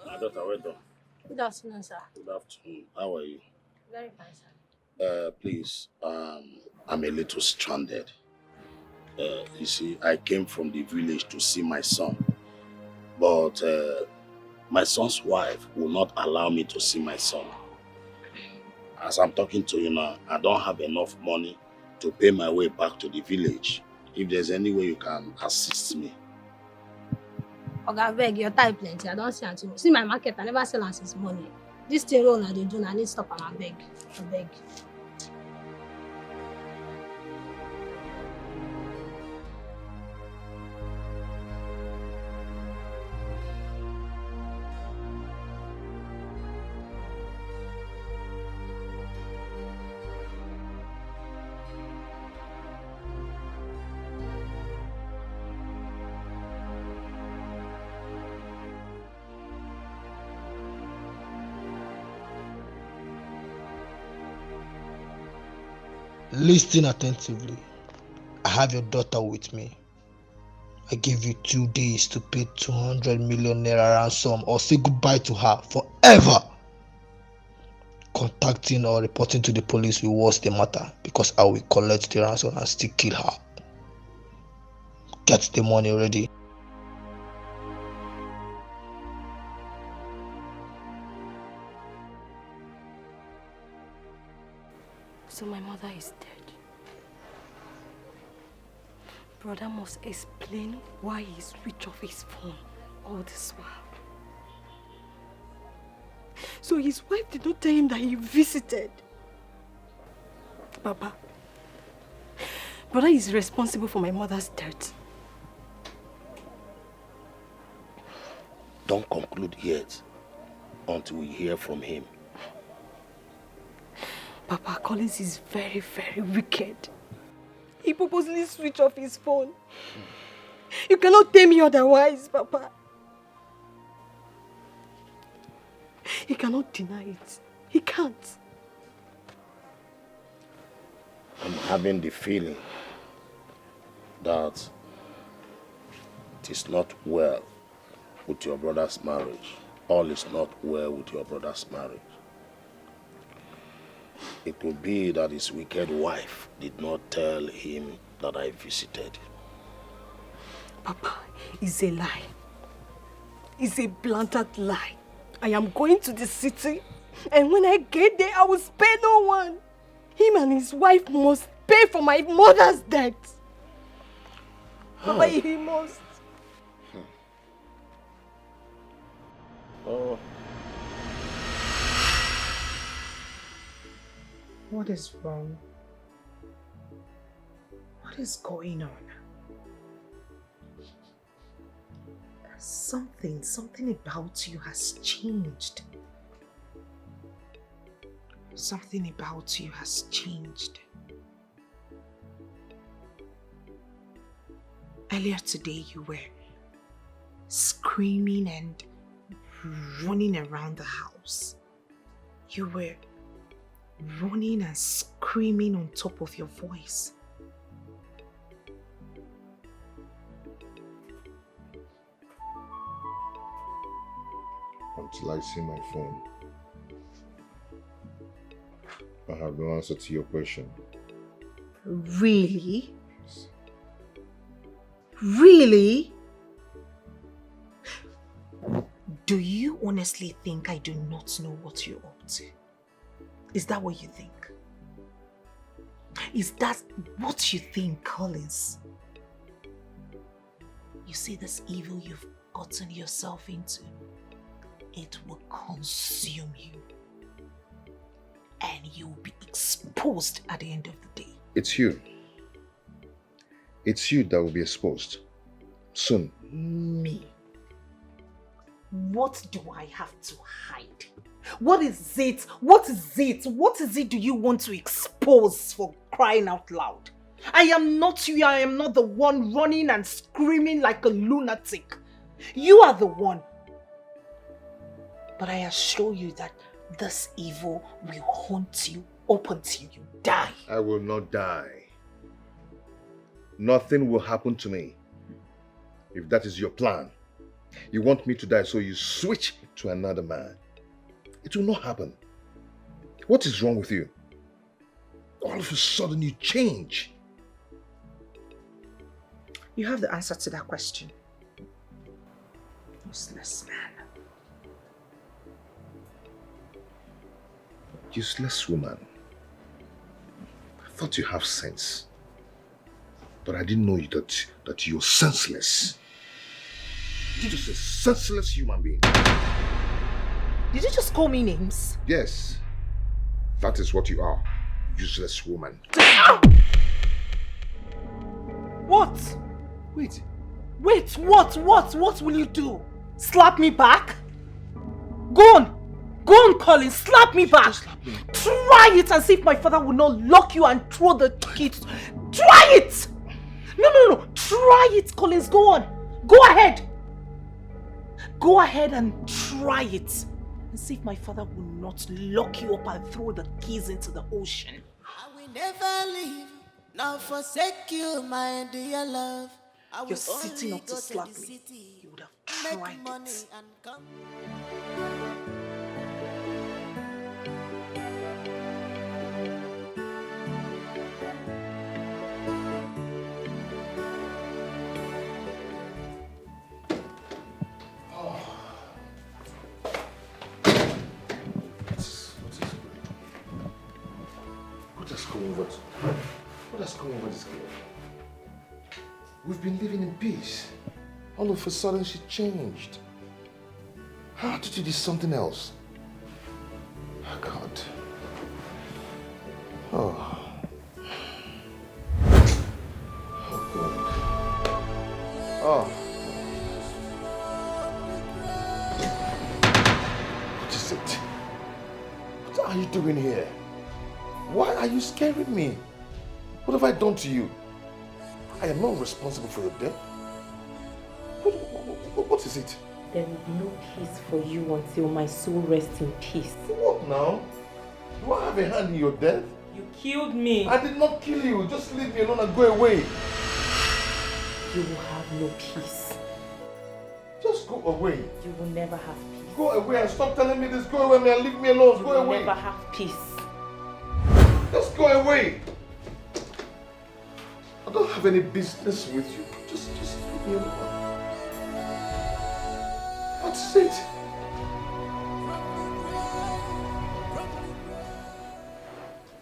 My daughter, well done. Good afternoon, sir. Good afternoon. How are you? Very fine, sir. Please, I'm a little stranded. You see, I came from the village to see my son, but my son's wife will not allow me to see my son. As I'm talking to you now, I don't have enough money to pay my way back to the village. If there's any way you can assist me. Oga, beg, your time plenty. I don't see until see my market. I never sell as his money. This thing roll they do. I need to stop and I beg. I beg. Listen attentively. I have your daughter with me. I give you 2 days to pay 200 million naira ransom or say goodbye to her forever. Contacting or reporting to the police will worse the matter because I will collect the ransom and still kill her. Get the money ready. So my mother is dead. Brother must explain why he switched off his phone all this while. So his wife did not tell him that he visited. Papa, brother is responsible for my mother's death. Don't conclude yet until we hear from him. Papa, Collins is very, very wicked. He purposely switched off his phone. You cannot tell me otherwise, Papa. He cannot deny it. He can't. I'm having the feeling that it is not well with your brother's marriage. All is not well with your brother's marriage. It could be that his wicked wife did not tell him that I visited. Papa, it's a lie. It's a blatant lie. I am going to the city, and when I get there, I will spare no one. Him and his wife must pay for my mother's debt. Papa, he must. Oh. What is wrong? What is going on? Something about you has changed. Something about you has changed. Earlier today, you were screaming and running around the house. You were running and screaming on top of your voice. Until I see my phone, I have no answer to your question. Really? Really? Do you honestly think I do not know what you're up to? Is that what you think? Is that what you think, Collins? You see this evil you've gotten yourself into? It will consume you. And you will be exposed at the end of the day. It's you. It's you that will be exposed. Soon. Me. What do I have to hide? What is it? What is it? What is it do you want to expose, for crying out loud? I am not you. I am not the one running and screaming like a lunatic. You are the one. But I assure you that this evil will haunt you up until you die. I will not die. Nothing will happen to me. If that is your plan, you want me to die, so you switch to another man. It will not happen. What is wrong with you? All of a sudden you change. You have the answer to that question. Useless man. Useless woman. I thought you have sense. But I didn't know that you're senseless. You're just a senseless human being. Did you just call me names? Yes. That is what you are. Useless woman. What? Wait. Wait, what? What will you do? Slap me back? Go on, Collins, slap me back. Slap me. Try it and see if my father will not lock you and throw the kids. Try it! No. Try it, Collins. Go on. Go ahead. Go ahead and try it. And see if my father will not lock you up and throw the keys into the ocean. I will never leave, nor forsake you, my dear love. You're sitting up to slap me. You would have tried it. What has come over this girl? We've been living in peace. All of a sudden she changed. Her attitude is something else. Oh God. Oh. Oh God. Oh. What is it? What are you doing here? Why are you scaring me? What have I done to you? I am not responsible for your death. What is it? There will be no peace for you until my soul rests in peace. What now? Do I have a hand in your death? You killed me. I did not kill you. Just leave me alone and go away. You will have no peace. Just go away. You will never have peace. Go away and stop telling me this. Go away and leave me alone. Go away. You will never have peace. Just go away. I don't have any business with you. Just leave me alone. What's it?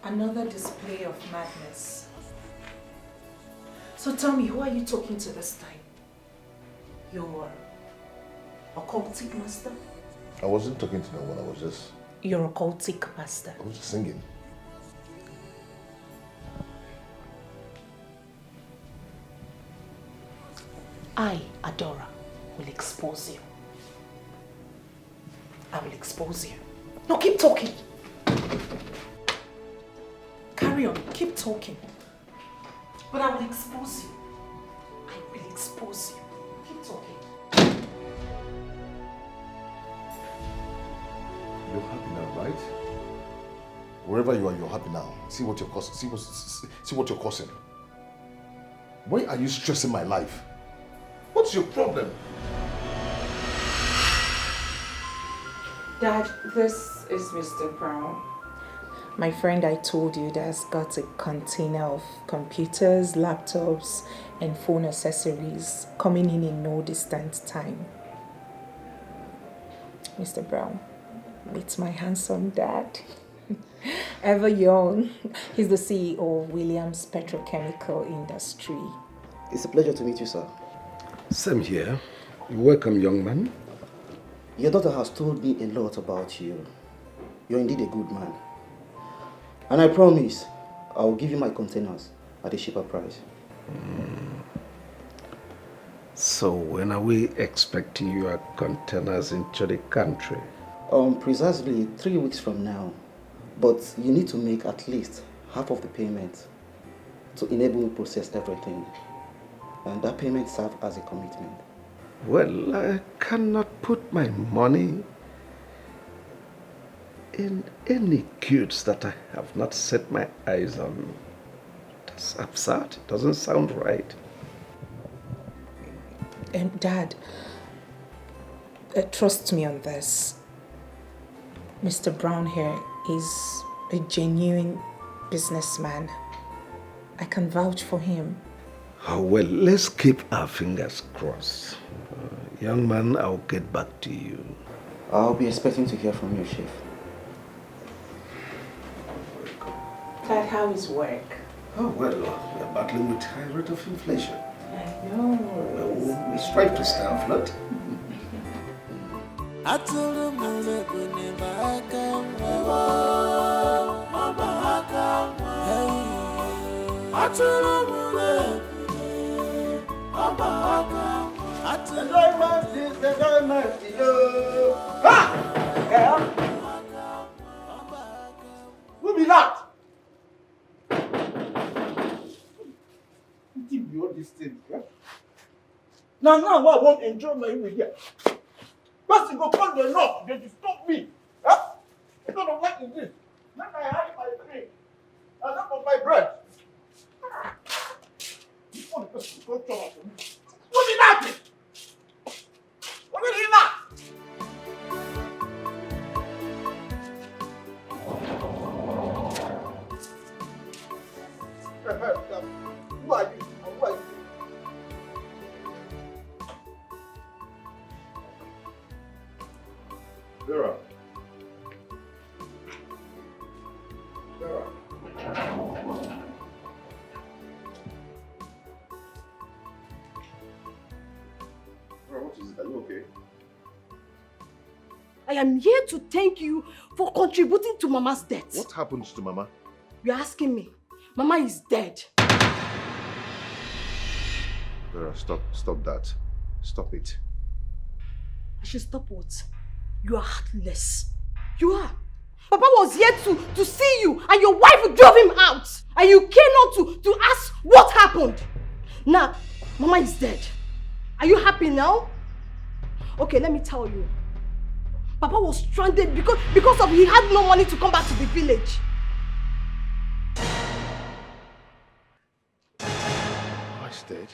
Another display of madness. So tell me, who are you talking to this time? Your occultic master? I wasn't talking to no one. I was just... Your occultic master. I was just singing. I, Adora, will expose you. I will expose you. No, keep talking. Carry on, keep talking. But I will expose you. I will expose you. Keep talking. You're happy now, right? Wherever you are, you're happy now. See what you're causing. See what you're causing. Why are you stressing my life? What's your problem? Dad, this is Mr. Brown. My friend I told you that's got a container of computers, laptops, and phone accessories coming in no distant time. Mr. Brown, meet my handsome dad. Ever young, he's the CEO of Williams Petrochemical Industry. It's a pleasure to meet you, sir. Same here. Welcome, young man. Your daughter has told me a lot about you. You're indeed a good man. And I promise, I will give you my containers at a cheaper price. So when are we expecting your containers into the country? Precisely 3 weeks from now. But you need to make at least half of the payment to enable me to process everything. And that payment serves as a commitment. Well, I cannot put my money in any goods that I have not set my eyes on. That's absurd. It doesn't sound right. Dad, trust me on this. Mr. Brown here is a genuine businessman. I can vouch for him. Oh, well, let's keep our fingers crossed. Young man, I'll get back to you. I'll be expecting to hear from you, Chief. Dad, how is work? Oh, well, we're battling with high rate of inflation. I know. We strive to stay afloat. Who be that? Give me all these things, yeah? Now I won't enjoy my immediate. First you go call the knock, they disturb me. Huh? I don't know what is this. Now I hide my drink. I don't want my bread. This one person go trouble for me. What is that? What is that? Who are you? Who are you? Vera. Vera. Vera, what is it? Are you okay? I am here to thank you for contributing to Mama's death. What happened to Mama? You're asking me. Mama is dead. Vera, stop that. Stop it. I should stop what? You are heartless. You are. Papa was here to see you and your wife drove him out. And you came out to ask what happened. Now, Mama is dead. Are you happy now? Okay, let me tell you. Papa was stranded because of he had no money to come back to the village. Mama's dead?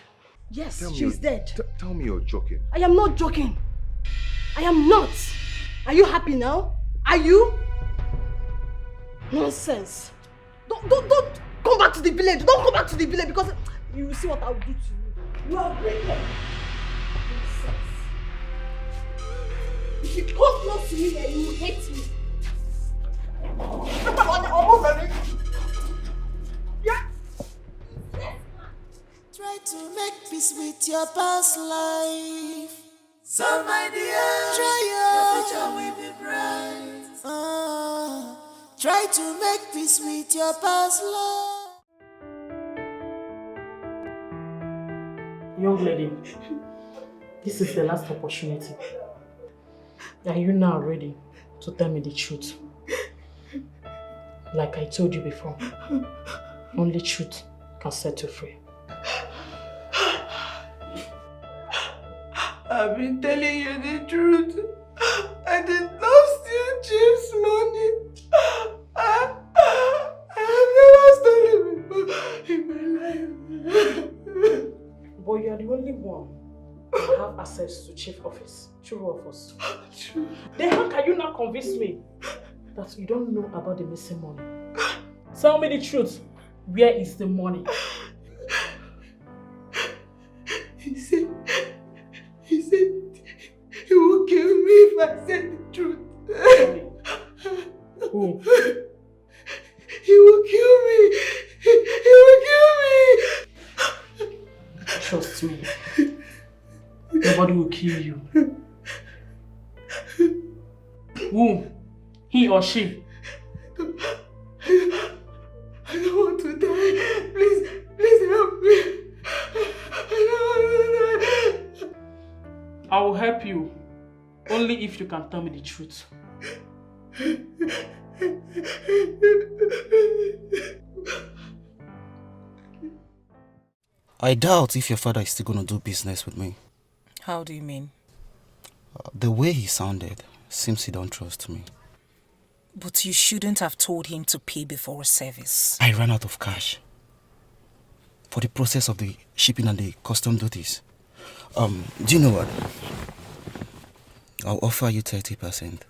Yes, she's dead. Tell me you're joking. I am not joking. I am not. Are you happy now? Are you? Nonsense. Don't come back to the village. Don't come back to the village because you will see what I'll do to you. You are breaking. Nonsense. If you come close to me, then you will hate me. Yeah. Try to make peace with your past life. So my dear, try your future will be bright. Try to make peace with your past life. Young lady, this is the last opportunity. Are you now ready to tell me the truth? Like I told you before, only truth can set you free. I've been telling you the truth. I did not steal Chief's money. I have never stolen before in my life. But you are the only one who have access to chief office. True of us. True. Then how can you now convince me that you don't know about the missing money? Tell me the truth. Where is the money? He said he will kill me if I said the truth. Who? He will kill me. He will kill me. Trust me. Nobody will kill you. Who? He or she? I don't want to die. Please help me. I don't want to die. I will help you. Only if you can tell me the truth. I doubt if your father is still going to do business with me. How do you mean? The way he sounded seems he don't trust me. But you shouldn't have told him to pay before service. I ran out of cash for the process of the shipping and the custom duties. Do you know what? I'll offer you 30%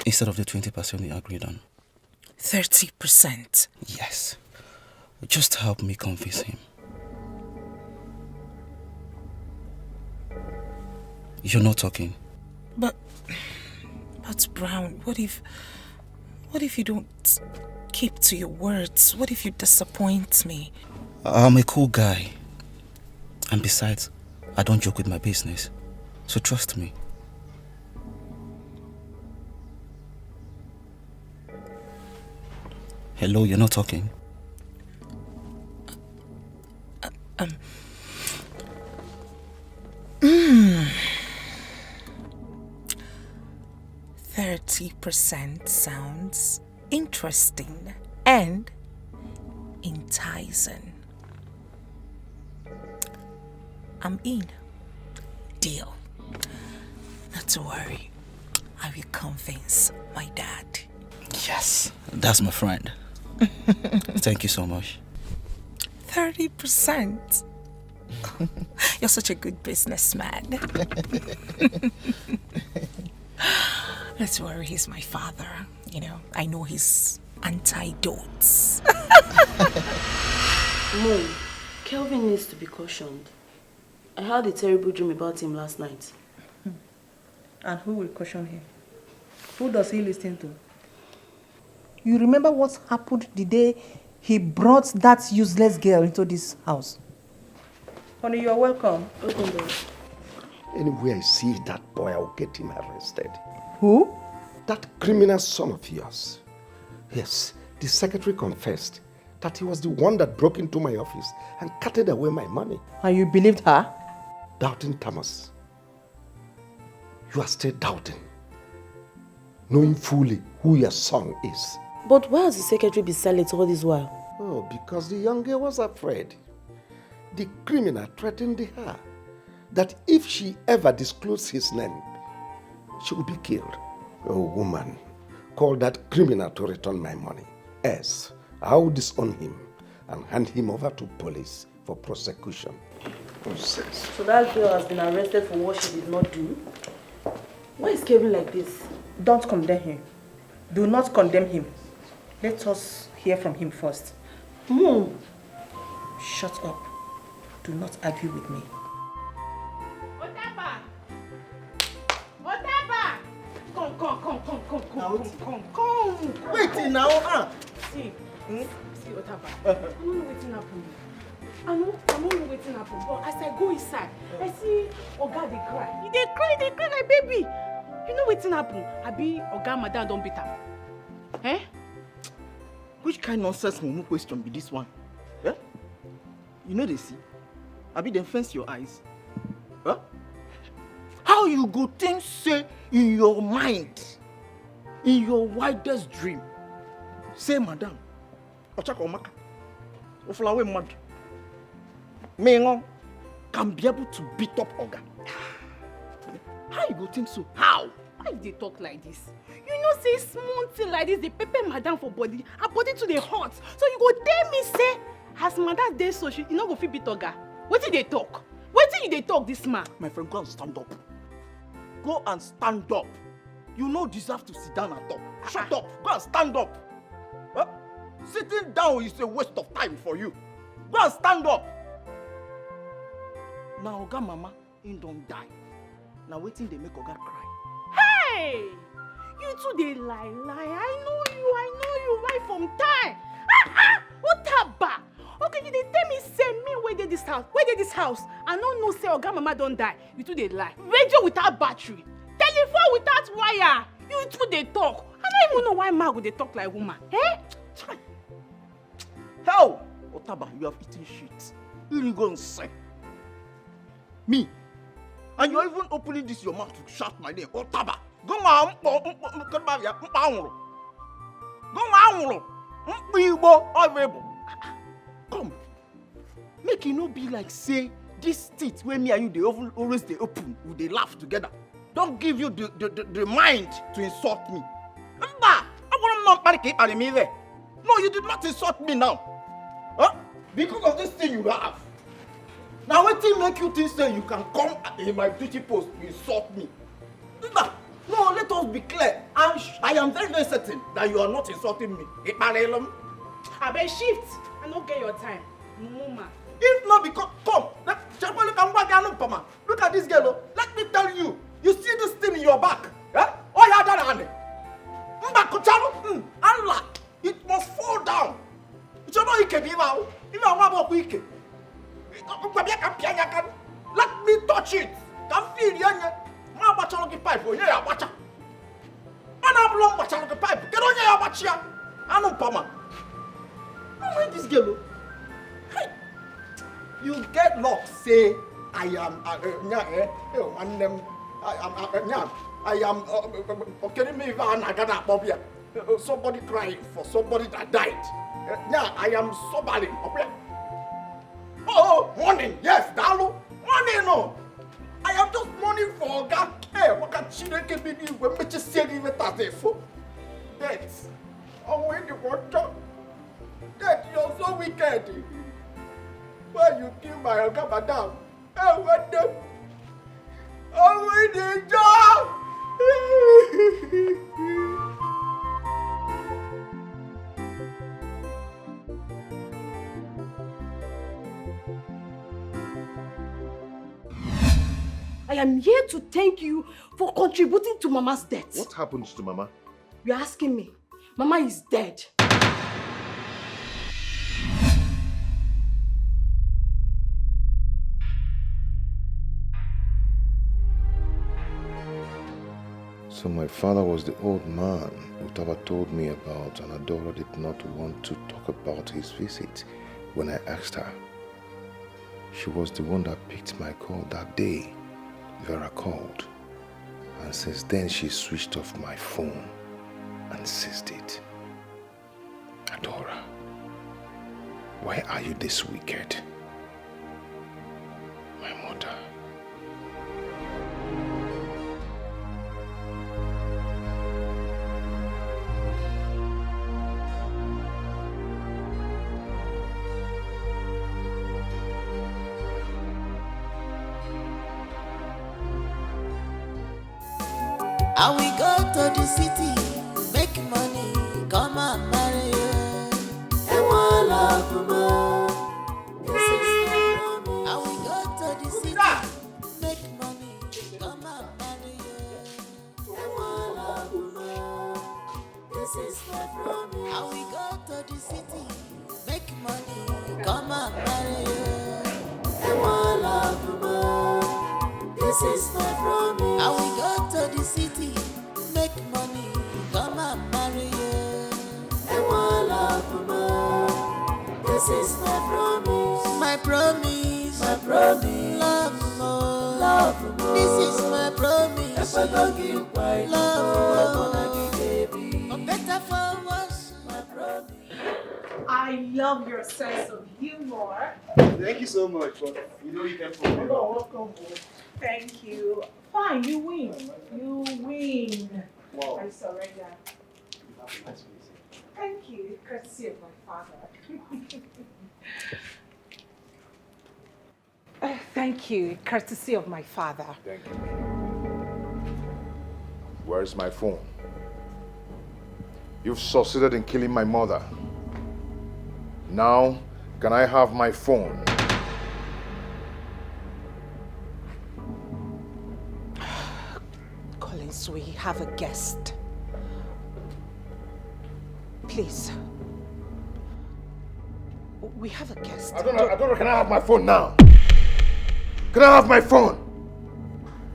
instead of the 20% we agreed on. 30%? Yes. Just help me convince him. You're not talking. But Brown, what if you don't keep to your words? What if you disappoint me? I'm a cool guy. And besides, I don't joke with my business. So trust me. Hello, you're not talking. 30% sounds interesting and enticing. I'm in. Deal. Not to worry. I will convince my dad. Yes, that's my friend. Thank you so much. 30%. You're such a good businessman. Let's worry, he's my father. You know, I know his antidotes. Mom, Kelvin needs to be cautioned. I had a terrible dream about him last night. And who will caution him? Who does he listen to? You remember what happened the day he brought that useless girl into this house? Honey, you're welcome. Open door. Anywhere I see that boy, I'll get him arrested. Who? That criminal son of yours. Yes, the secretary confessed that he was the one that broke into my office and carted away my money. And you believed her? Doubting Thomas. You are still doubting, knowing fully who your son is. But why has the secretary been silent all this while? Oh, because the young girl was afraid. The criminal threatened her that if she ever disclosed his name, she would be killed. Oh, woman, call that criminal to return my money. Else, I will disown him and hand him over to police for prosecution. So that girl has been arrested for what she did not do? Why is Kevin like this? Don't condemn him. Do not condemn him. Let us hear from him first. Mom! Shut up. Do not argue with me. Come. Wait now, huh? See, Otaba. I don't know what's happening. I don't know what's happening. But as I go inside, I see Oga they cry. They cry like baby. You know what's happening? I be Oga Madam don't beat her. Eh? Which kind of nonsense mumu question be this one? Eh? You know they see? I be them fence your eyes. Huh? How you go think say in your mind, in your wildest dream, say madam, Ochako Omaka, Oflawe mad, Mengo can be able to beat up Oga. How you go think so? How? Why they talk like this? You know say small thing like this, they pepper madam for body, her body to the hot. So you go tell me say, as madam dey so she no go fit beat Oga. Wetin they talk? Wetin they talk this man? My friend, go and stand up. Go and stand up. You no deserve to sit down and talk. Shut up. Go and stand up. Huh? Sitting down is a waste of time for you. Go and stand up. Now Oga mama ain't don't die. Now waiting they make Oga cry. Hey! You two they lie. I know you right from time. Otaba! Okay, you dey tell me say me where dey this house? I don't know say Oga mama don't die. You two they lie. Radio without battery. Telephone without wire. You two they talk. I don't even know why man go they talk like woman. Eh? Hell! Otaba, you have eaten shit. You really go and say. Me? And you're even opening this your mouth to shout my name. Otaba! Go on, come. Make it no be like say this teeth where me and you they always they open, they laugh together. Don't give you the mind to insult me. No, you did not insult me now. Huh? Because of this thing you have. Now what thing make you think say you can come in my duty post to insult me? No, let us be clear. I am very, very certain that you are not insulting me. I bet shift. I don't get your time. Mama. If not because, come, look at this girl. Let me tell you, you see this thing in your back? Eh? Oh, yeah, that it must fall down. It's not let me touch it. Can feel it. Ma bachalo ki pipe o ye ya bacha. Ana blong bachalo ki pipe. Ke do ye ya bachia. Anu pama. No mind this girl. Hey. You get luck say I am I am okay me van agana bobia. Somebody crying for somebody that died. I am sobbing. Oh, morning. Yes, Dalu. Morning no. I am just mourning for Oga. Hey, what can she make me do when me just say even that so? Death. Oh, when you want to. Death, you're so wicked. Why you kill my Oga madam? Hey, what the? Oh, we need job. I am here to thank you for contributing to Mama's death. What happened to Mama? You're asking me. Mama is dead. So my father was the old man Utaba told me about, and Adora did not want to talk about his visit when I asked her. She was the one that picked my call that day. Vera called, and since then she switched off my phone. and seized it. Adora, why are you this wicked? My mother. I will go to the city, make money, come and marry you. And one love more. This is my promise. I will go to the city, make money, come and marry you. And one love more. This is my promise. I will go to the city, make money, come and marry you. And one love more. This is my promise. I will go to the city, make money, come and marry you. And one love more. This is my promise. My promise. My promise. Love more. Love more. This is my promise. If I don't give my love more. For better, for worse. My promise. I love your sense of humor. Thank you so much. But you know you can for me. Welcome. Thank you. Fine, you win. You win. Wow. I surrender. Thank you. Courtesy of my father. Thank you. Courtesy of my father. Thank you. Where's my phone? You've succeeded in killing my mother. Now, can I have my phone? Collins, we have a guest. Please. We have a guest. I don't know, can I have my phone now? Can I have my phone?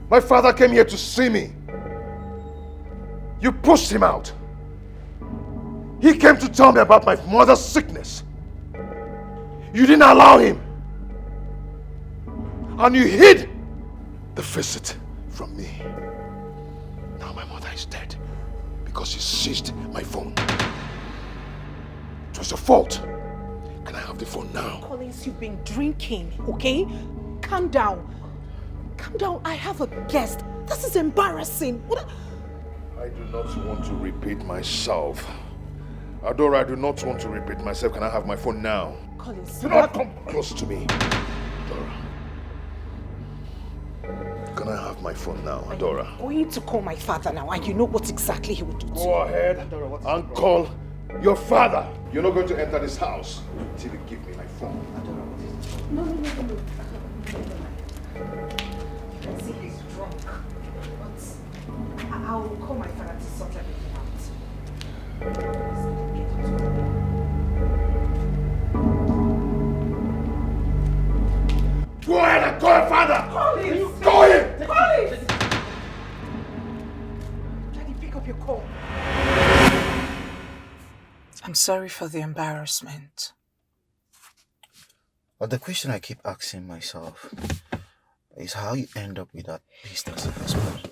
My father came here to see me. You pushed him out. He came to tell me about my mother's sickness. You didn't allow him. And you hid the visit from me. Now my mother is dead because you seized my phone. It was your fault. Can I have the phone now? Collins, you've been drinking, okay? Calm down. Calm down. I have a guest. This is embarrassing. I do not want to repeat myself. Adora, I do not want to repeat myself. Can I have my phone now? Collins, do not come close to me. Adora. Can I have my phone now, Adora? I'm going to call my father now, and you know what exactly he would do. Go ahead and call your father. You're not going to enter this house until you give me my phone. No. You can see he's drunk. But I'll call my father to sort everything out. Go ahead and call your father! Collins! Go in! Collins! Daddy, pick up your call. I'm sorry for the embarrassment. But the question I keep asking myself is how you end up with that business investment.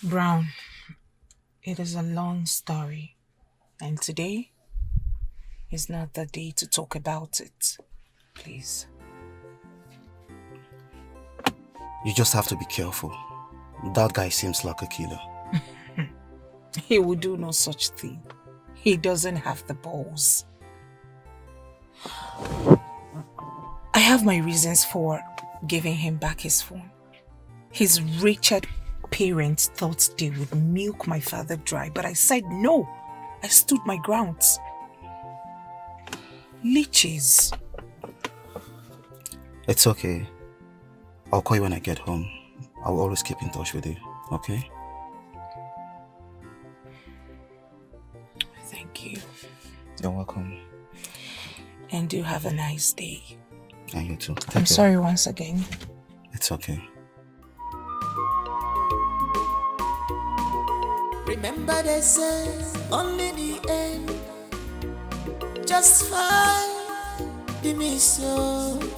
Brown, it is a long story, and today is not the day to talk about it. Please. You just have to be careful. That guy seems like a killer. He will do no such thing. He doesn't have the balls. I have my reasons for giving him back his phone. His wretched parents thought they would milk my father dry, but I said no. I stood my grounds. Leeches. It's okay. I'll call you when I get home. I'll always keep in touch with you, okay? Thank you. You're welcome. And do have a nice day. And you too. I'm sorry once again. It's okay. Remember they say only the end justify the mission.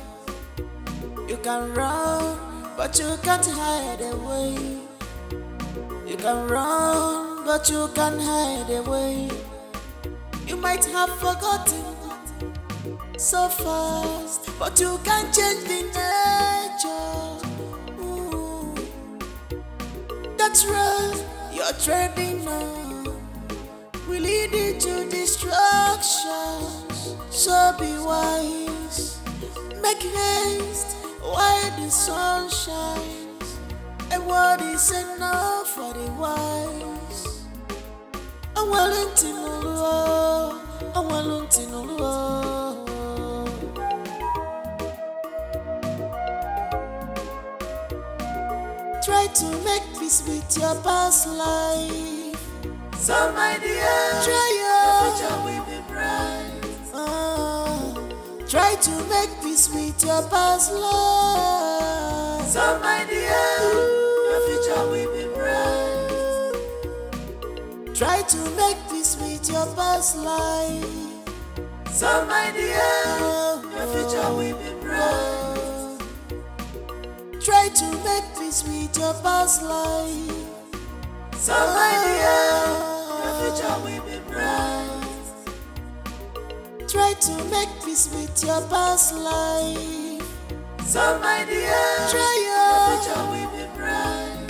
You can run, but you can't hide away. can run, but you can hide away. You might have forgotten so fast, but you can change the nature. Ooh. That's right, you're treading on will lead you to destruction. So be wise, make haste while the sun shines. And what is enough for the wise? I'm willing to know, I'm willing to know. Try to make peace with your past life. So my dear, try your future will be bright. Try to make peace with your past life. So my dear, your future will be bright. Try to make peace with your past life. So my dear, your future will be bright. Try to make peace with your past life. So my dear, your future will be bright. Try to make peace with your past life. So my dear, try your future will be bright.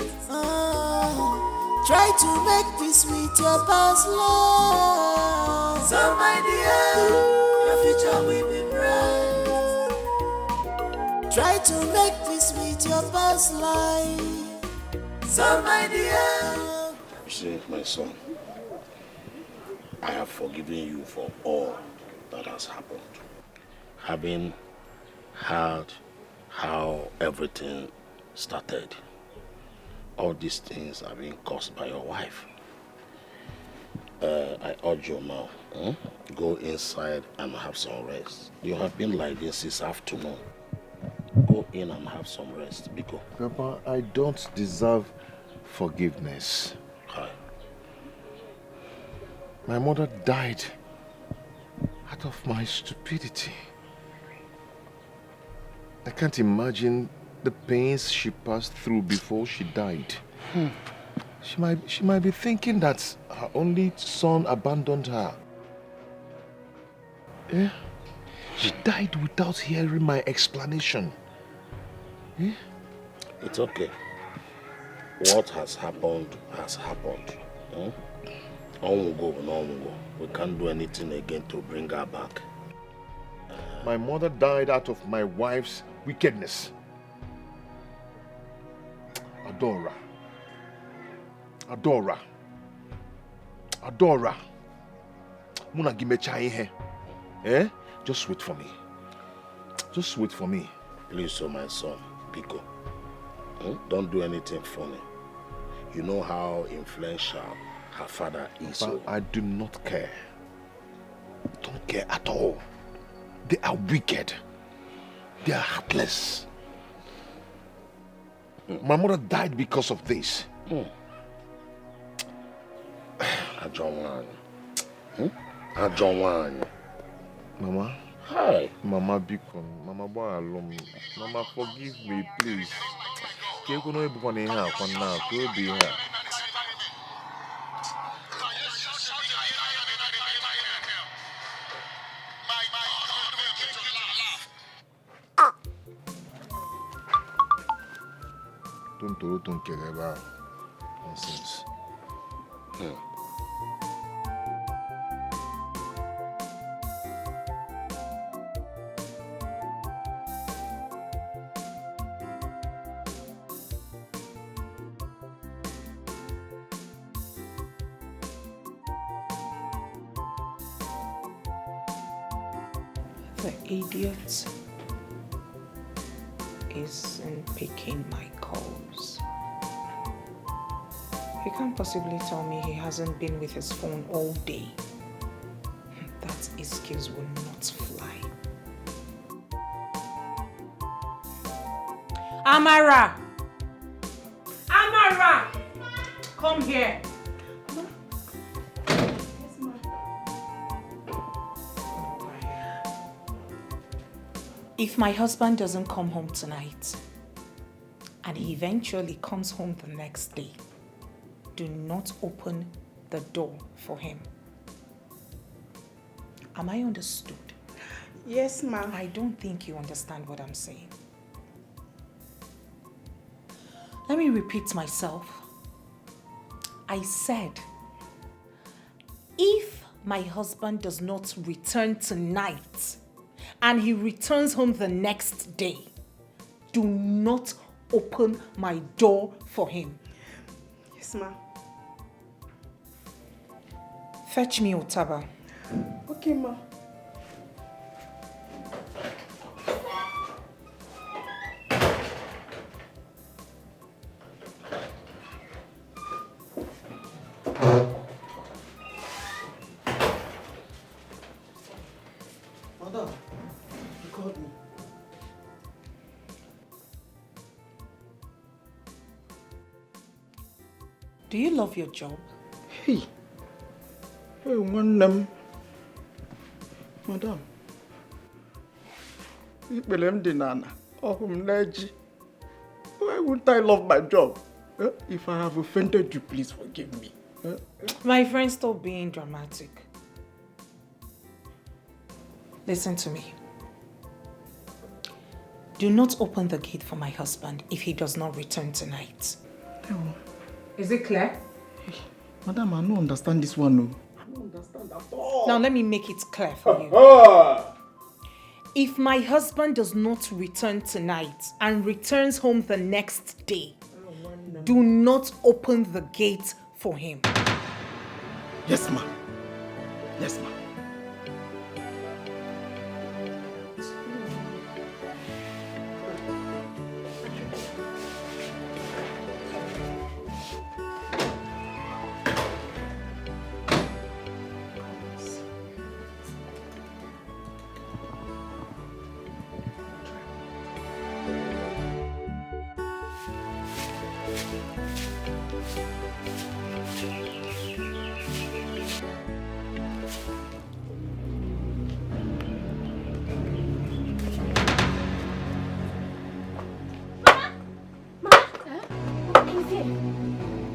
Try to make peace with your past life. So my dear, your future will be bright. Try to make peace with your past life. So my dear. You see, my son, I have forgiven you for all that has happened. Having heard how everything started, all these things are being caused by your wife. I urge you now, go inside and have some rest. You have been like this since afternoon. Go in and have some rest, Biko. Papa, I don't deserve forgiveness. Hi. My mother died out of my stupidity. I can't imagine the pains she passed through before she died. She might be thinking that her only son abandoned her. Yeah? She died without hearing my explanation. Yeah? It's okay. What has happened has happened. On will go and on will go. We can't do anything again to bring her back. My mother died out of my wife's wickedness. Adora. Muna gimecha ihe. Just wait for me. Just wait for me. Please, my son, Pico. Don't do anything funny. You know how influential her father is. But I do not care. Don't care at all. They are wicked. They are heartless. My mother died because of this. Mama? Hi. Mama Bikon. Mama boy alone. Mama forgive me, please. Can't go no one here for now. Go be here. Don't care about nonsense. The idiot isn't picking my calls. He can't possibly tell me he hasn't been with his phone all day. That excuse will not fly. Amara! Amara! Come here. If my husband doesn't come home tonight, and he eventually comes home the next day, do not open the door for him. Am I understood? Yes, ma'am. I don't think you understand what I'm saying. Let me repeat myself. I said, if my husband does not return tonight and he returns home the next day, do not open my door for him. Yes, ma'am. Fetch me Otaba. Okay, ma'am. Madam, you called me. Do you love your job? Hey, nwanne m. Madam, ikpere m dị n'ala, ọhụ m na-eji. Why wouldn't I love my job? If I have offended you, please forgive me. My friend, stop being dramatic. Listen to me. Do not open the gate for my husband if he does not return tonight. Is it clear? Madam, I don't understand this one. No. I don't understand at all. Now let me make it clear for you. If my husband does not return tonight and returns home the next day, do not open the gate for him. Yes, ma'am. Yes, ma'am.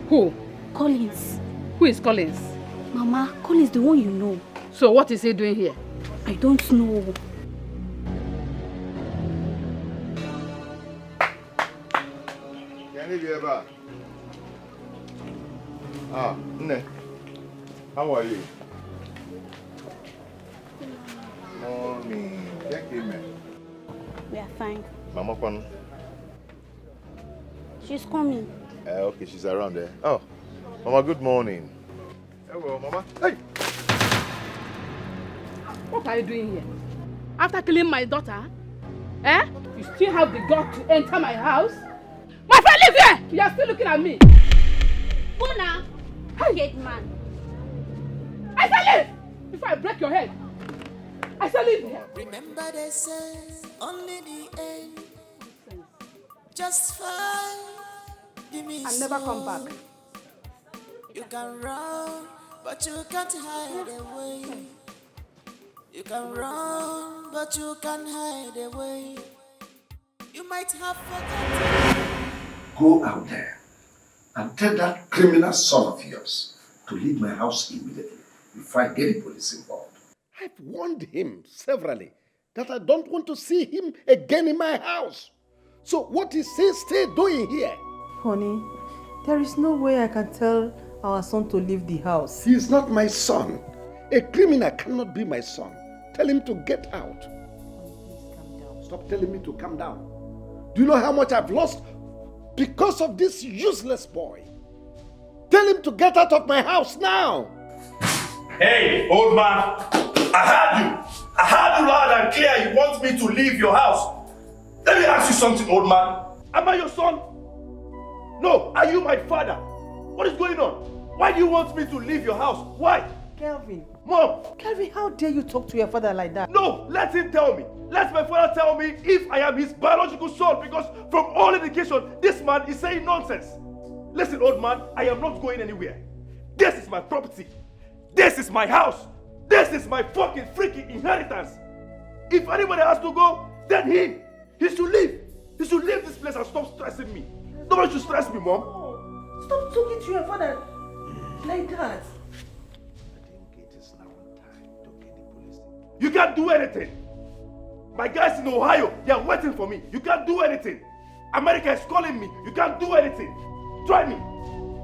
Who? Collins. Who is Collins? Mama, Collins, the one you know. So what is he doing here? I don't know. Can you be back? Nne, how are you? Morning. Thank you, man. We are fine. Mama Kwan. She's coming. Okay, she's around there. Oh, Mama, good morning. Hello, Mama. Hey! What are you doing here? After killing my daughter? Eh? You still have the guts to enter my house? My friend, leave here! You are still looking at me. Una! Gate man. I say leave! Before I break your head. I say leave here. Remember they say only the end. Just fine. I'll never come back. You can run, but you can't hide away. You can run, but you can't hide away. You might have forgotten. Go out there and tell that criminal son of yours to leave my house immediately before I get the police involved. I've warned him severally that I don't want to see him again in my house. So what is he still doing here? Honey, there is no way I can tell our son to leave the house. He is not my son. A criminal cannot be my son. Tell him to get out. Please calm down. Stop telling me to calm down. Do you know how much I've lost because of this useless boy? Tell him to get out of my house now. Hey, old man, I heard you. I heard you loud and clear. You want me to leave your house. Let me ask you something, old man. Am I your son? No, are you my father? What is going on? Why do you want me to leave your house? Why? Kelvin. Mom! Kelvin, how dare you talk to your father like that? No, let him tell me. Let my father tell me if I am his biological son, because from all indication, this man is saying nonsense. Listen, old man, I am not going anywhere. This is my property. This is my house. This is my fucking freaking inheritance. If anybody has to go, then him. He should leave. He should leave this place and stop stressing me. Nobody should stress me, Mom. Stop talking to your father Like that. You can't do anything. My guys in Ohio, they are waiting for me. You can't do anything. America is calling me. You can't do anything. Try me.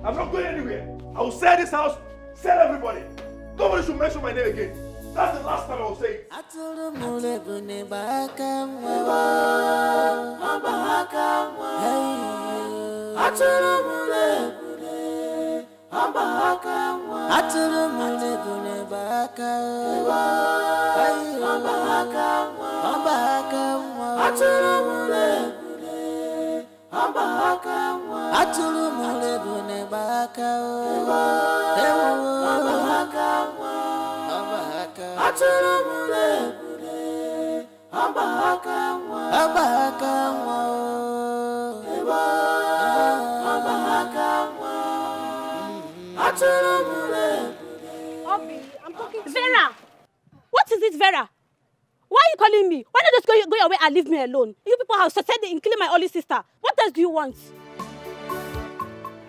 I'm not going anywhere. I will sell this house, sell everybody. Nobody should mention my name again. That's the last time I will say it. I'm talking to Vera! What is it, Vera? Why are you calling me? Why not just go your way and leave me alone? You people have succeeded in killing my only sister. What else do you want?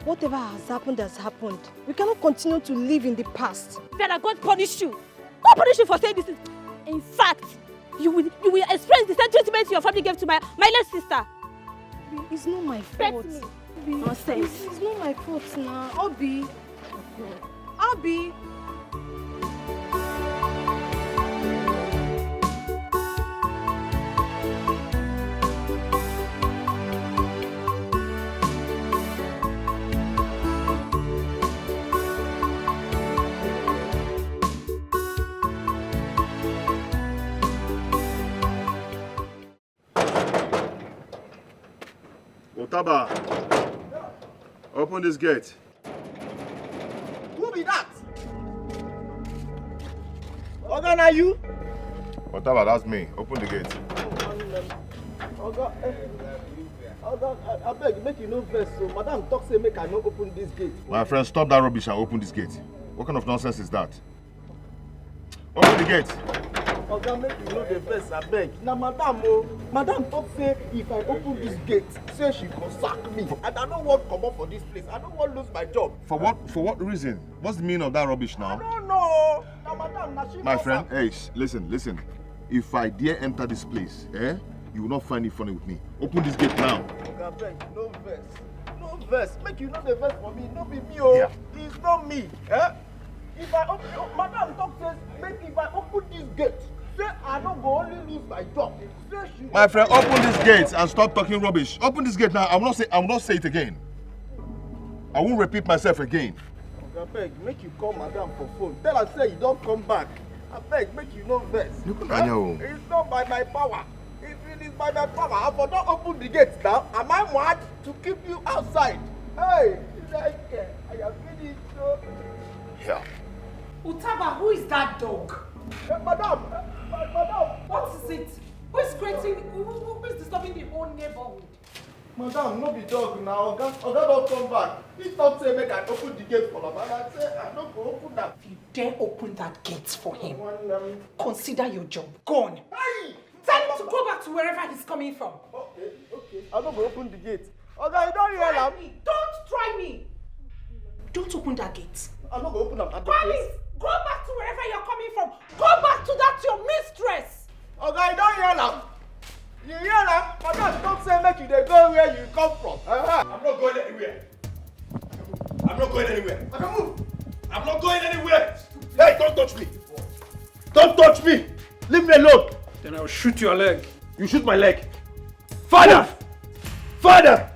Whatever has happened. We cannot continue to live in the past. Vera, God punish you. God punish you for saying this. In fact, you will experience the same treatment your family gave to my late sister. It's not my fault. Nonsense. It's not my fault now. Obi. Obi. Otaba, open this gate. Who be that? Oga, na you? Otaba, that's me. Open the gate. Oga, I beg, make you no vex. So, Madam talk say make I no open this gate. My friend, stop that rubbish and open this gate. What kind of nonsense is that? Open the gate. Oga, make you no dey vex, I beg. Na Madam Madam talk say if I open this gate, say she go sack me. And I don't want to come up for this place. I don't want to lose my job. For what reason? What's the meaning of that rubbish now? I don't know. Na Madam, na she My friend, hey, listen. If I dare enter this place, you will not find it funny with me. Open this gate now. Oga, beg, no vex. No vex. Make you no dey vex for me. No be me, oh. Yeah. It's not me. If I open, Madam talk says, make if I open this gate, say I don't go only lose my job. Say she. My friend, open this gate and stop talking rubbish. Open this gate now. I will not say it again. I won't repeat myself again. I beg, make you call Madam for phone. Tell her say you don't come back. I beg, make you no vex. It's not by my power. If it is by my power, I will not open the gate now. Am I mad to keep you outside? Hey, I am finished. Yeah. Utaba, who is that dog? Madam. What is it? Who is who is disturbing the whole neighborhood? Madam, no be dog now. Oga don't come back. He thought say make I open the gate for him. And I say I don't go open that. If you dare open that gate for him, consider your job gone. Hey! Tell him to go back to wherever he's coming from. Okay. I don't go open the gate. Oga, you don't hear him. Don't try me. Don't open that gate. I don't go open that gate. Promise. Go back to wherever you're coming from. Go back to that your mistress. Oga, you don't hear him. You hear that? Madam, don't say make you dey go where you come from. I'm not going anywhere. I'm not going anywhere. I can move. I'm not going anywhere. Hey, don't touch me. Don't touch me. Leave me alone. Then I'll shoot your leg. You shoot my leg. Father! Father!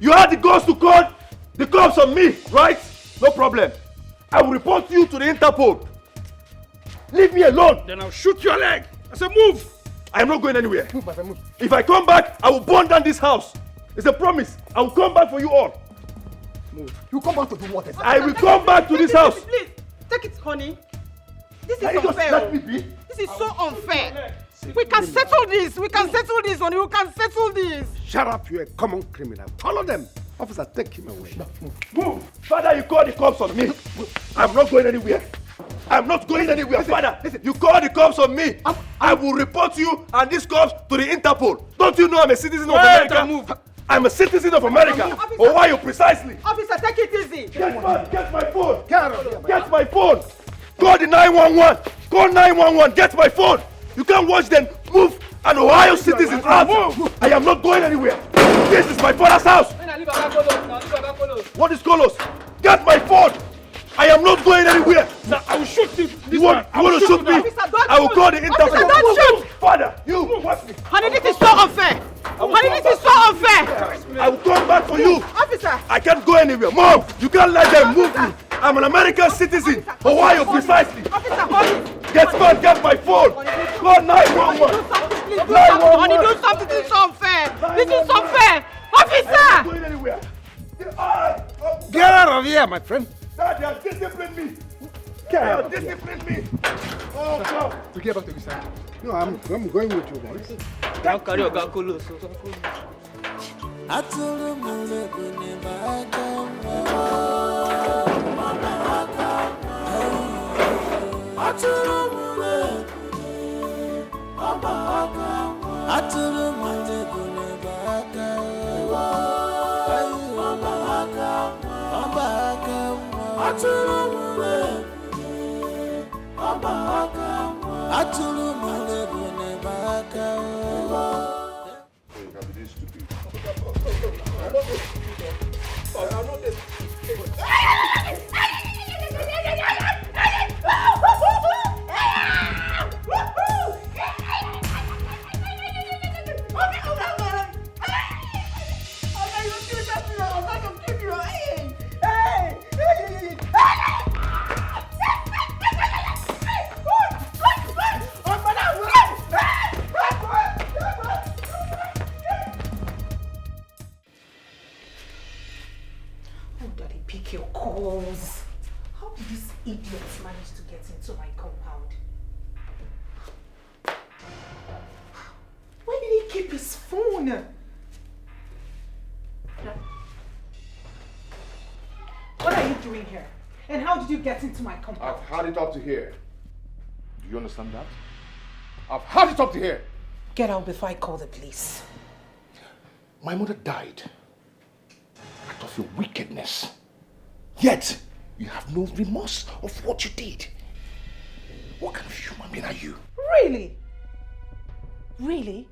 You had the guts to call the cops on me, right? No problem. I will report you to the Interpol. Leave me alone. Then I'll shoot your leg. I said move. I am not going anywhere. Move, my friend, move. If I come back, I will burn down this house. It's a promise. I will come back for you all. Move. You come back to do what? I will come back to this house. Please, take it, honey. This is Can you just unfair. let me be? This is so unfair. We can settle this. We can settle this, honey. We can settle this. Shut up, you're a common criminal. Follow them. Officer, take him away. Move. Father, you call the cops on me. I'm not going anywhere. I'm not going anywhere. Father, you call the cops on me. I will report you and these cops to the Interpol. Don't you know I'm a citizen of America? Move. I'm a citizen of America. Officer. Ohio, precisely. Officer, take it easy. Get my phone. Get my phone. Call the 911. Call 911. Get my phone. You can't watch them move an Ohio citizen out. I am not going anywhere. This is my father's house. What is Colos? Get my phone. I am not going anywhere. Sir, I will shoot this. You want to shoot me? I will call the Interpersonal. Officer, don't shoot. Father, you watch me. Honey, this is so unfair. Honey, this is so unfair. I will come back for you. Officer. I can't go anywhere. Mom, you can't let them move me. I'm an American citizen. Ohio, precisely. Officer, hold it. Get my phone. Call 911. Honey, do something. This is unfair. This is unfair. Officer. I'm not going anywhere. Get out of here, my friend. Dad, they have disciplined me. They have disciplined me. Oh, God. To get back to this side. No, I'm going with you, boys. Now carry your calculus. Into my compound. I've had it up to here. Do you understand that? I've had it up to here. Get out before I call the police. My mother died out of your wickedness. Yet, you have no remorse of what you did. What kind of human being are you? Really? Really?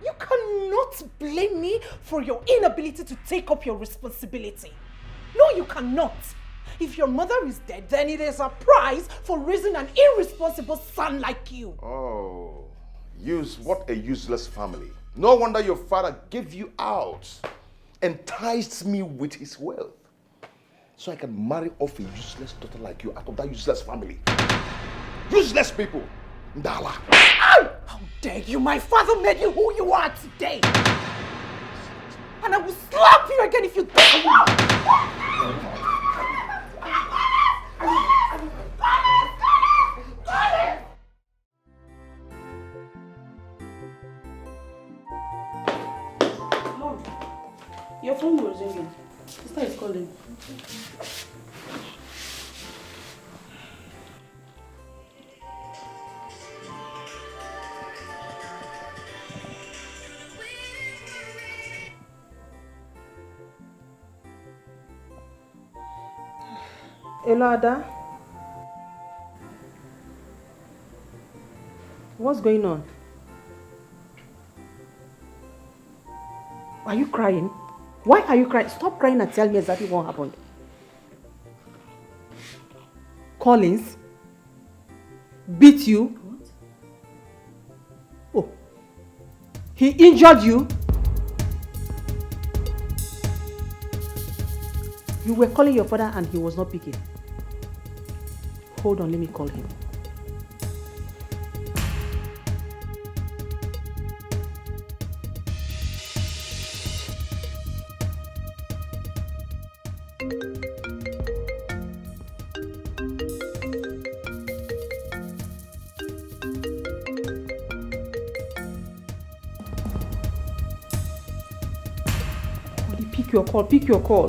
You cannot blame me for your inability to take up your responsibility. No, you cannot. If your mother is dead, then it is a prize for raising an irresponsible son like you. Oh, what a useless family. No wonder your father gave you out, enticed me with his wealth, so I can marry off a useless daughter like you out of that useless family. Useless people. Ndala. How dare you? My father made you who you are today. And I will slap you again if you don't. Your phone was ringing. Sister is calling. Hello, Ada. What's going on? Are you crying? Why are you crying? Stop crying and tell me exactly what happened. Collins beat you? What? Oh. He injured you? You were calling your father and he was not picking. Hold on, let me call him. Pick your call.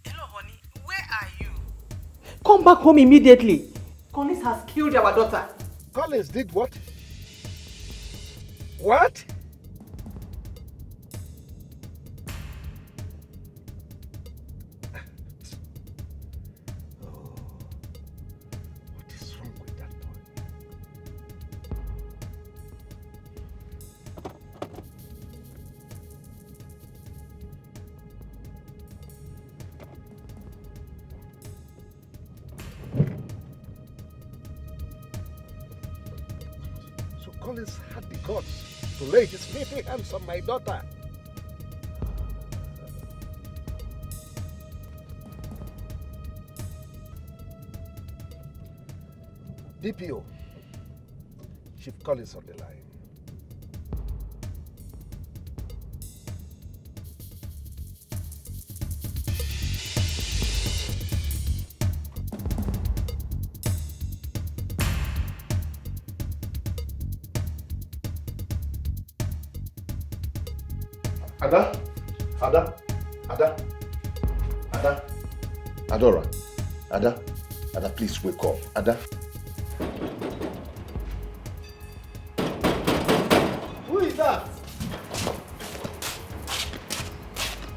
Hello, honey. Where are you? Come back home immediately. Collins has killed our daughter. Collins did what? What? Collins had the guts to lay his filthy hands on my daughter. DPO, Chief Collins on the line. Adora, Ada, please wake up. Ada. Who is that?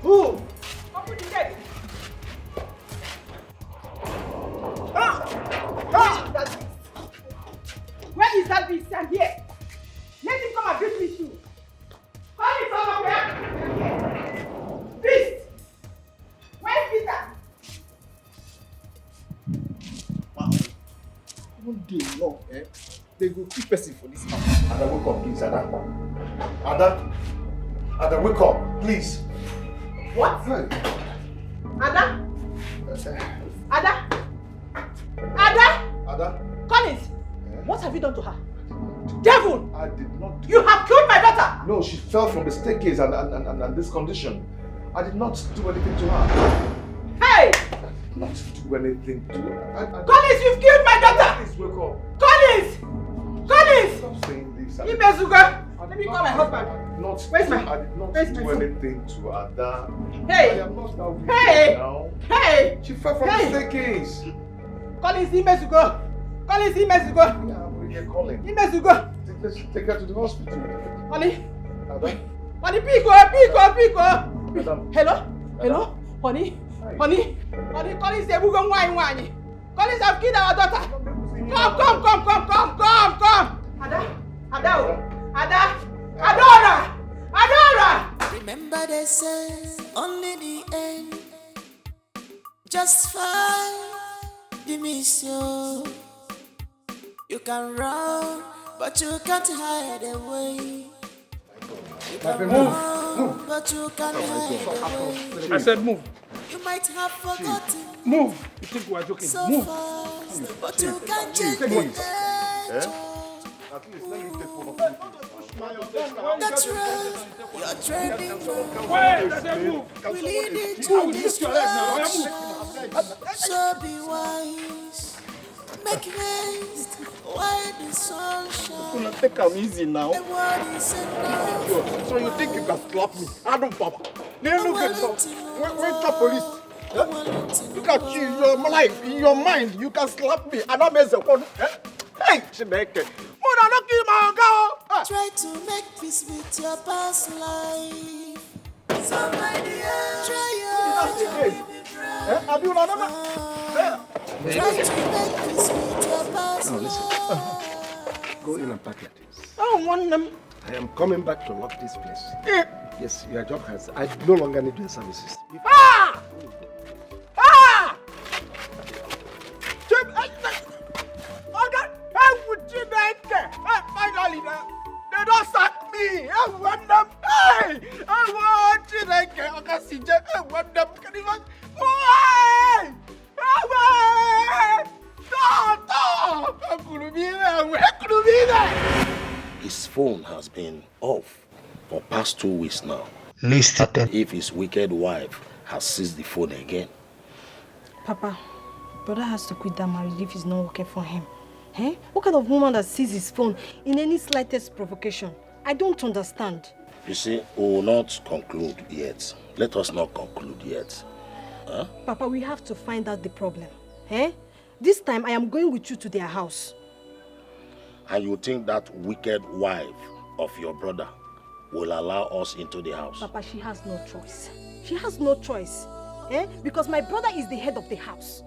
Who? Open the gate. Where is that beast? I'm here. Let him come and beat me too. Call it over here. Beast! Where's Peter? Wow. One day long, they go keep person for this house. Ada, wake up, please, Ada. Ada, wake up, please. What? Hey. Ada? Ada? Ada? Ada? Collins, what have you done to her? Devil! I did not. You have killed my daughter! No, she fell from the staircase and this condition. I did not do anything to her. Hey! I did not do anything to her. Collins, you've killed my daughter! Please wake up. Collins! Collins! Stop saying this. Ibezuga! Let me call my husband. I did not do anything to Ada. Hey! I am not that weak Hey! now. Hey! She fell from the staircase. Collins, Ibezuga! Collins, Ibezuga! Yeah, I'm here calling. Ibezuga! Let's take her to the hospital. Honey! Ada? Honey, Pico! Madam. Hello? Honey? Honey, Collins, they will go wine. Collins have killed our daughter. Come. Adora! Remember they say only the end justify the mission. You can run, but you can't hide away. You can run, but you can't hide away. I said move. You might have forgotten. Move. You think we're joking? So Move. fast, but you can't change Take the it. nature. At least let me take one. That's right. You're trending. Wait, I said move. We lead it I to will lift your leg now. destruction. So be wise. Make haste while the sun shines. Gonna take am easy now. The world is enough. So you think you can slap me? I don't papa. They look at wait to police. Look at you, your life, in your mind, you can slap me and I mess up on. Hey, Chineke. Mother, don't kill my girl. Try to make peace with your past life. Somebody else. Try Have you not Try to make peace with your past Now listen. life. Go in and pack your things. I don't want them. I am coming back to lock this place. Yes, your job has. I no longer need your services. Ah! Finally, they don't sack me. I want them. Hey! I want you like I can see them. I want them. Can you even? Why? His phone has been off for past 2 weeks now. Listen. If his wicked wife has seized the phone again. Papa, brother has to quit that marriage if it's not working for him. Eh? What kind of woman that sees his phone in any slightest provocation? I don't understand. You see, we will not conclude yet. Let us not conclude yet. Huh? Papa, we have to find out the problem. Eh? This time I am going with you to their house. And you think that wicked wife of your brother will allow us into the house? Papa, she has no choice. She has no choice. Because my brother is the head of the house.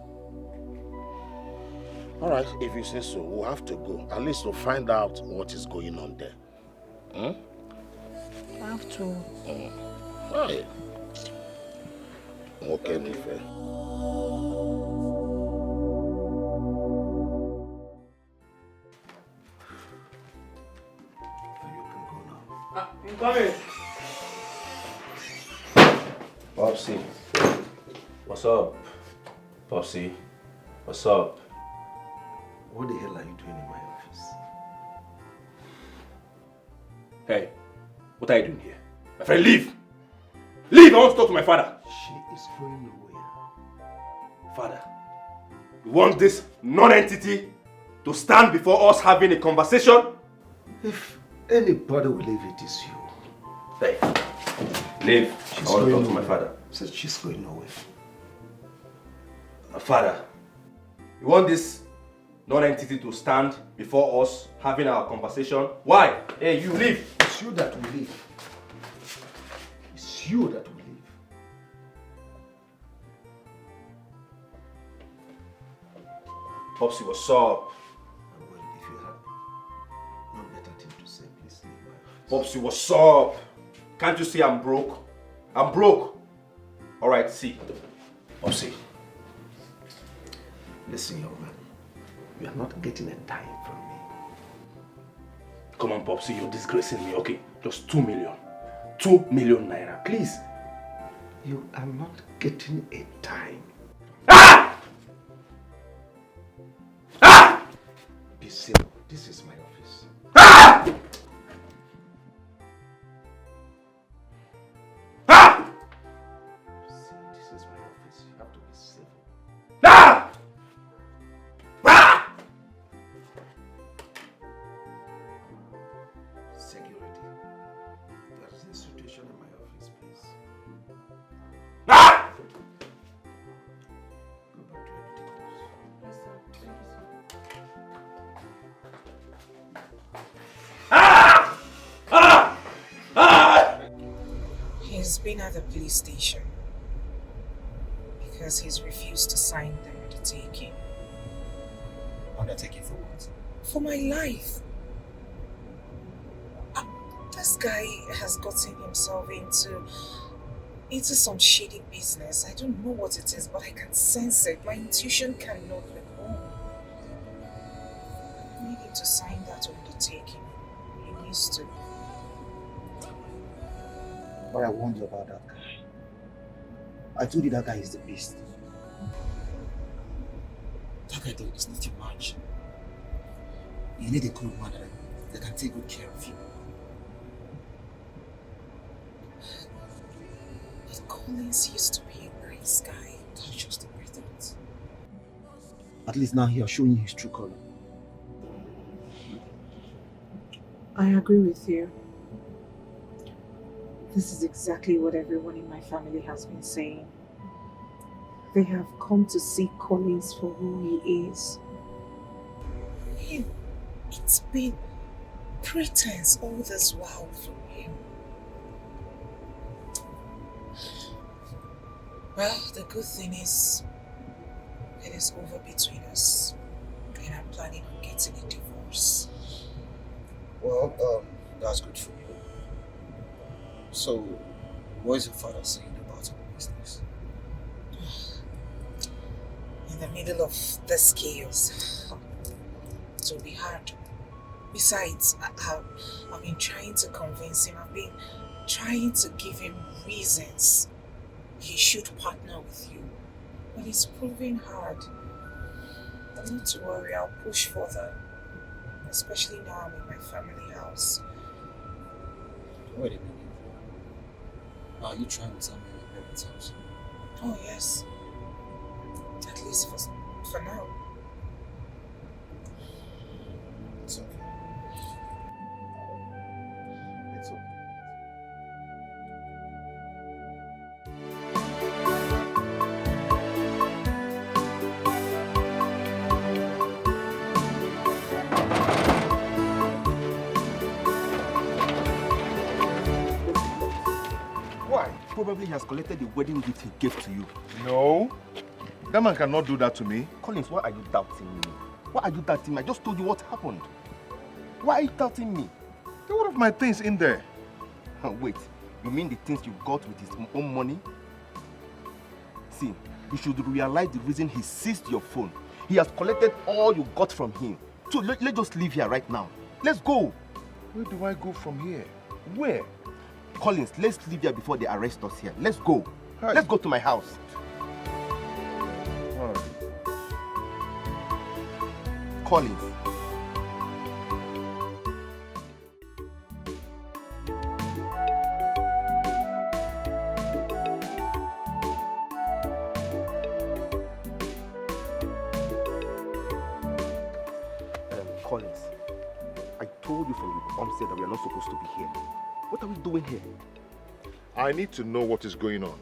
All right, if you say so, we'll have to go. At least to find out what is going on there. I have to. Right. Okay, Nife. I'm coming. Popsy. What's up? Popsy. What's up? What the hell are you doing in my office? Hey, what are you doing here? My friend, leave! Leave! I want to talk to my father. She is going nowhere. Father, you want this non-entity to stand before us having a conversation? If anybody will leave, it is you. Hey, leave. I want to talk to my father. Says she's going nowhere. Father, you want this non-entity to stand before us having our conversation? Why? Hey, you leave. It's you that will leave. It's you that will leave. Popsy, what's up? Well, if you have no better thing to say, please leave my office. Popsy, what's up? Can't you see I'm broke? I'm broke. Alright, see. Popsy. Listen, young man. You are not getting a dime from me. Come on, Popsy, you're disgracing me. Okay, just 2 million. 2 million naira, please. You are not getting a dime. Be civil. This is my office. See, this is my office. You have to be civil. Security. There is a situation in my office, please. Go back to your duties. Yes, sir. Thank you, sir. He's been at the police station because he's refused to sign the undertaking. Undertaking for what? For my life. This guy has gotten himself into some shady business. I don't know what it is, but I can sense it. My intuition cannot be wrong. I need him to sign that undertaking. He needs to. But I warned you about that guy. I told you that guy is the beast. That guy is nothing much. You need a good man that can take good care of you. But Collins used to be a nice guy. That's just the president. At least now he has shown you his true color. I agree with you. This is exactly what everyone in my family has been saying. They have come to see Collins for who he is. It's been pretense all this while from him. Well, the good thing is, it is over between us, and I'm planning on getting a divorce. Well, that's good for you. So, what is your father saying about our business? In the middle of this chaos, it will be hard. Besides, I've been trying to convince him, I've been trying to give him reasons he should partner with you. But it's proving hard. But not to worry, I'll push further. Especially now I'm in my family house. Wait a minute. Are you trying to tell me your parents' house? Oh yes. At least for now. It's okay. It's okay. Why? Probably he has collected the wedding gift he gave to you. No. That man cannot do that to me. Collins, why are you doubting me? Why are you doubting me? I just told you what happened. Why are you doubting me? There were one of my things in there. Wait, you mean the things you got with his own money? See, you should realize the reason he seized your phone. He has collected all you got from him. So let's just leave here right now. Let's go. Where do I go from here? Where? Collins, let's leave here before they arrest us here. Let's go. Hi. Let's go to my house. All right. Collins. Collins, I told you from the onset that we are not supposed to be here. What are we doing here? I need to know what is going on.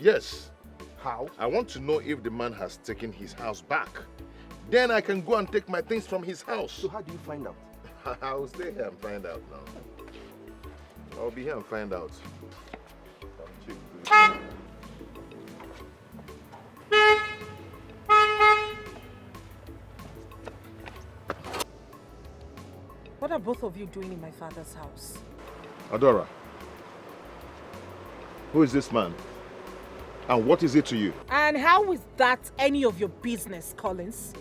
Yes. How? I want to know if the man has taken his house back. Then I can go and take my things from his house. So how do you find out? I will stay here and find out now. I'll be here and find out. What are both of you doing in my father's house? Adora, who is this man? And what is it to you? And how is that any of your business, Collins?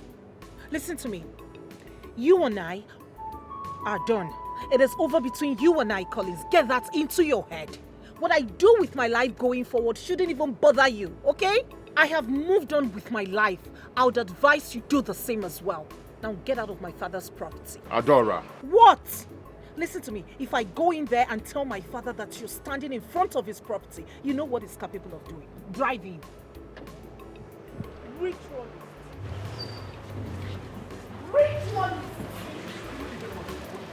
Listen to me. You and I are done. It is over between you and I, Collins. Get that into your head. What I do with my life going forward shouldn't even bother you, okay? I have moved on with my life. I would advise you do the same as well. Now get out of my father's property. Adora. What? Listen to me. If I go in there and tell my father that you're standing in front of his property, you know what he's capable of doing. Driving. Ritualist. Ritualist.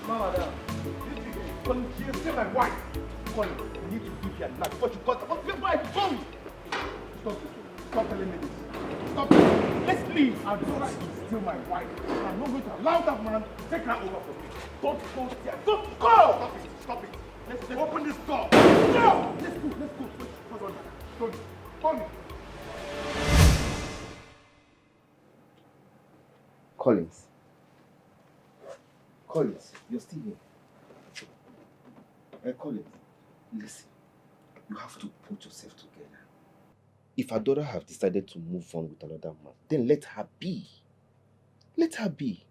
Mama, Colin, she is still my wife. Colin, you need to give your life. What you got? What's my phone? Stop this. Stop telling me this. Stop it. Let's leave. Adora is still my wife. I'm not going to allow that man to take her over from me. Don't go there. Don't go! Stop it. Stop it. Let's open this door. No! Let's go. Let's go. Hold on. Don't. Hold me. Collins. Collins, you're still here. Collins, listen. You have to put yourself together. If Adora have decided to move on with another man, then let her be. Let her be.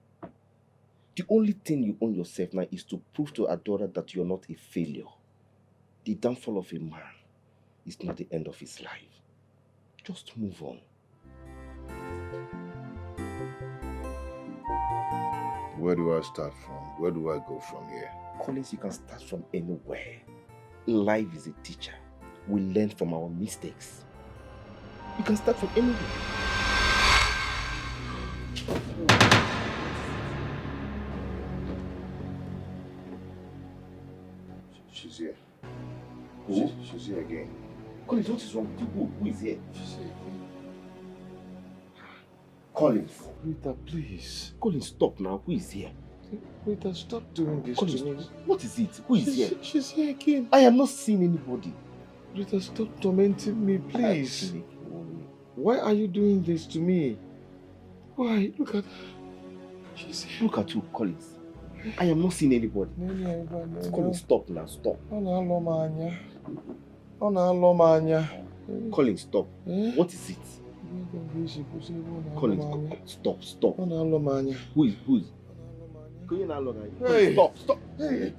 The only thing you own yourself now is to prove to Adora that you're not a failure. The downfall of a man is not the end of his life. Just move on. Where do I start from? Where do I go from here? Collins, you can start from anywhere. Life is a teacher. We learn from our mistakes. You can start from anywhere. She's here. Who? She's here again. Collins, what is wrong with you? Who is here? She's here again. Collins. Rita, please. Collins, stop now. Who is here? Rita, stop doing this Collins, to me. what is it? Who is here? She's here again. I am not seeing anybody. Rita, stop tormenting me, please. Why are you doing this to me? Why? Look at her. She's here. Look at you, Collins. I am not seeing anybody. Collins, stop now. Stop. Collins, stop. What is it? Collins, stop, stop. Who is? Hey. Stop, stop. Hey.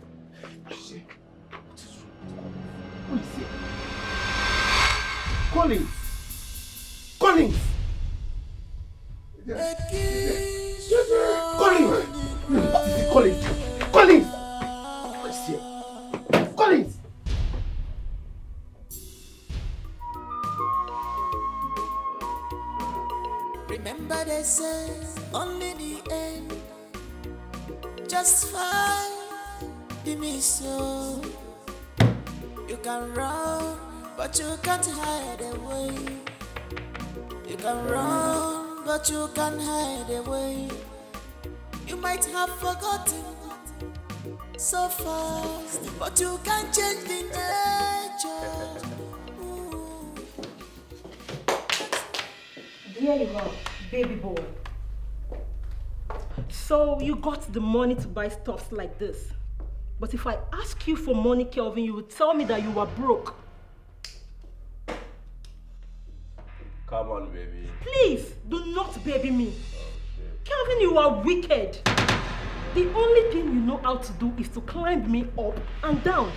Who is here? Collins! Collins! Collins! Collins! Collins! Who is here? Collins! Remember they say only the end justify the mission. You can run, but you can't hide away. You can run, but you can't hide away. You might have forgotten so fast, but you can't change the nature here you are, baby boy. So you got the money to buy stuff like this. But if I ask you for money, Kelvin, you would tell me that you were broke. Come on, baby. Please, do not baby me. Kelvin, you are wicked. The only thing you know how to do is to climb me up and down.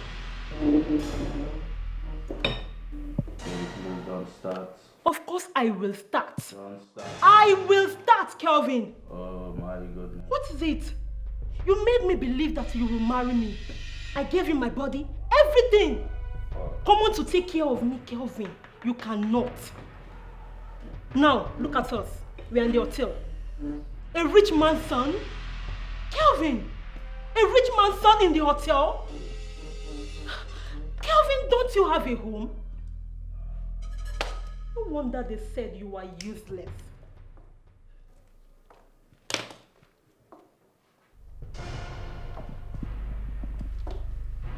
Baby, please don't start. Of course I will start. Don't start. I will start, Kelvin. Oh my goodness. What is it? You made me believe that you will marry me. I gave you my body, everything. Come on to take care of me, Kelvin. You cannot. Now, look at us. We are in the hotel. A rich man's son? Kelvin! A rich man's son in the hotel? Kelvin, don't you have a home? No wonder they said you are useless.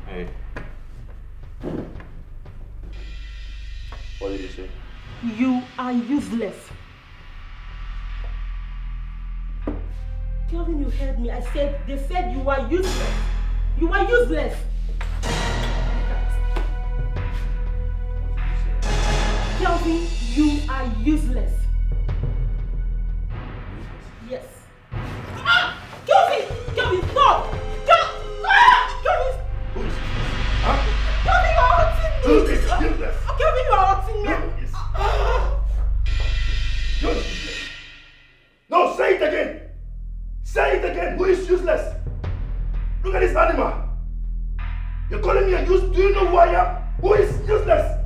Hey. What did you say? You are useless. Kelvin, you heard me. They said you are useless. You are useless. Kelvin, you are useless. Yes. Ah! Kelvin, stop! Kelvin! Kelvin, you are hurting me! Who is useless? Kelvin, you are hurting me! You're useless. No, say it again! Say it again! Who is useless? Look at this animal! You're calling me a useless? Do you know who I am? Who is useless?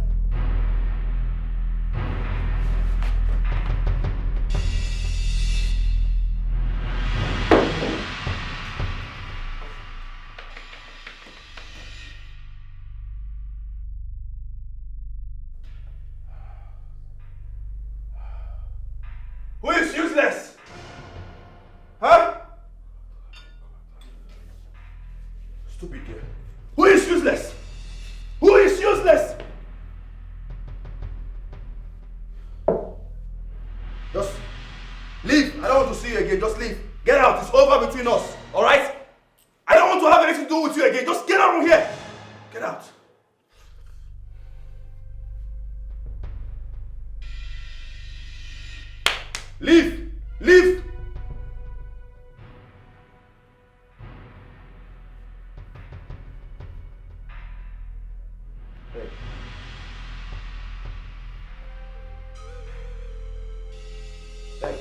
Who is useless? Huh? Stupid girl. Who is useless? Who is useless? Just leave. I don't want to see you again. Just leave. Get out. It's over between us. Alright? I don't want to have anything to do with you again. Just get out from here. Get out. Leave! Leave! Hey. Hey.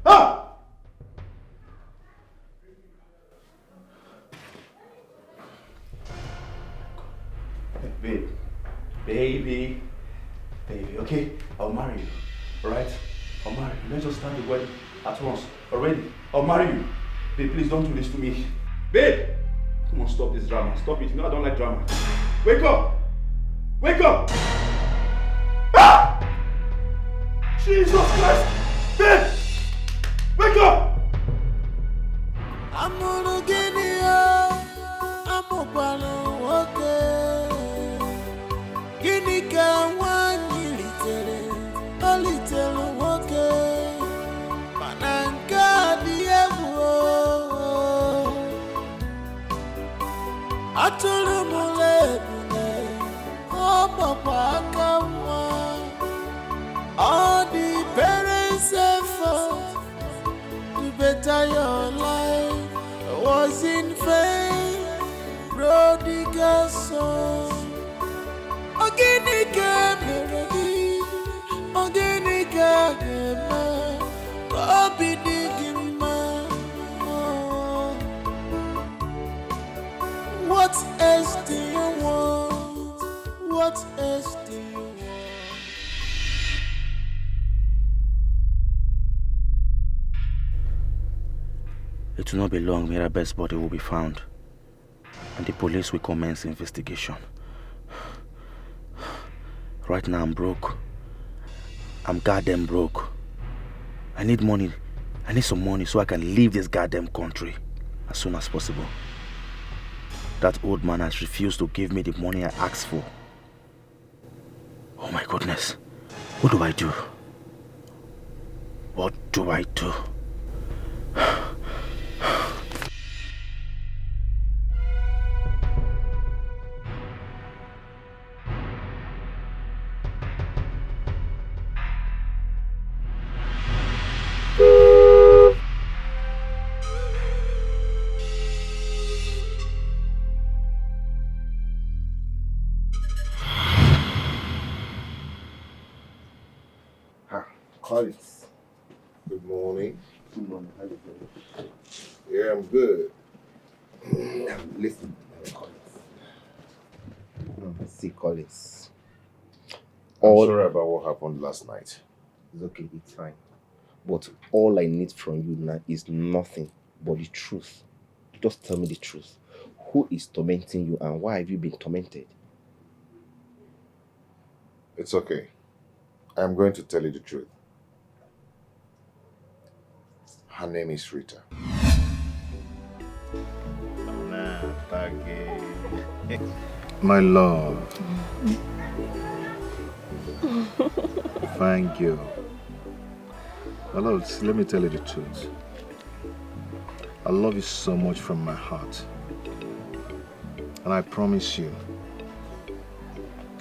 Ah! Babe. Baby, okay? I'll marry you, alright? I'll marry you. Let's just start the wedding at once. Already? I'll marry you. Babe, please don't do this to me. Babe! Come on, stop this drama. Stop it. You know I don't like drama. Wake up! Wake up! Ah! Jesus Christ! Babe! Wake up! I'm gonna get it up. I'm gonna Gini ka wanyi little woke Mananka diyewo Atulu mulebune Papa kawa All the parents' effort to better your life was in vain Prodigal son Organica melody, organica gema, Bobby Digima. What else do you want? What else do you want? It will not be long, Mirabel's body will be found, and the police will commence investigation. Right now I'm broke. I'm goddamn broke. I need money. I need some money so I can leave this goddamn country as soon as possible. That old man has refused to give me the money I asked for. goodness. What do I do? What do I do? Collins. Good morning. Good morning. How are you doing? Yeah, I'm good. Listen, Collins. See, Collins. I'm sorry about what happened last night. It's okay, it's fine. But all I need from you now is nothing but the truth. Just tell me the truth. Who is tormenting you and why have you been tormented? It's okay. I'm going to tell you the truth. Her name is Rita. My love. Thank you. My love, let me tell you the truth. I love you so much from my heart. And I promise you,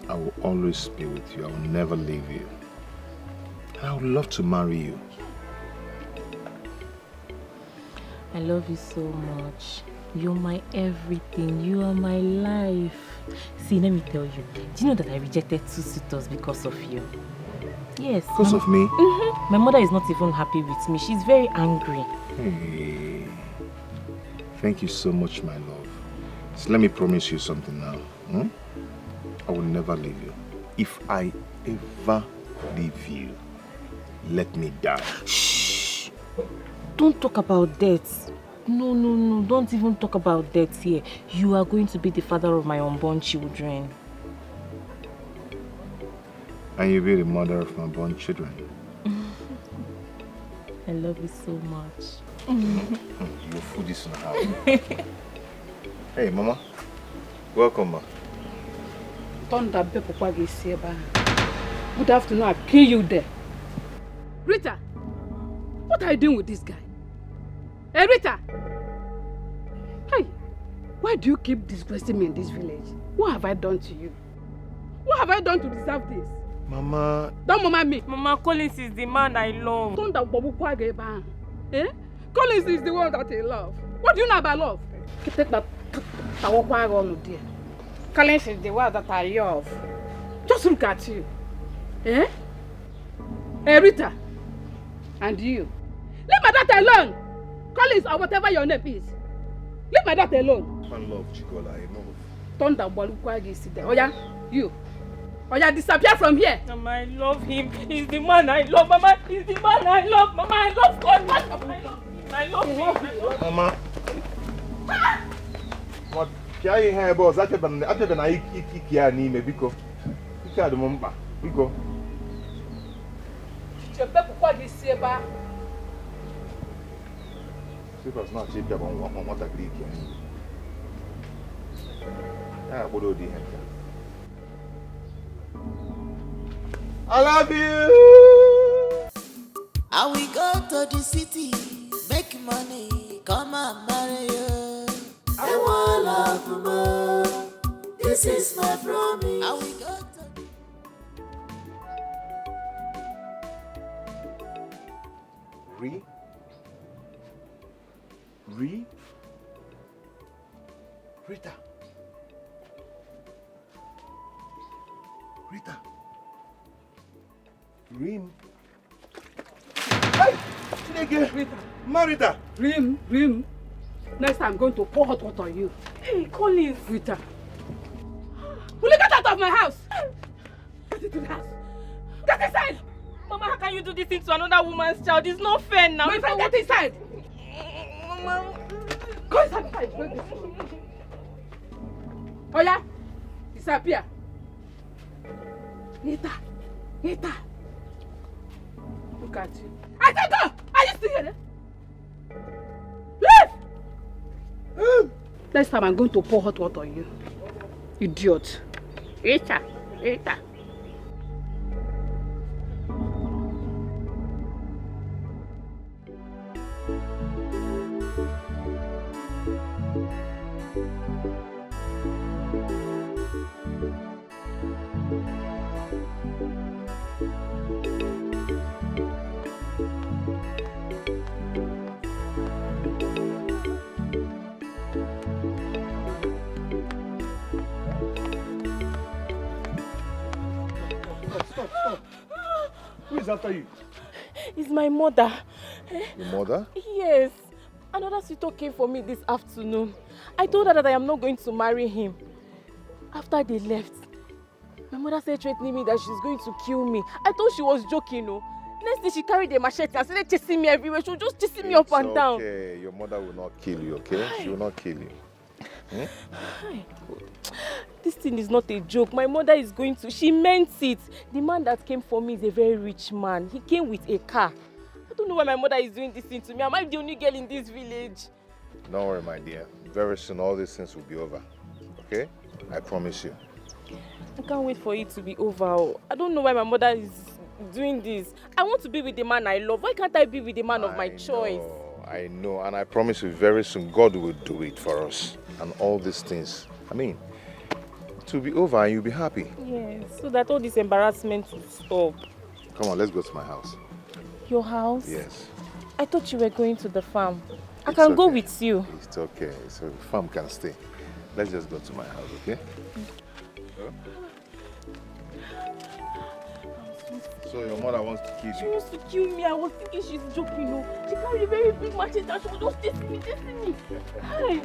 I will always be with you. I will never leave you. And I would love to marry you. I love you so much. You're my everything. You are my life. See, let me tell you. Do you know that I rejected 2 suitors because of you? Yes. Because of me? My mother is not even happy with me. She's very angry. Hey. Thank you so much, my love. So let me promise you something now. I will never leave you. If I ever leave you, let me die. Shh! Don't talk about death. No. Don't even talk about death here. You are going to be the father of my unborn children. And you'll be the mother of my unborn children. I love you so much. Your food is in the house. Hey, Mama. Welcome, ma. Good afternoon, I'll kill you there. Rita, what are you doing with this guy? Hey, Rita! Hey, why do you keep disgracing me in this village? What have I done to you? What have I done to deserve this? Mama... Don't mama me. Mama, Collins is the man I love. Eh? Collins is the one that I love. What do you know about love? Collins is the one that I love. Just look at you. Eh? Hey, Rita. And you. Leave my daughter alone. Collins or whatever your name is. Leave my daughter alone. I love Chigola, I love. Thunder Balukwagi sit there. Oya, you. Oya, disappear from here. Mama, I love him. He's the man I love. Mama, he's the man I love. Mama, I love God. I love him. Mama. What? Can you hear boss? I tell them I kick your name, Biko. You can't remember. Biko. Because not cheap on what I Greek. Yeah, what do you I love you. I will go to the city, make money, come and marry you. I want love more. This is my promise. I will go to Rita. Rim. Hey! Nigga! Rita. Marita! Rim. Next time I'm going to pour hot water on you. Hey, Collins. Rita. Will you get out of my house? Get into the house. Get inside! Mama, how can you do this thing to another woman's child? It's not fair now. My friend, get inside! Mama. Go inside. Oya, disappear. Rita. Look at you. I said go! Are you still here? Leave! Next time I'm going to pour hot water on you. Idiot. Rita. after you? It's my mother. Your mother? Yes. Another suitor came for me this afternoon. I told her that I am not going to marry him. After they left, my mother started threatening me that she's going to kill me. I thought she was joking, no. Next thing she carried a machete and started chasing me everywhere. She was just chasing me up and down. Okay, your mother will not kill you, okay? She will not kill you. This thing is not a joke. My mother is going to... She meant it. The man that came for me is a very rich man. He came with a car. I don't know why my mother is doing this thing to me. Am I the only girl in this village? Don't worry, my dear. Very soon all these things will be over. Okay? I promise you. I can't wait for it to be over. I don't know why my mother is doing this. I want to be with the man I love. Why can't I be with the man of my choice? I know, and I promise you very soon God will do it for us. And all these things. I mean, it will be over and you'll be happy. Yes, so that all this embarrassment will stop. Come on, let's go to my house. Your house? Yes. I thought you were going to the farm. I can go with you. It's okay. So the farm can stay. Let's just go to my house, okay? So your mother wants to kill you? She wants to kill me. I was thinking she's joking, no. She carried a very big machete and she was just chasing me. Hi.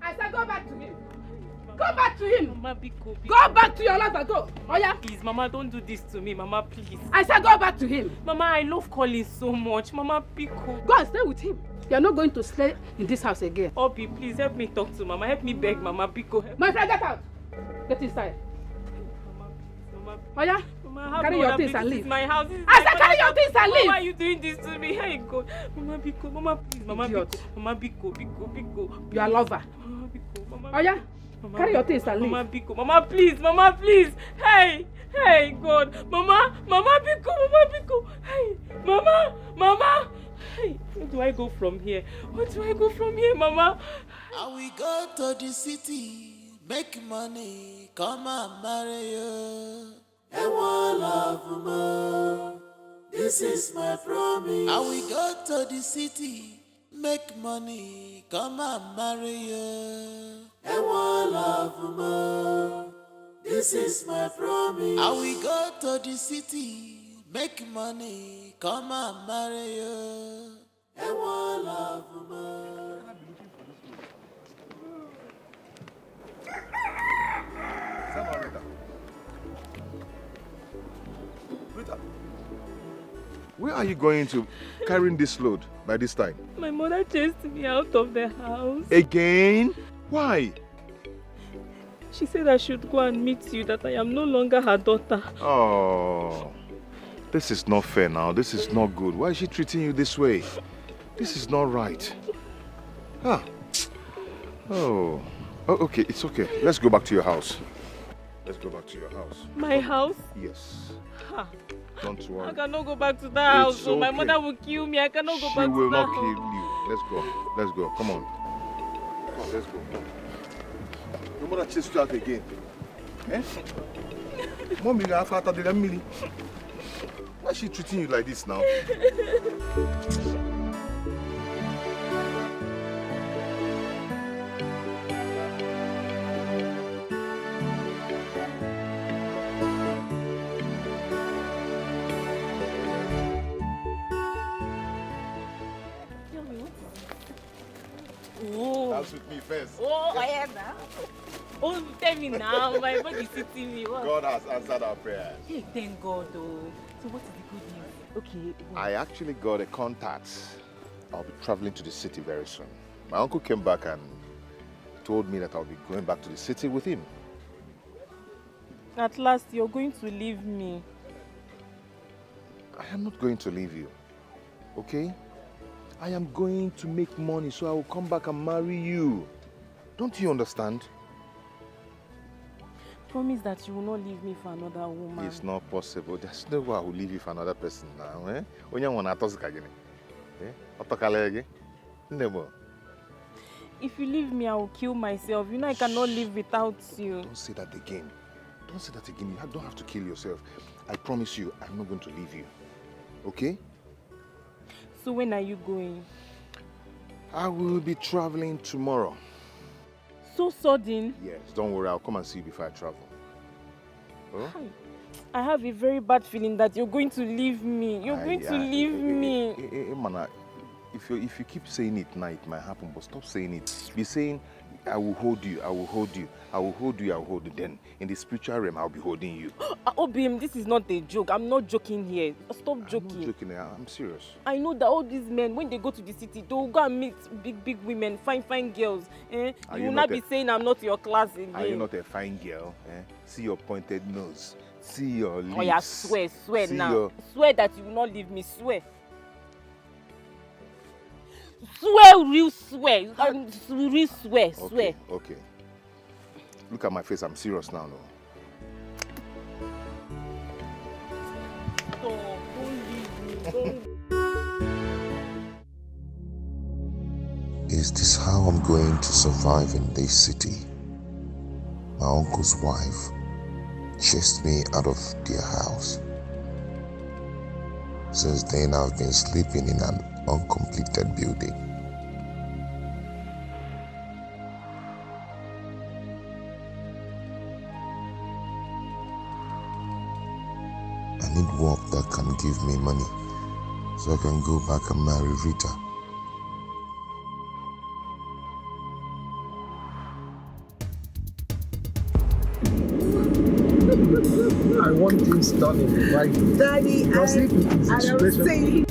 I said go back to him. Go back to him. Mama, Biko. Go back to your husband. Go. Oh yeah. Please, Mama, don't do this to me. Mama, please. I said go back to him. Mama, I love Collins so much. Mama, Biko. Go and stay with him. You are not going to stay in this house again. Obi, please help me talk to Mama. Help me beg Mama, Biko. My friend, get out. Get inside. Oh yeah. Mama, carry your things and leave. This is my house. I said carry your things and leave. Why are you doing this to me? Hey God. Mama, Biko. Mama, please. Mama, Idiot. Biko. Mama, Biko. You are lover. Mama, Biko. Mama, oh yeah. Mama, carry your things and leave. Mama, Biko. Mama, please. Mama, please. Hey. Hey God. Mama Biko. Mama, Biko. Hey. Mama. Hey. Where do I go from here? Mama? And we go to the city, make money, come and marry you. And one love more. This is my promise. And we go to the city, make money, come and marry you. And one love more. This is my promise. And we go to the city, make money, come and marry you. And one love more. Rita, where are you going to carrying this load by this time? My mother chased me out of the house. Again? Why? She said I should go and meet you, that I am no longer her daughter. Oh, this is not fair now. This is not good. Why is she treating you this way? This is not right. Ah. Oh, okay, it's okay. Let's go back to your house. Let's go back to your house. My house? Yes. Ha. Don't worry. I cannot go back to that house. So my mother will kill me. I cannot go back to that house. She will not kill you. Let's go. Let's go. Come on. Come on, let's go. Your mother chased you out again. Eh? Mommy, you have after the Emily. Why is she treating you like this now? Dance with me first. Oh, I am now. Oh, tell me now. My body is sitting me. What? God has answered our prayers. Hey, thank God, though. So what is the good news? Okay. I actually got a contact. I'll be traveling to the city very soon. My uncle came back and told me that I'll be going back to the city with him. At last, you're going to leave me. I am not going to leave you, okay? I am going to make money so I will come back and marry you. Don't you understand? Promise that you will not leave me for another woman. It's not possible. There's no way I will leave you for another person now, eh? If you leave me, I will kill myself. You know I cannot live without you. Don't say that again. Don't say that again. You don't have to kill yourself. I promise you, I'm not going to leave you. Okay? So when are you going? I will be traveling tomorrow. So sudden? Yes, don't worry. I'll come and see you before I travel. Oh? I have a very bad feeling that you're going to leave me. You're going to leave me. Mana, if you keep saying it now, it might happen, but stop saying it. Be saying, I will hold you, I will hold you, I will hold you, I will hold you. Then, in the spiritual realm, I'll be holding you. Obim, this is not a joke. I'm not joking here. Stop joking. I'm not joking, I'm serious. I know that all these men, when they go to the city, they'll go and meet big women, fine girls. You will not be saying I'm not your class again. Are you not a fine girl? See your pointed nose. See your lips. Oh yeah, swear See now. Swear that you will not leave me, swear. Swear, real swear. Real swear, swear. Okay. Look at my face, I'm serious now, no? Don't leave me. Is this how I'm going to survive in this city? My uncle's wife chased me out of their house. Since then, I've been sleeping in an uncompleted building. I need work that can give me money so I can go back and marry Rita. I want things done in the right way. Daddy, Because if it is a situation...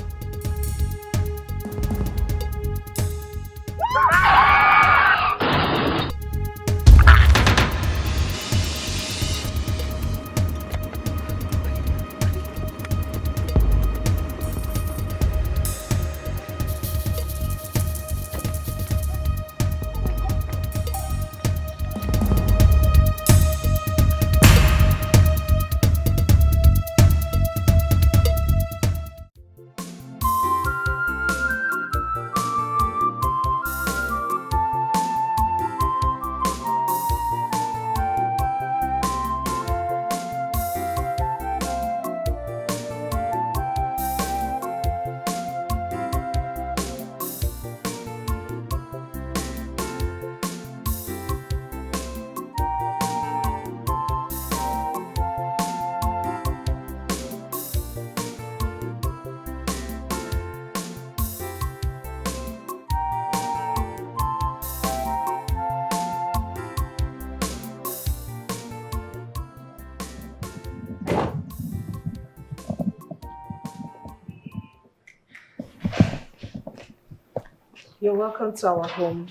You're welcome to our home.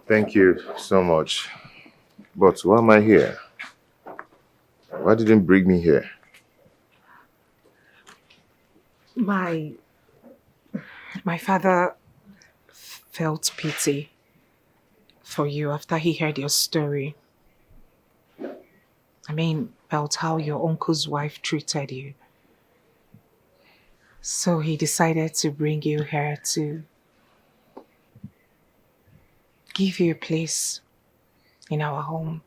Thank you so much. But why am I here? Why didn't you bring me here? My father felt pity for you after he heard your story. I mean, about how your uncle's wife treated you. So he decided to bring you here to give you a place in our home.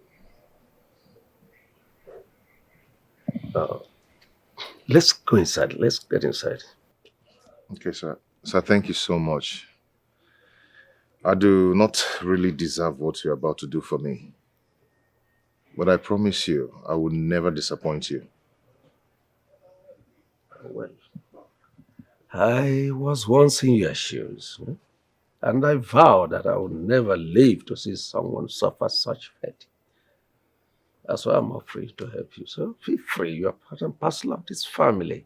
Let's go inside. Let's get inside. Okay, sir. Sir, thank you so much. I do not really deserve what you're about to do for me. But I promise you, I will never disappoint you. Well, I was once in your shoes, and I vowed that I would never live to see someone suffer such fate. That's why I'm offering to help you. So feel free, you're part and parcel of this family.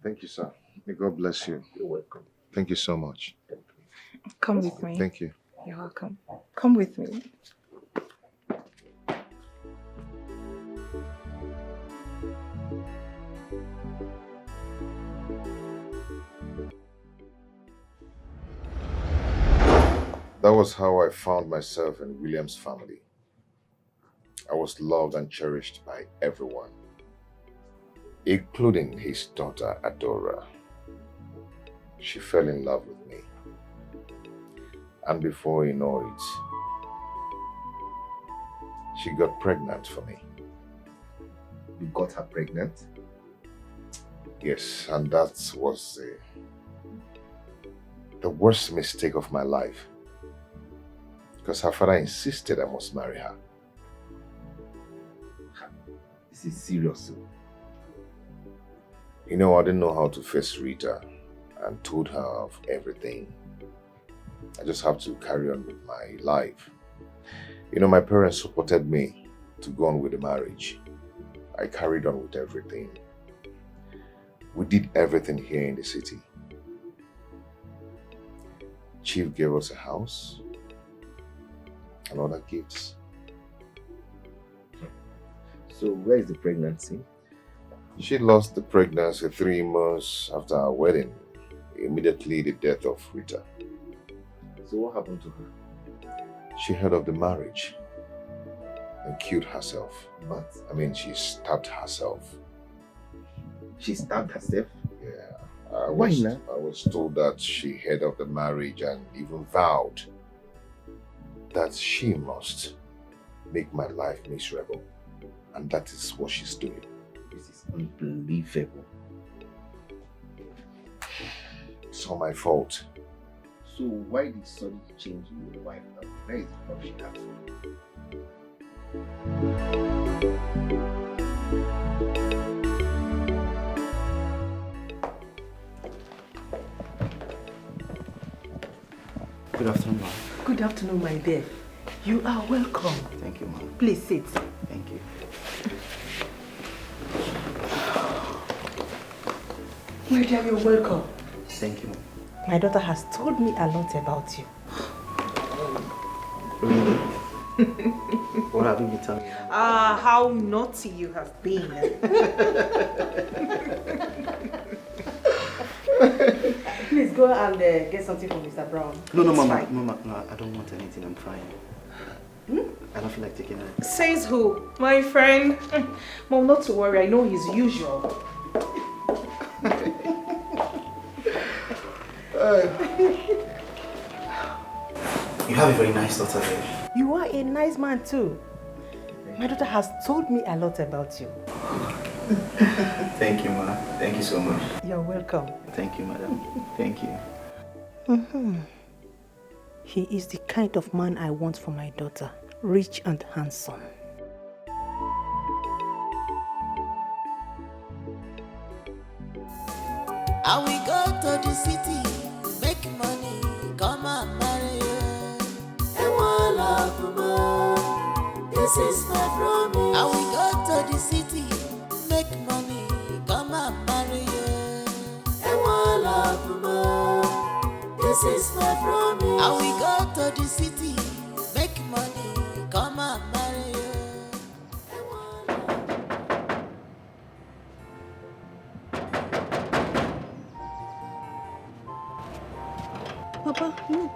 Thank you, sir. May God bless you. You're welcome. Thank you so much. Come with me. Thank you. You're welcome. Come with me. That was how I found myself in William's family. I was loved and cherished by everyone, including his daughter, Adora. She fell in love with me. And before you know it, she got pregnant for me. You got her pregnant? Yes, and that was the worst mistake of my life. Because her father insisted I must marry her. This is serious. You know, I didn't know how to face Rita and told her of everything. I just have to carry on with my life. You know, my parents supported me to go on with the marriage. I carried on with everything. We did everything here in the city. Chief gave us a house and other gifts. So where is the pregnancy? She lost the pregnancy 3 months after our wedding. Immediately the death of Rita. So what happened to her? She heard of the marriage and killed herself. What? I mean, she stabbed herself. She stabbed herself? Yeah. Why not? I was told that she heard of the marriage and even vowed that she must make my life miserable. And that is what she's doing. This is unbelievable. It's all my fault. So why did sudden change in your wife now? Where is the problem she has? Good afternoon, ma'am. Good afternoon, my dear. You are welcome. Thank you, ma'am. Please sit. Thank you. My dear, you're welcome. Thank you, ma'am. My daughter has told me a lot about you. Really? What have you been telling me? How naughty you have been. Please go and get something from Mr. Brown. No, It's Mama. fine. Mama, no, I don't want anything. I'm fine. I don't feel like taking it. Says who? My friend. Mom, not to worry. I know his usual. You have a very nice daughter, babe. You are a nice man too. My daughter has told me a lot about you. Thank you, ma. Thank you so much. You're welcome. Thank you, madam. Thank you. He is the kind of man I want for my daughter. Rich and handsome. I will go to the city, make money, come and marry you. And one love more, this is my promise. I will go to the city, make money, come and marry you. And one love more, this is my promise. I will go to the city, make money, come and marry you. Papa, look.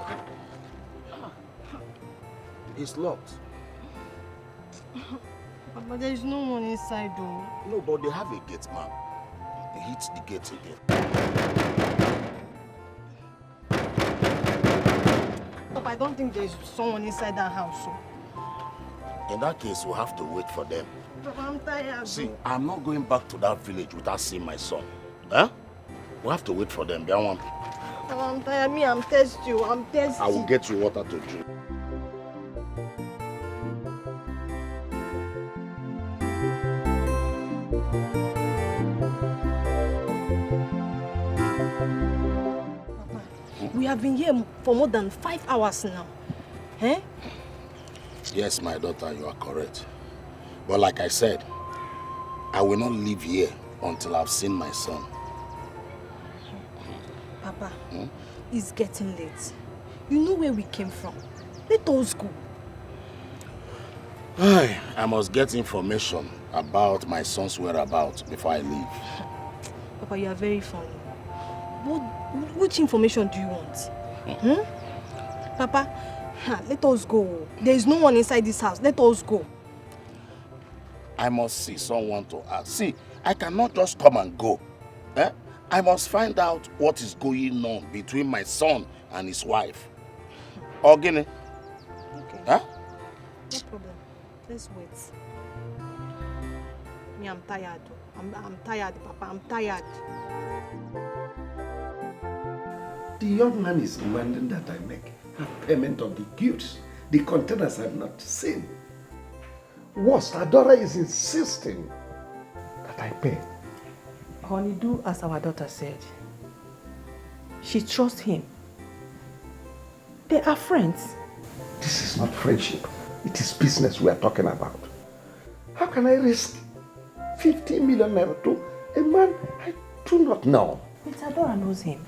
It's locked. Papa, there is no one inside though. No, but they have a gate man. They hit the gate again. Papa, I don't think there is someone inside that house. So. In that case, we'll have to wait for them. Papa, I'm tired. See, I'm not going back to that village without seeing my son. Huh? We'll have to wait for them. Papa, I'm tired. Me, I'm thirsty. I'm thirsty. I will get you water to drink. We have been here for more than 5 hours now. Eh? Yes, my daughter, you are correct. But like I said, I will not leave here until I've seen my son. Papa, it's getting late. You know where we came from. Let us go. I must get information about my son's whereabouts before I leave. Papa, you are very funny. Which information do you want? Papa, let us go. There is no one inside this house. Let us go. I must see someone to ask. See, I cannot just come and go. Eh? I must find out what is going on between my son and his wife. Ogini? Okay. Huh? No problem. Let's wait. Me, I'm tired. I'm tired, Papa. I'm tired. The young man is demanding that I make a payment of the goods. The containers are not seen. Worse, Adora is insisting I pay. Honey, do as our daughter said. She trusts him. They are friends. This is not friendship. It is business we are talking about. How can I risk 50 million naira to a man I do not know? But Adora knows him.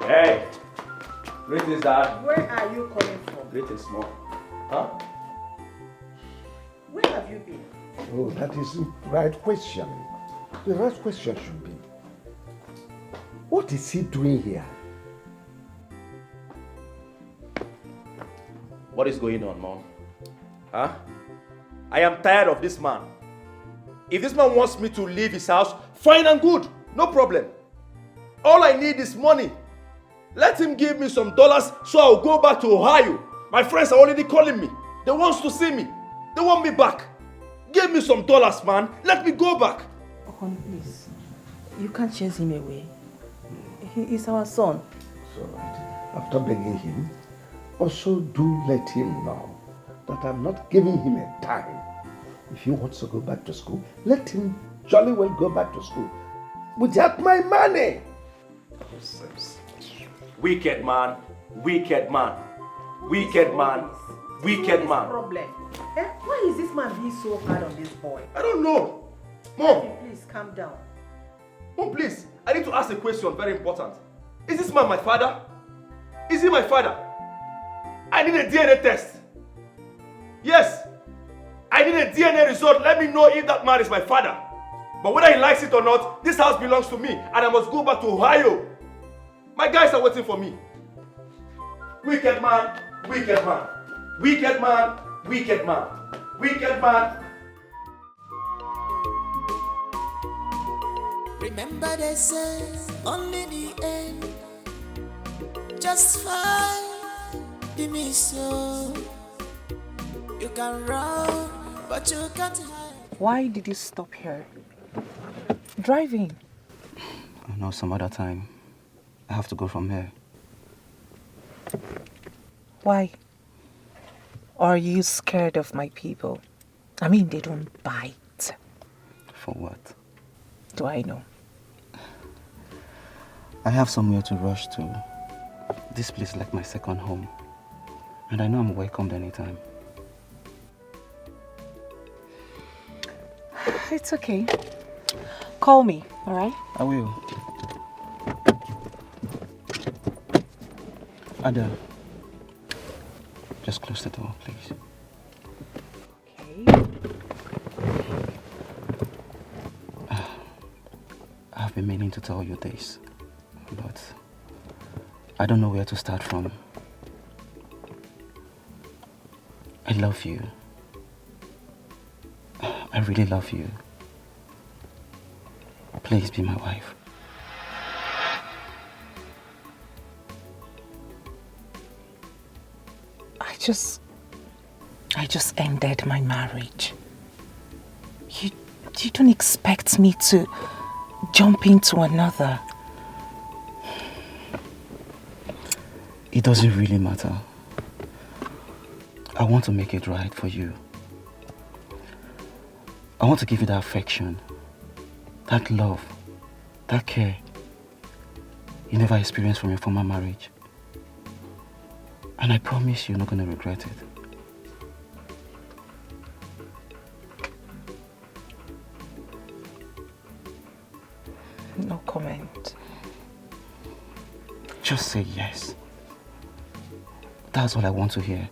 Hey! Greetings, Dad. Where are you coming from? Greetings, Mom. Huh? Where have you been? Oh, that is the right question. The right question should be, what is he doing here? What is going on, Mom? Huh? I am tired of this man. If this man wants me to leave his house, fine and good. No problem. All I need is money. Let him give me some dollars so I'll go back to Ohio. My friends are already calling me. They want to see me. They want me back. Give me some dollars, man. Let me go back. Oh, honey, please. You can't chase him away. He is our son. So, after begging him, also do let him know that I'm not giving him a time. If he wants to go back to school, let him jolly well go back to school. Without my money. Wicked man. Wicked man. Wicked man. Wicked man. Problem. Eh? Why is this man being so hard on this boy? I don't know. Mom. Please calm down. Mom, please. I need to ask a question, very important. Is this man my father? Is he my father? I need a DNA test. Yes. I need a DNA result. Let me know if that man is my father. But whether he likes it or not, this house belongs to me and I must go back to Ohio. My guys are waiting for me. Wicked man, wicked man. Wicked man, wicked man. Wicked man. Remember they say only the end just fine. Give me so you can run, but you can't hide. Why did you stop here? Driving. I know some other time. I have to go from here. Why? Are you scared of my people? I mean, they don't bite. For what? Do I know? I have somewhere to rush to. This place is like my second home. And I know I'm welcomed anytime. It's okay. Call me, all right? I will. Ada, just close the door, please. Okay. I've been meaning to tell you this, but I don't know where to start from. I love you. I really love you. Please be my wife. I just ended my marriage. You don't expect me to jump into another. It doesn't really matter. I want to make it right for you. I want to give you that affection, that love, that care you never experienced from your former marriage. And I promise you're not going to regret it. No comment. Just say yes. That's all I want to hear.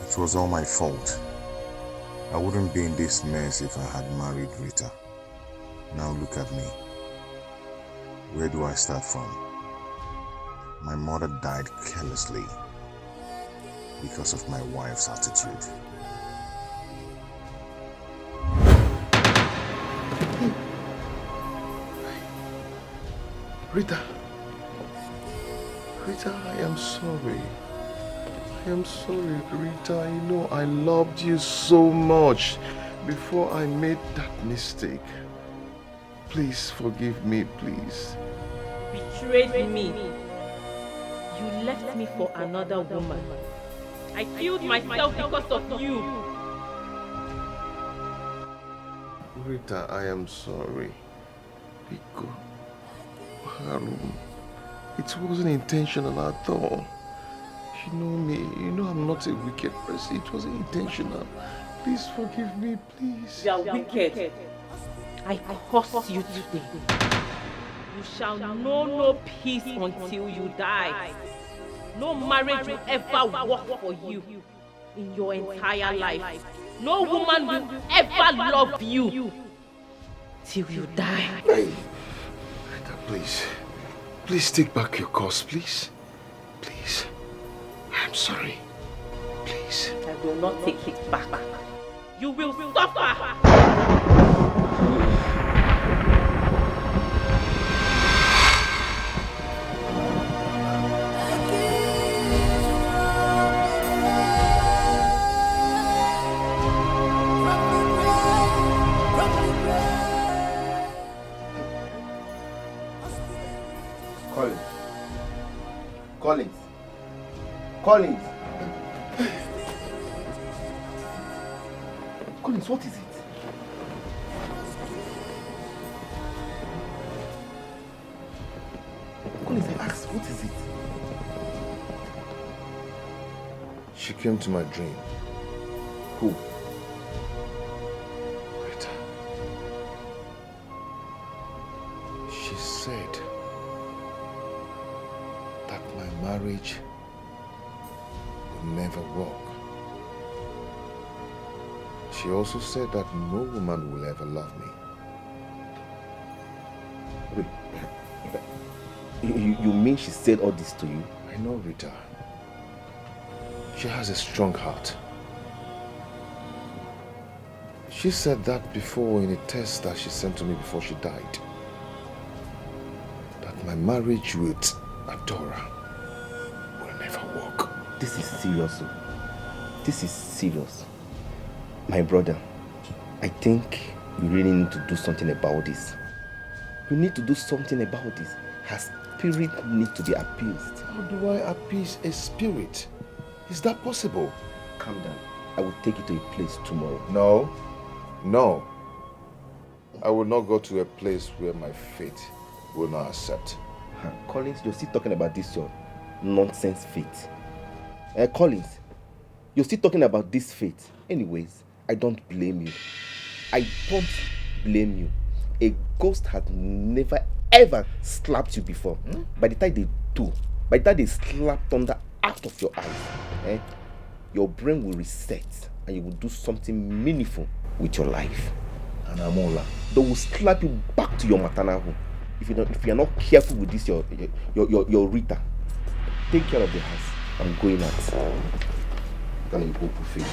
It was all my fault. I wouldn't be in this mess if I had married Rita. Now look at me. Where do I start from? My mother died carelessly because of my wife's attitude. Rita. Rita, I am sorry. I am sorry, Rita. You know I loved you so much before I made that mistake. Please forgive me, please. Betrayed me. You left me for another woman. I killed myself because of you. Rita, I am sorry. Biko, Harun, it wasn't intentional at all. You know me, you know I'm not a wicked person. It wasn't intentional. Please forgive me, please. You are wicked. I curse you today. You shall know no peace until you die. No marriage will ever work for you in your entire life. No woman will ever love you till you die. Hey, Rita, please. Please take back your curse, please. Please. I'm sorry. Please. I will not take it back. You will suffer. Collins, what is it? Collins, I asked, what is it? She came to my dream. Who? Rita. She said that my marriage will never work. She also said that no woman will ever love me. Wait, you mean she said all this to you? I know, Rita. She has a strong heart. She said that before in a test that she sent to me before she died. That my marriage with Adora will never work. This is serious. This is serious. My brother, I think you really need to do something about this. You need to do something about this. Her spirit needs to be appeased. How do I appease a spirit? Is that possible? Calm down. I will take you to a place tomorrow. No. I will not go to a place where my fate will not accept. Collins, you're still talking about this your nonsense fate. Collins, you're still talking about this fate. Anyways, I don't blame you. I don't blame you. A ghost had never ever slapped you before. By the time they do, by the time they slap thunder out of your eyes, your brain will reset and you will do something meaningful with your life. And Amola, they will slap you back to your maternal home. If you're not careful with this, your Rita. Take care of the house. I'm going out. Gonna go buffet.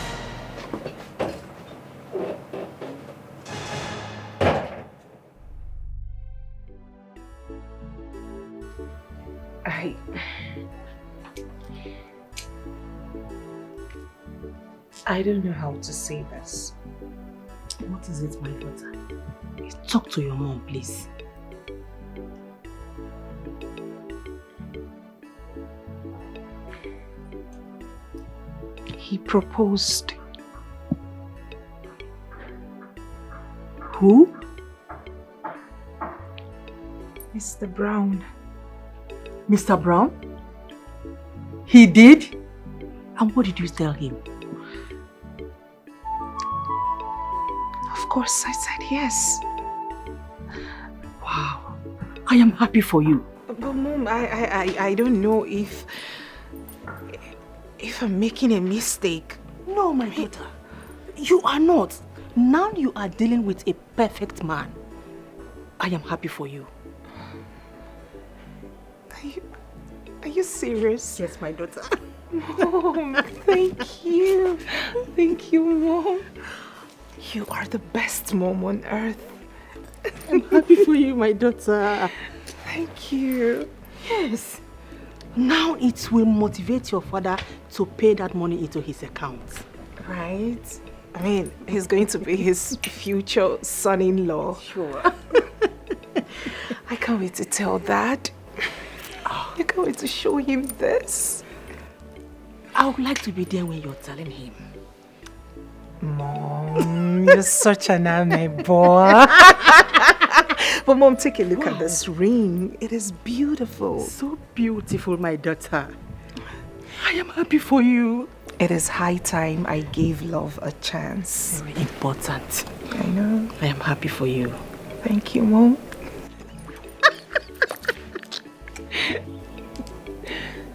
I don't know how to say this. What is it, my daughter? Talk to your mom, please. He proposed. Who? Mr. Brown. Mr. Brown? He did? And what did you tell him? Of course, I said yes. Wow. I am happy for you. But Mom, I don't know if I'm making a mistake. No, my daughter. You are not. Now you are dealing with a perfect man. I am happy for you. Are you serious? Yes, my daughter. Mom, thank you. Thank you, Mom. You are the best mom on earth. I'm happy for you, my daughter. Thank you. Yes. Now it will motivate your father to pay that money into his account. Right? I mean, he's going to be his future son-in-law. Sure. I can't wait to tell Dad. I can't wait to show him this. I would like to be there when you're telling him. Mom, you're such an boy. But Mom, take a look at this ring. It is beautiful. So beautiful, my daughter. I am happy for you. It is high time I gave love a chance. Very important. I know. I am happy for you. Thank you, Mom.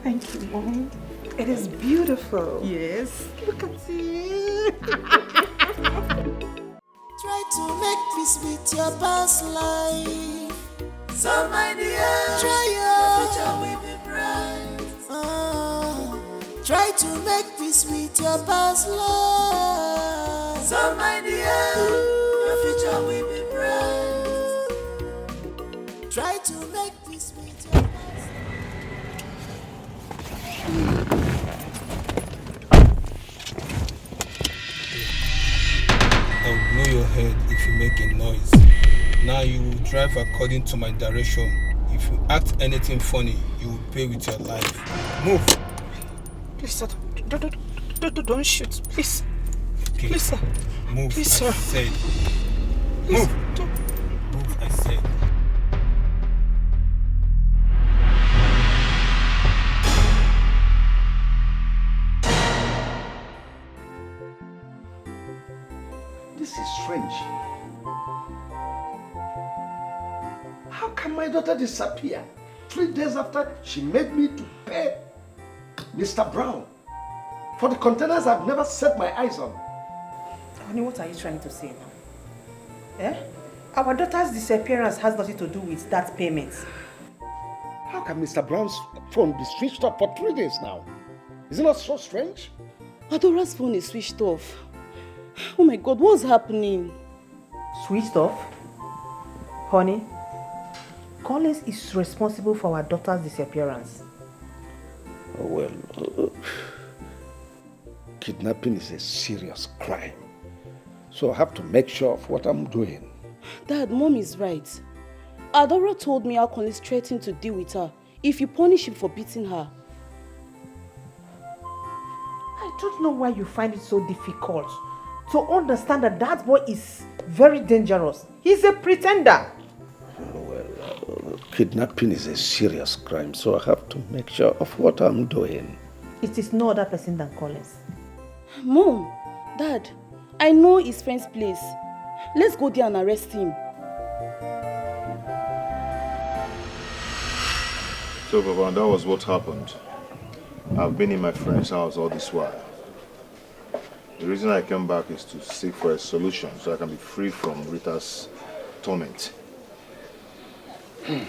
Thank you, Mom. It is beautiful. Yes. Look at it. Try to make peace with your past life. So my dear, try your future will be bright. Try to make peace with your past life. So my dear, your future will be bright. Try to make peace with your past I'll blow your head if you make a noise. Now you will drive according to my direction. If you act anything funny, you will pay with your life. Move! Please, sir. Don't shoot, please. Okay. Please, sir. Move, Please, I sir. said. Please, Move! Move, I said. This is strange. How can my daughter disappear 3 days after she made me to pay Mr. Brown for the containers I've never set my eyes on? Honey, what are you trying to say now? Eh? Our daughter's disappearance has nothing to do with that payment. How can Mr. Brown's phone be switched off for 3 days now? Is it not so strange? Adora's phone is switched off. Oh my God, what's happening? Switched off? Honey, Collins is responsible for our daughter's disappearance. Oh, well, kidnapping is a serious crime. So I have to make sure of what I'm doing. Dad, Mom is right. Adora told me how Collins threatened to deal with her if you punish him for beating her. I don't know why you find it so difficult to understand that that boy is very dangerous. He's a pretender. Well, kidnapping is a serious crime, so I have to make sure of what I'm doing. It is no other person than Collins. Mom, Dad, I know his friend's place. Let's go there and arrest him. So, Papa, that was what happened. I've been in my friend's house all this while. The reason I came back is to seek for a solution so I can be free from Rita's torment. You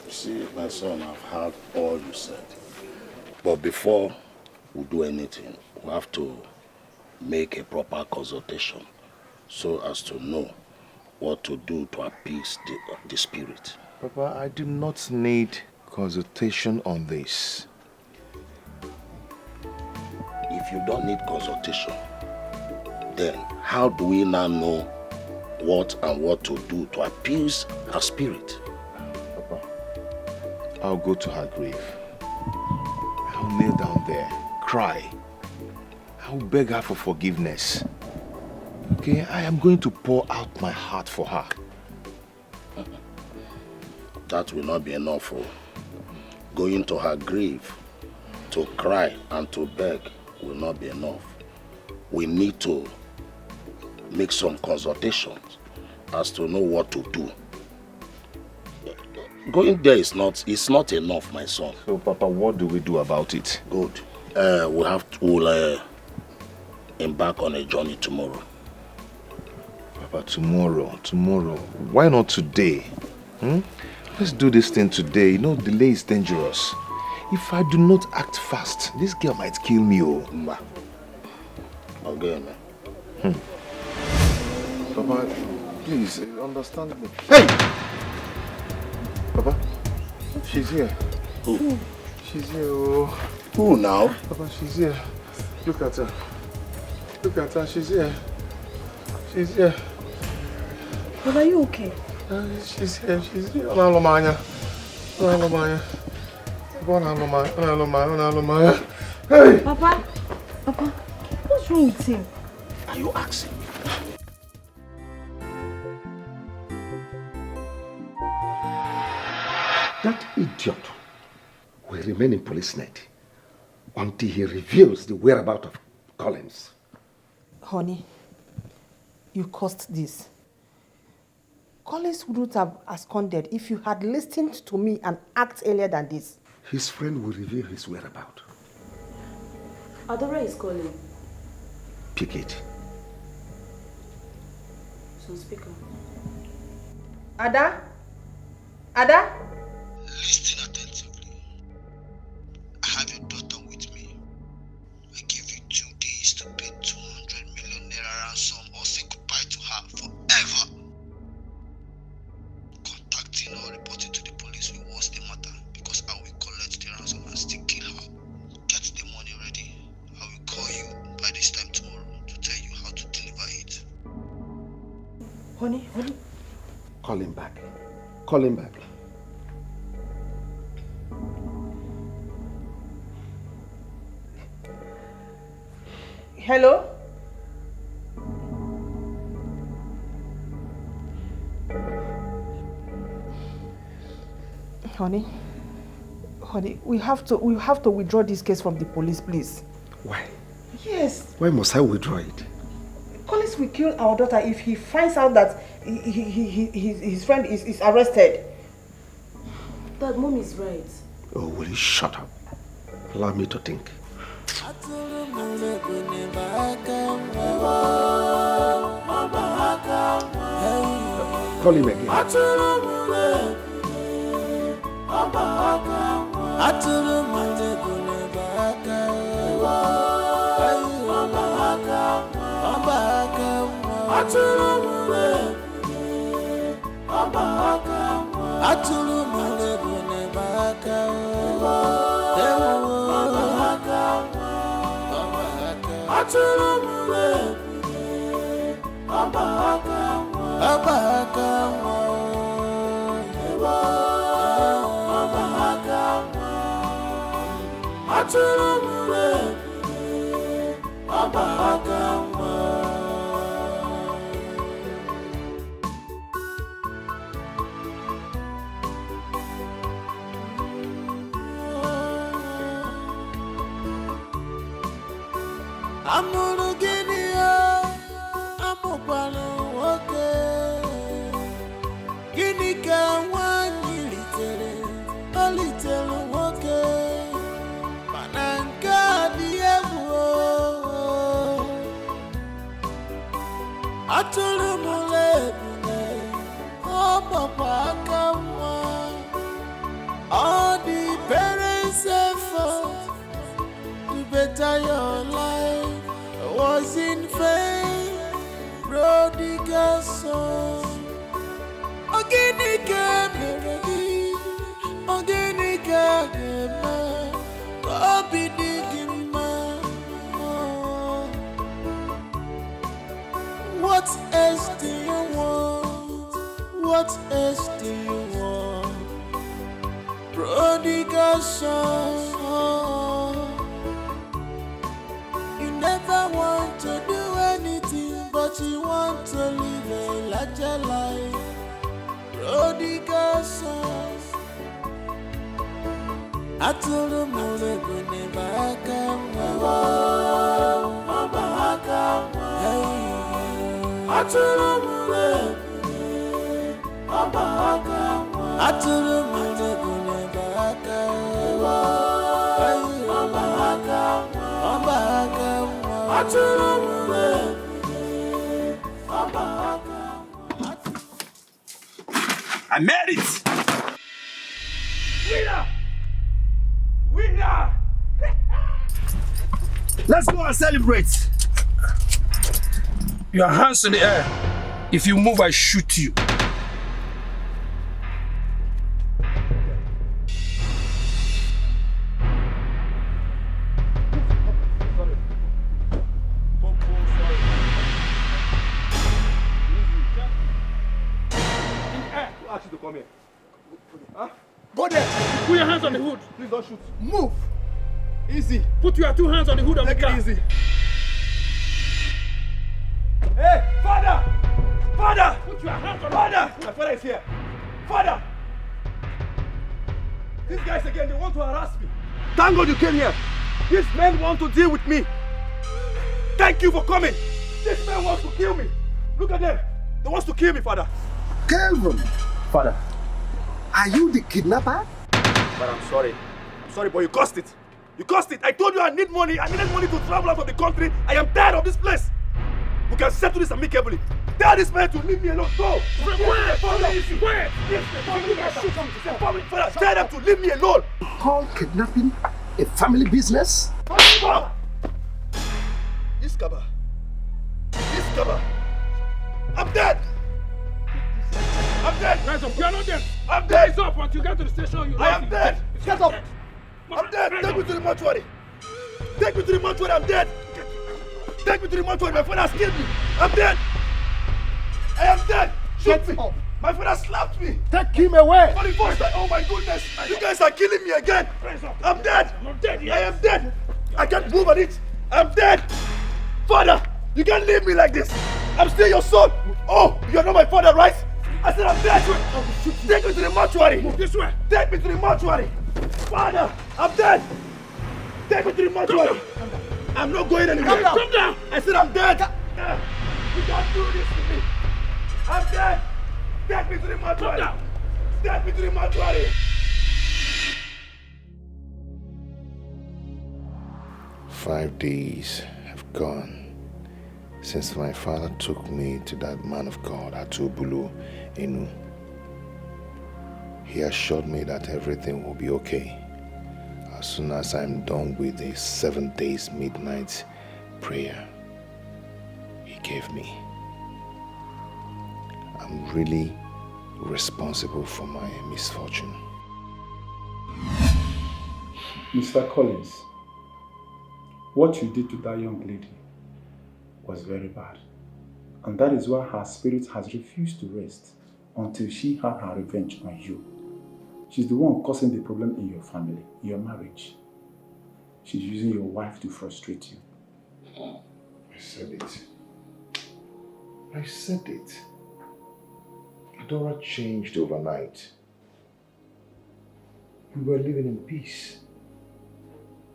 see, my son, I've heard all you said. But before we do anything, we have to make a proper consultation so as to know what to do to appease the spirit. Papa, I do not need consultation on this. If you don't need consultation, then how do we now know what to do to appease her spirit? Papa, I'll go to her grave. I'll kneel down there, cry. I'll beg her for forgiveness. Okay, I am going to pour out my heart for her. That will not be enough. Going to her grave to cry and to beg will not be enough. We need to make some consultations as to know what to do. Going there is not enough, my son. So, Papa, what do we do about it? Good. We'll embark on a journey tomorrow. Papa, tomorrow. Why not today? Let's do this thing today. You know, delay is dangerous. If I do not act fast, this girl might kill me. Okay, man. Papa, please, understand me. Hey! Papa, she's here. Who? She's here. Oh. Who now? Papa, she's here. Look at her. Look at her. She's here. She's here. But are you okay? She's here. She's here. Hey! Papa, what's wrong with him? Are you asking? That idiot will remain in police net until he reveals the whereabouts of Collins. Honey, you caused this. Collins wouldn't have absconded if you had listened to me and acted earlier than this. His friend will reveal his whereabouts. Adora is calling. Pick it. So speak up. Ada? Ada? Listen attentively. I have your daughter with me. I give you 2 days to pay 200 million naira ransom or say goodbye to her forever. Contacting or reporting to the police will worse the matter because I will collect the ransom and still kill her. Get the money ready. I will call you by this time tomorrow to tell you how to deliver it. Honey. Call him back. Call him back. Hello? Honey, we have to withdraw this case from the police, please. Why? Yes. Why must I withdraw it? Collins will kill our daughter if he finds out that his friend is arrested. Dad, Mom is right. Oh, will you shut up? Allow me to think. Call him again. All the parents' effort to better your life was in vain. Prodigal son, Oginika Meredi, Oginika Gema, Obidigima. What else do you want? What else do you want? Prodigal son, you never want to do anything, but you want to live a larger life. Prodigal son, Atulu mule kune baka Atulu mule Atulu mule kune baka Atulu mule I made it! Winner! Let's go and celebrate! Your hands in the air. If you move, I shoot you. you to come here? Huh? Go there. Put your hands on the hood. Please don't shoot. Move. Easy. Put your 2 hands on the hood of the car. Take it easy. Hey, father! Father! Put your hands on Father! My father is here. Father! These guys again, they want to harass me. Thank God you came here. These men want to deal with me. Thank you for coming. This man wants to kill me. Look at them. They want to kill me, father. Kelvin, Father. are you the kidnapper? But I'm sorry. I'm sorry, but you cost it. You cost it. I told you I need money. I needed money to travel out of the country. I am tired of this place. We can settle this amicably. Tell this man to leave me alone. Go. Where? Father, tell them to leave me alone. Call kidnapping a family business? Iskaba. Iskaba. I'm dead. I'm dead. Rise up. You are not dead. I'm dead. Rise up until you get to the station. I am dead. Get up. I'm dead. Take me to the mortuary. Take me to the mortuary. I'm dead. Take me to the mortuary. My father has killed me. I'm dead. I am dead. Shoot me. My father slapped me. Take him away. For the first time. Oh my goodness. You guys are killing me again. I'm dead. I'm not dead yet. I am dead. I can't move on it. I'm dead. Father, you can't leave me like this. I'm still your son. Oh, you're not my father, right? I said I'm dead. Take me to the mortuary. Move this way. Take me to the mortuary. Father, I'm dead. Take me to the mortuary. I'm not going anywhere. Come down. I said I'm dead. You can't do this to me. I'm dead. Take me to the mortuary. Come down. Take me to the mortuary. "5 days have gone since my father took me to that man of God, Atubulu Enu. He assured me that everything will be okay as soon as I'm done with the 7 days midnight prayer he gave me. I'm really responsible for my misfortune." Mr. Collins, what you did to that young lady was very bad. And that is why her spirit has refused to rest until she had her revenge on you. She's the one causing the problem in your family, in your marriage. She's using your wife to frustrate you. I said it. I said it. Adora changed overnight. We were living in peace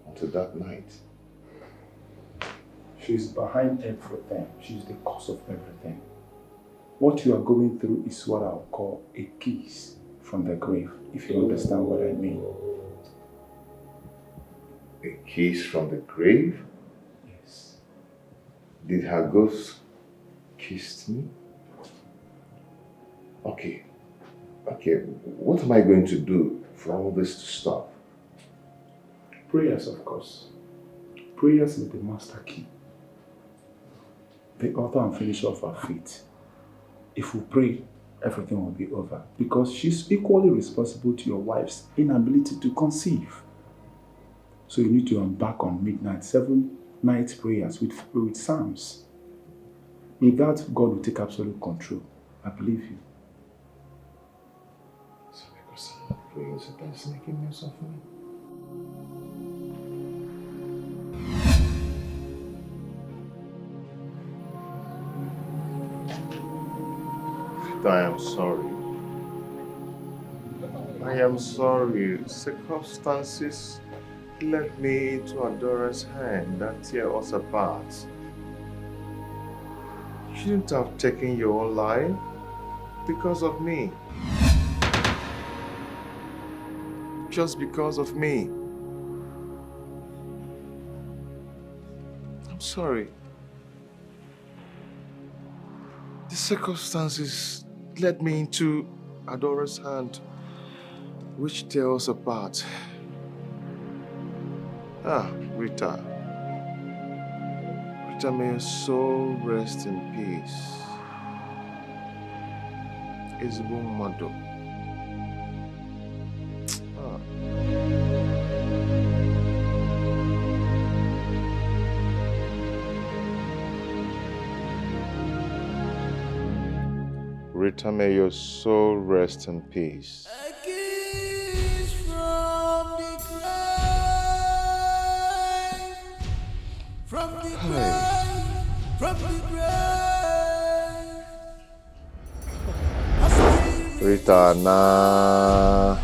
until that night. She's behind everything. She's the cause of everything. What you are going through is what I'll call a kiss from the grave, if you understand what I mean. A kiss from the grave? Yes. Did her ghost kiss me? Okay. What am I going to do for all this to stop? Prayers, of course. Prayers is the master key. The author and finisher of our faith. If we pray, everything will be over. Because she's equally responsible to your wife's inability to conceive. So you need to embark on midnight, 7 night prayers with psalms. With that, God will take absolute control. I believe you. So because I'm not praying, so that's making me suffer. I am sorry. I am sorry. Circumstances led me into Adora's hand that tear us apart. You shouldn't have taken your own life because of me. Just because of me. I'm sorry. The circumstances led me into Adora's hand, which tear us apart. Rita. Rita, may your soul rest in peace. Ezigbo mmadụ. Rita, may your soul rest in peace. A kiss from the grave, from the grave, from the grave. Rita, nah.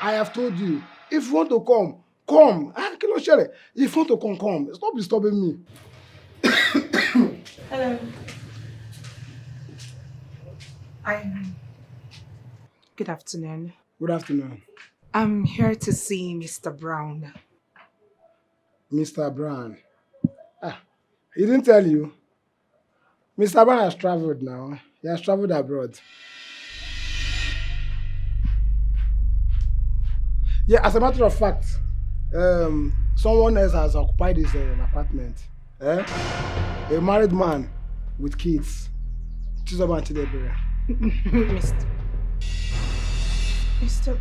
I have told you, if you want to come, come. And Kilo Shere, if you want to come, come. Stop disturbing me. Hello. Good afternoon. Good afternoon. I'm here to see Mr. Brown. Mr. Brown. He didn't tell you. Mr. Brown has traveled now. He has traveled abroad. Yeah, as a matter of fact, someone else has occupied his apartment. A married man with kids. Mr.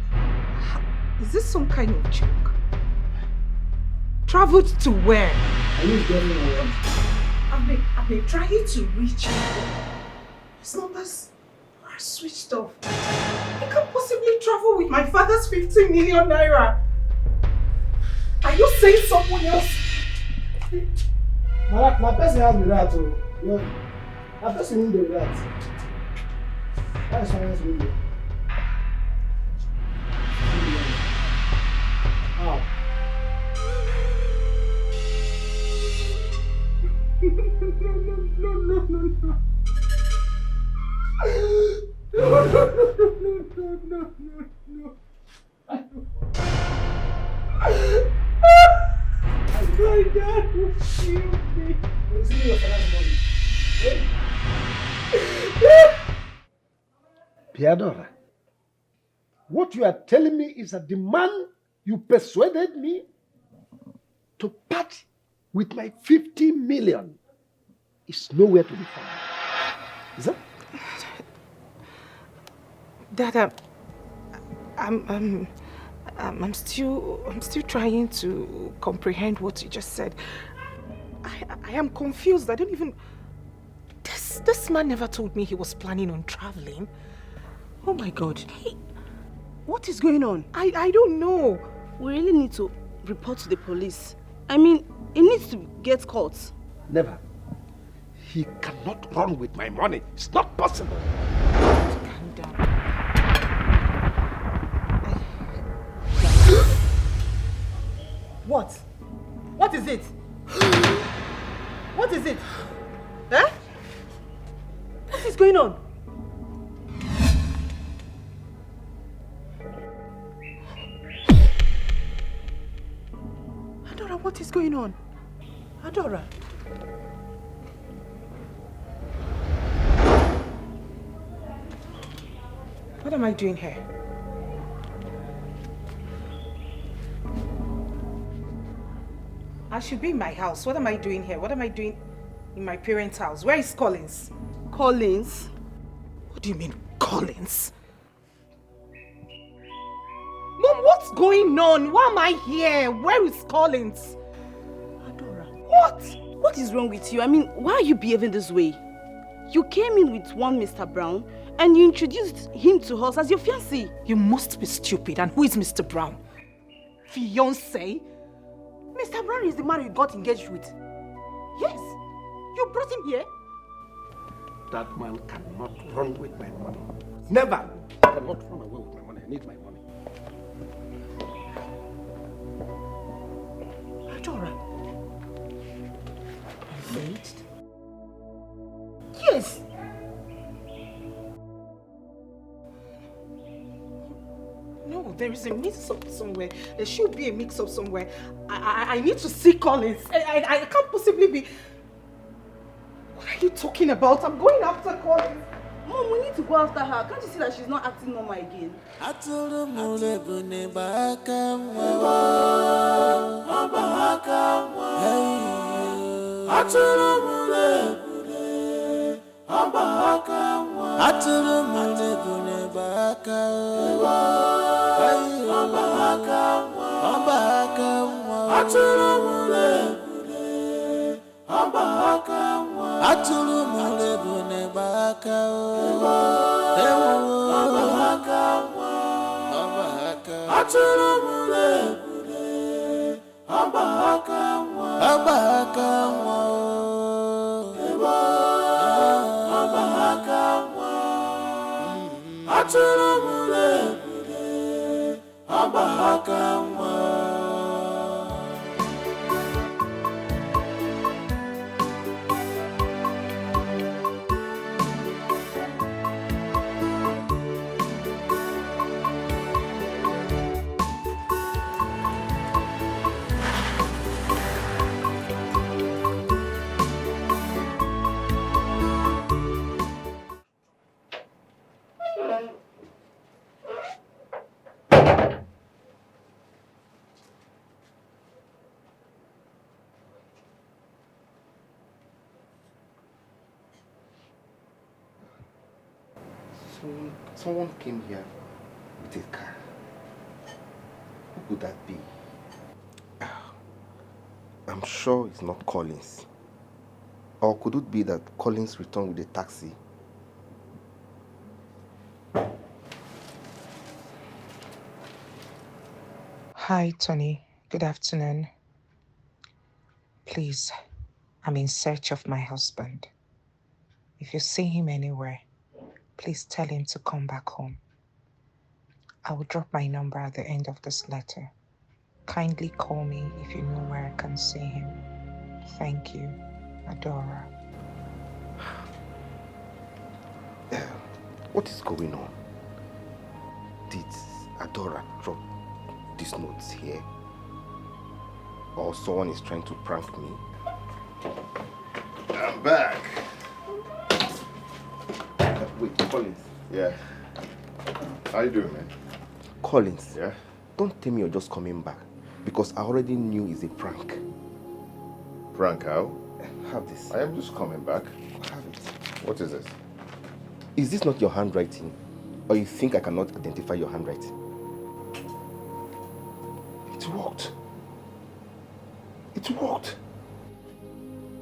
Is this some kind of joke? Traveled to where? Are you getting away? I've been trying to reach him. His numbers are switched off. I can't possibly travel with my father's 15 million naira. Are you saying someone else? My person has the right to. My person needs the right. That is someone else's window. How? No. My dad will kill me. You'll see your father's body. Piadora, what you are telling me is that the man you persuaded me to part with my 50 million is nowhere to be found. Is that? Dad, I'm still trying to comprehend what you just said. I am confused. I don't even. This man never told me he was planning on traveling. Oh my God. Hey, what is going on? I don't know. We really need to report to the police. I mean, he needs to get caught. Never. He cannot run with my money. It's not possible. Calm down. What? What is it? What is it? Eh? What is going on? Adora, what is going on? Adora. What am I doing here? I should be in my house. What am I doing here? What am I doing in my parents' house? Where is Collins? Collins? What do you mean, Collins? Mom, what's going on? Why am I here? Where is Collins? Adora. What? What is wrong with you? I mean, why are you behaving this way? You came in with one Mr. Brown and you introduced him to us as your fiancé. You must be stupid. And who is Mr. Brown? Fiancé? Mr. Brown is the man you got engaged with. Yes. You brought him here. That man cannot run with my money. Never. He cannot run away with my money. I need my money. Adora. Engaged? Yes. No, there is a mix-up somewhere. There should be a mix-up somewhere. I need to see Collins. I can't possibly be... What are you talking about? I'm going after Collins. Mom, we need to go after her. Can't you see that she's not acting normal again? Atulu mule bune baka Someone came here with a car. Who could that be? I'm sure it's not Collins. Or could it be that Collins returned with a taxi? Hi, Tony. Good afternoon. Please, I'm in search of my husband. If you see him anywhere, please tell him to come back home. I will drop my number at the end of this letter. Kindly call me if you know where I can see him. Thank you, Adora. What is going on? Did Adora drop these notes here? Or someone is trying to prank me? I'm back. Wait, Collins. Yeah. How you doing, man? Collins. Yeah? Don't tell me you're just coming back. Because I already knew it's a prank. Prank how? Have this. I am just coming back. Have it. What is this? Is this not your handwriting? Or you think I cannot identify your handwriting? It worked. It worked.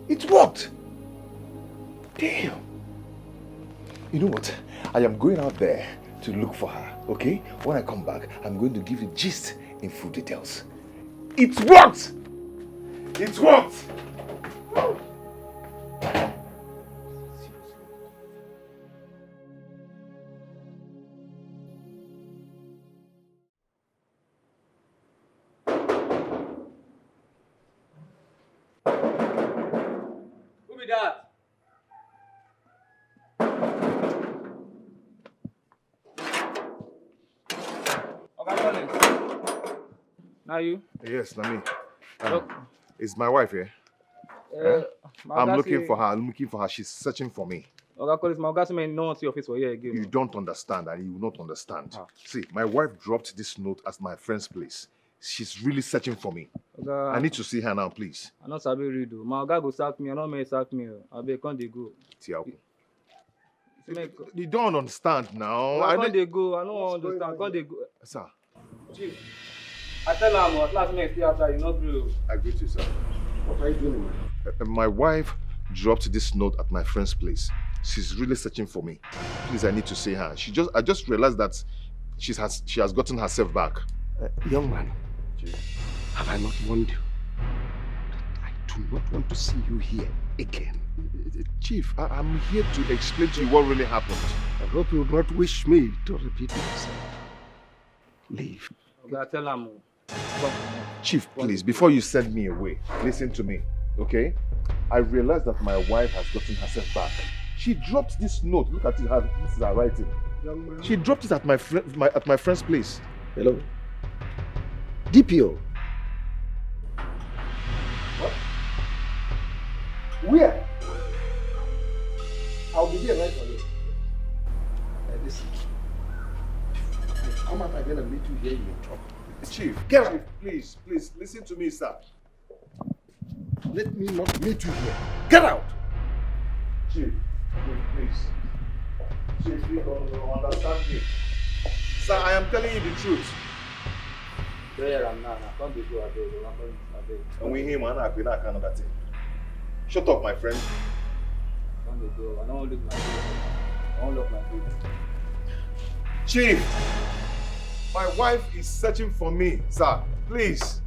It worked. Damn. You know what? I am going out there to look for her, okay? When I come back, I'm going to give you the gist in full details. It worked! It worked! Who be that? Okay, Collins. Now you? Yes, Nami. Look. Is my wife here? I'm looking for her. I'm looking for her. She's searching for me. Okay, Collins, my guy may not see your face for here again. You don't understand, and you will not understand. See, my wife dropped this note at my friend's place. She's really searching for me. Okay. I need to see her now, please. I not sabi read o. My guy go sack me. I no may sack me. I be come dey go. Tiago. You don't understand now. I can't dey go. I don't understand. Can't dey go. Sir. Chief, I tell am at last me stay outside. You no gree o. I greet you, sir. What are you doing, man? My wife dropped this note at my friend's place. She's really searching for me. Please, I need to see her. I just realized that she has gotten herself back. Young man, have I not warned you? I do not want to see you here again. Chief, I'm here to explain to you what really happened. I hope you will not wish me to repeat myself. Leave. Okay, tell am. Chief, please, before you send me away, listen to me, okay? I realized that my wife has gotten herself back. She dropped this note. Look at it. This is her writing. Young man. She dropped it at my friend's place. Hello. DPO. What? Where? I'll be there right away. Listen. Come out again and meet you here in your trouble. Chief, get out. Please, listen to me, sir. Let me not meet you here. Get out! Chief, please. Chief, you don't understand me. Sir, I am telling you the truth. And we him and I can't. Shut up, my friend. I don't lose my won't lock my food. Chief, my wife is searching for me, sir. Please.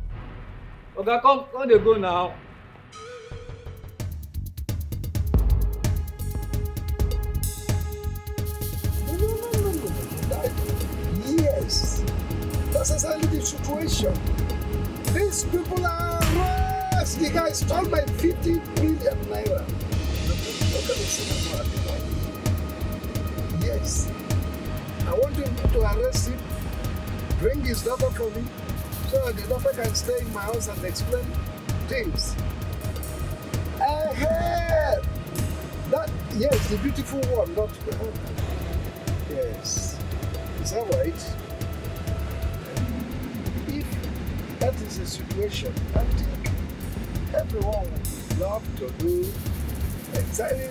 Okay, come they go now. Yes, that's exactly the situation. These people are rats. The guy stole my 50 million naira. Look at the cinema. Yes, I want him to arrest him, bring his daughter for me, so the daughter can stay in my house and explain things. That, yes, the beautiful one, not the husband. Yes. Is that right? If that is the situation, I think everyone would love to do exactly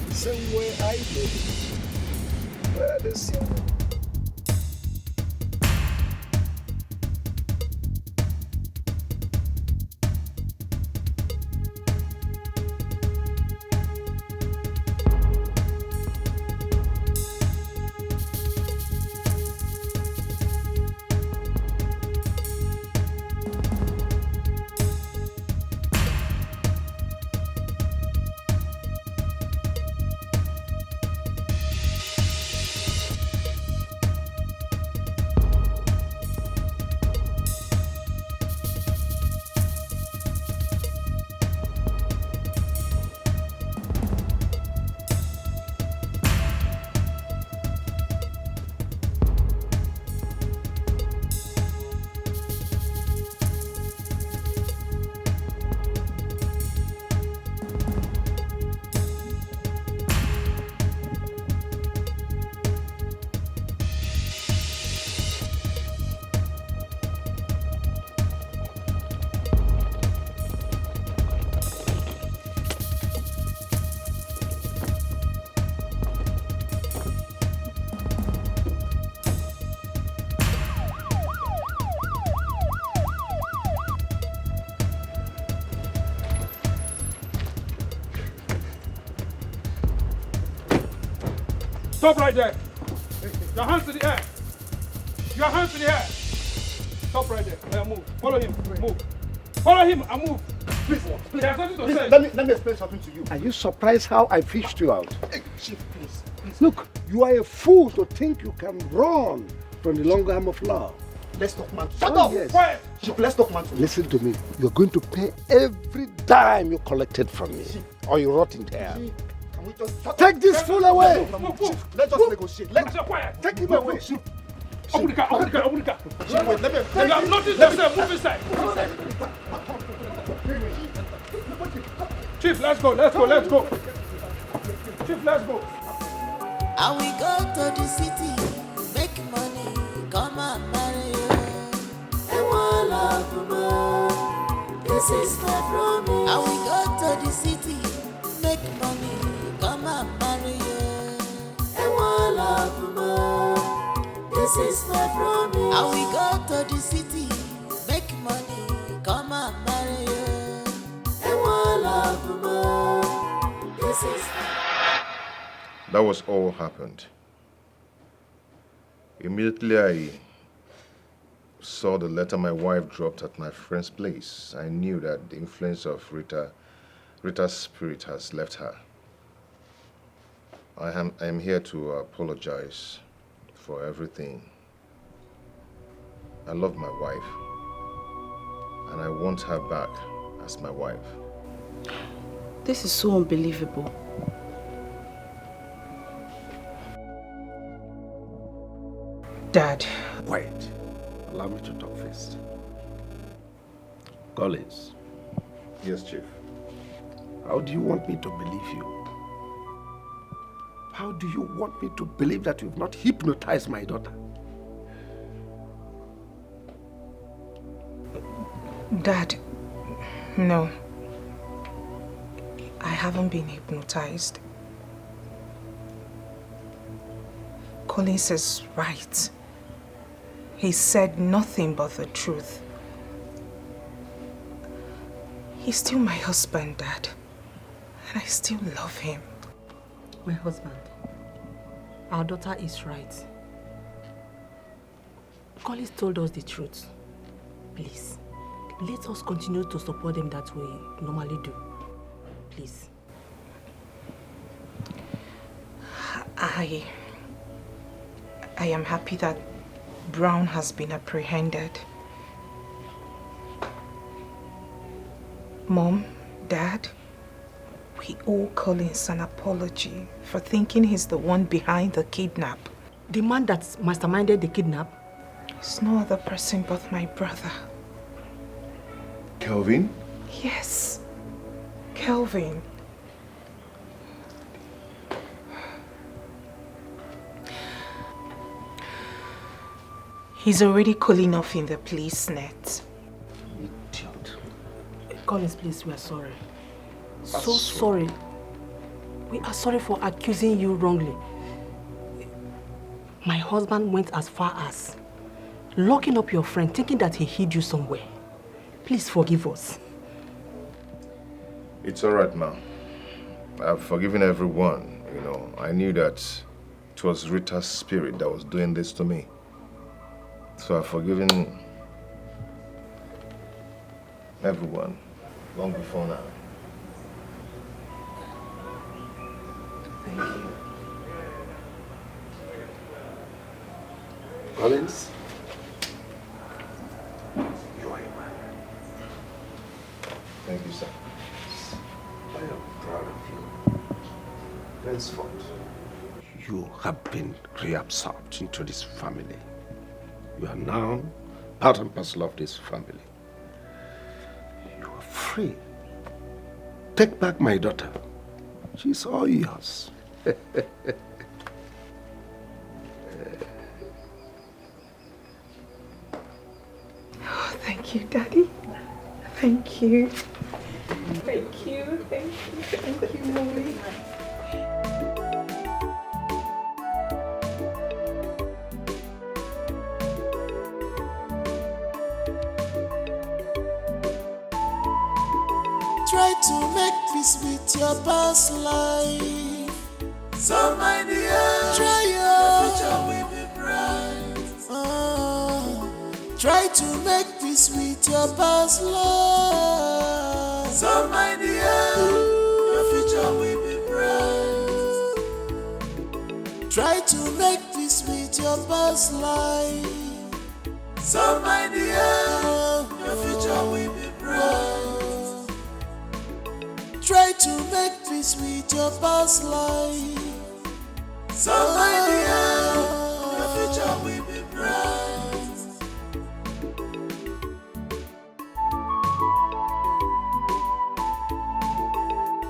the same way I do. Well, the same. Stop right there. Your hands in the air. Your hands in the air. Stop right there. Yeah, move. Follow him. Move. Follow him and move. Please, There's something to say. let me explain something to you. Are you surprised how I fished you out? Hey, Chief, please. Look, you are a fool to think you can run from the long arm of law. Let's talk, man. Shut up! Yes. Quiet! Chief, let's talk, man. Listen to me. You're going to pay every dime you collected from me, or you rot in hell. Can we just Take this fool away! Chief, let's just negotiate. Take him away! Open the car, open the car, open the car. Chief, wait, let me. You have nothing to say, move inside. Chief, let's go, let's go, let's go. Chief, let's go. And we go to the city, make money, come and marry you. And one love more, this is my promise. And we go to the city, make money, come and marry you. And one love more, this is my promise. And we go to the city, make money, come and marry you. And one love more, this is my. That was all happened. Immediately I saw the letter my wife dropped at my friend's place. I knew that the influence of Rita's spirit has left her. I am here to apologize for everything. I love my wife, and I want her back as my wife. This is so unbelievable. Dad. Quiet. Allow me to talk first. Collins. Yes, Chief. How do you want me to believe you? How do you want me to believe that you've not hypnotized my daughter? Dad, no. I haven't been hypnotized. Collins is right. He said nothing but the truth. He's still my husband, Dad. And I still love him. My husband? Our daughter is right. Collins told us the truth. Please, let us continue to support them that we normally do. Please. I am happy that Brown has been apprehended. Mom, Dad, we owe Collins an apology for thinking he's the one behind the kidnap. The man that masterminded the kidnap? It's no other person but my brother. Kelvin? Yes, Kelvin. He's already cooling off in the police net. Idiot. Collins, please, we are sorry. So sorry. We are sorry for accusing you wrongly. My husband went as far as locking up your friend, thinking that he hid you somewhere. Please forgive us. It's all right, ma'am. I've forgiven everyone, you know. I knew that it was Rita's spirit that was doing this to me. So I've forgiven everyone long before now. Thank you. Collins, you are a man. Thank you, sir. I am proud of you. Henceforth, you have been reabsorbed into this family. You are now part and parcel of this family. You are free. Take back my daughter. She's all yours. Oh, thank you, Daddy. Thank you. Thank you. Thank you. Thank you, Mommy. Try to make peace with your past life. So my dear, try your future will be bright. Try to make peace with your past life. So my dear, your future will be bright. Try to make peace with your past life. So my dear, your future will be bright. Try to make peace with your past life. So my dear, your future will be bright.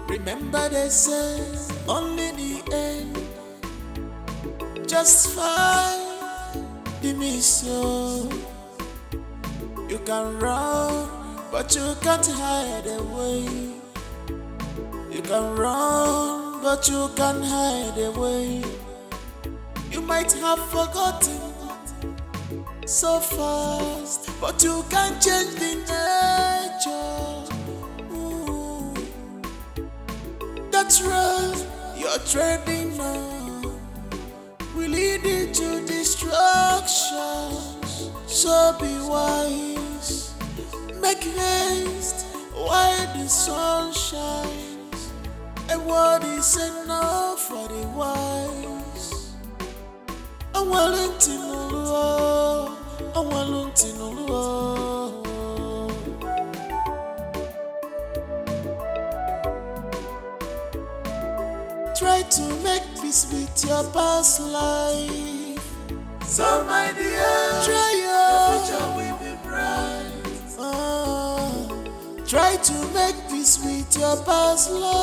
Remember they say only the end justify the mission. You can run, but you can't hide away. You can run, but you can't hide away. You might have forgotten so fast, but you can't change the nature. That's right, you're treading on will lead you to destruction. So be wise, make haste while the sun shines. A word is enough for the wise. I'm willing to know. I'm willing to know. Try to make peace with your past life. So my dear, try your future will be bright. Try to make peace with your past life.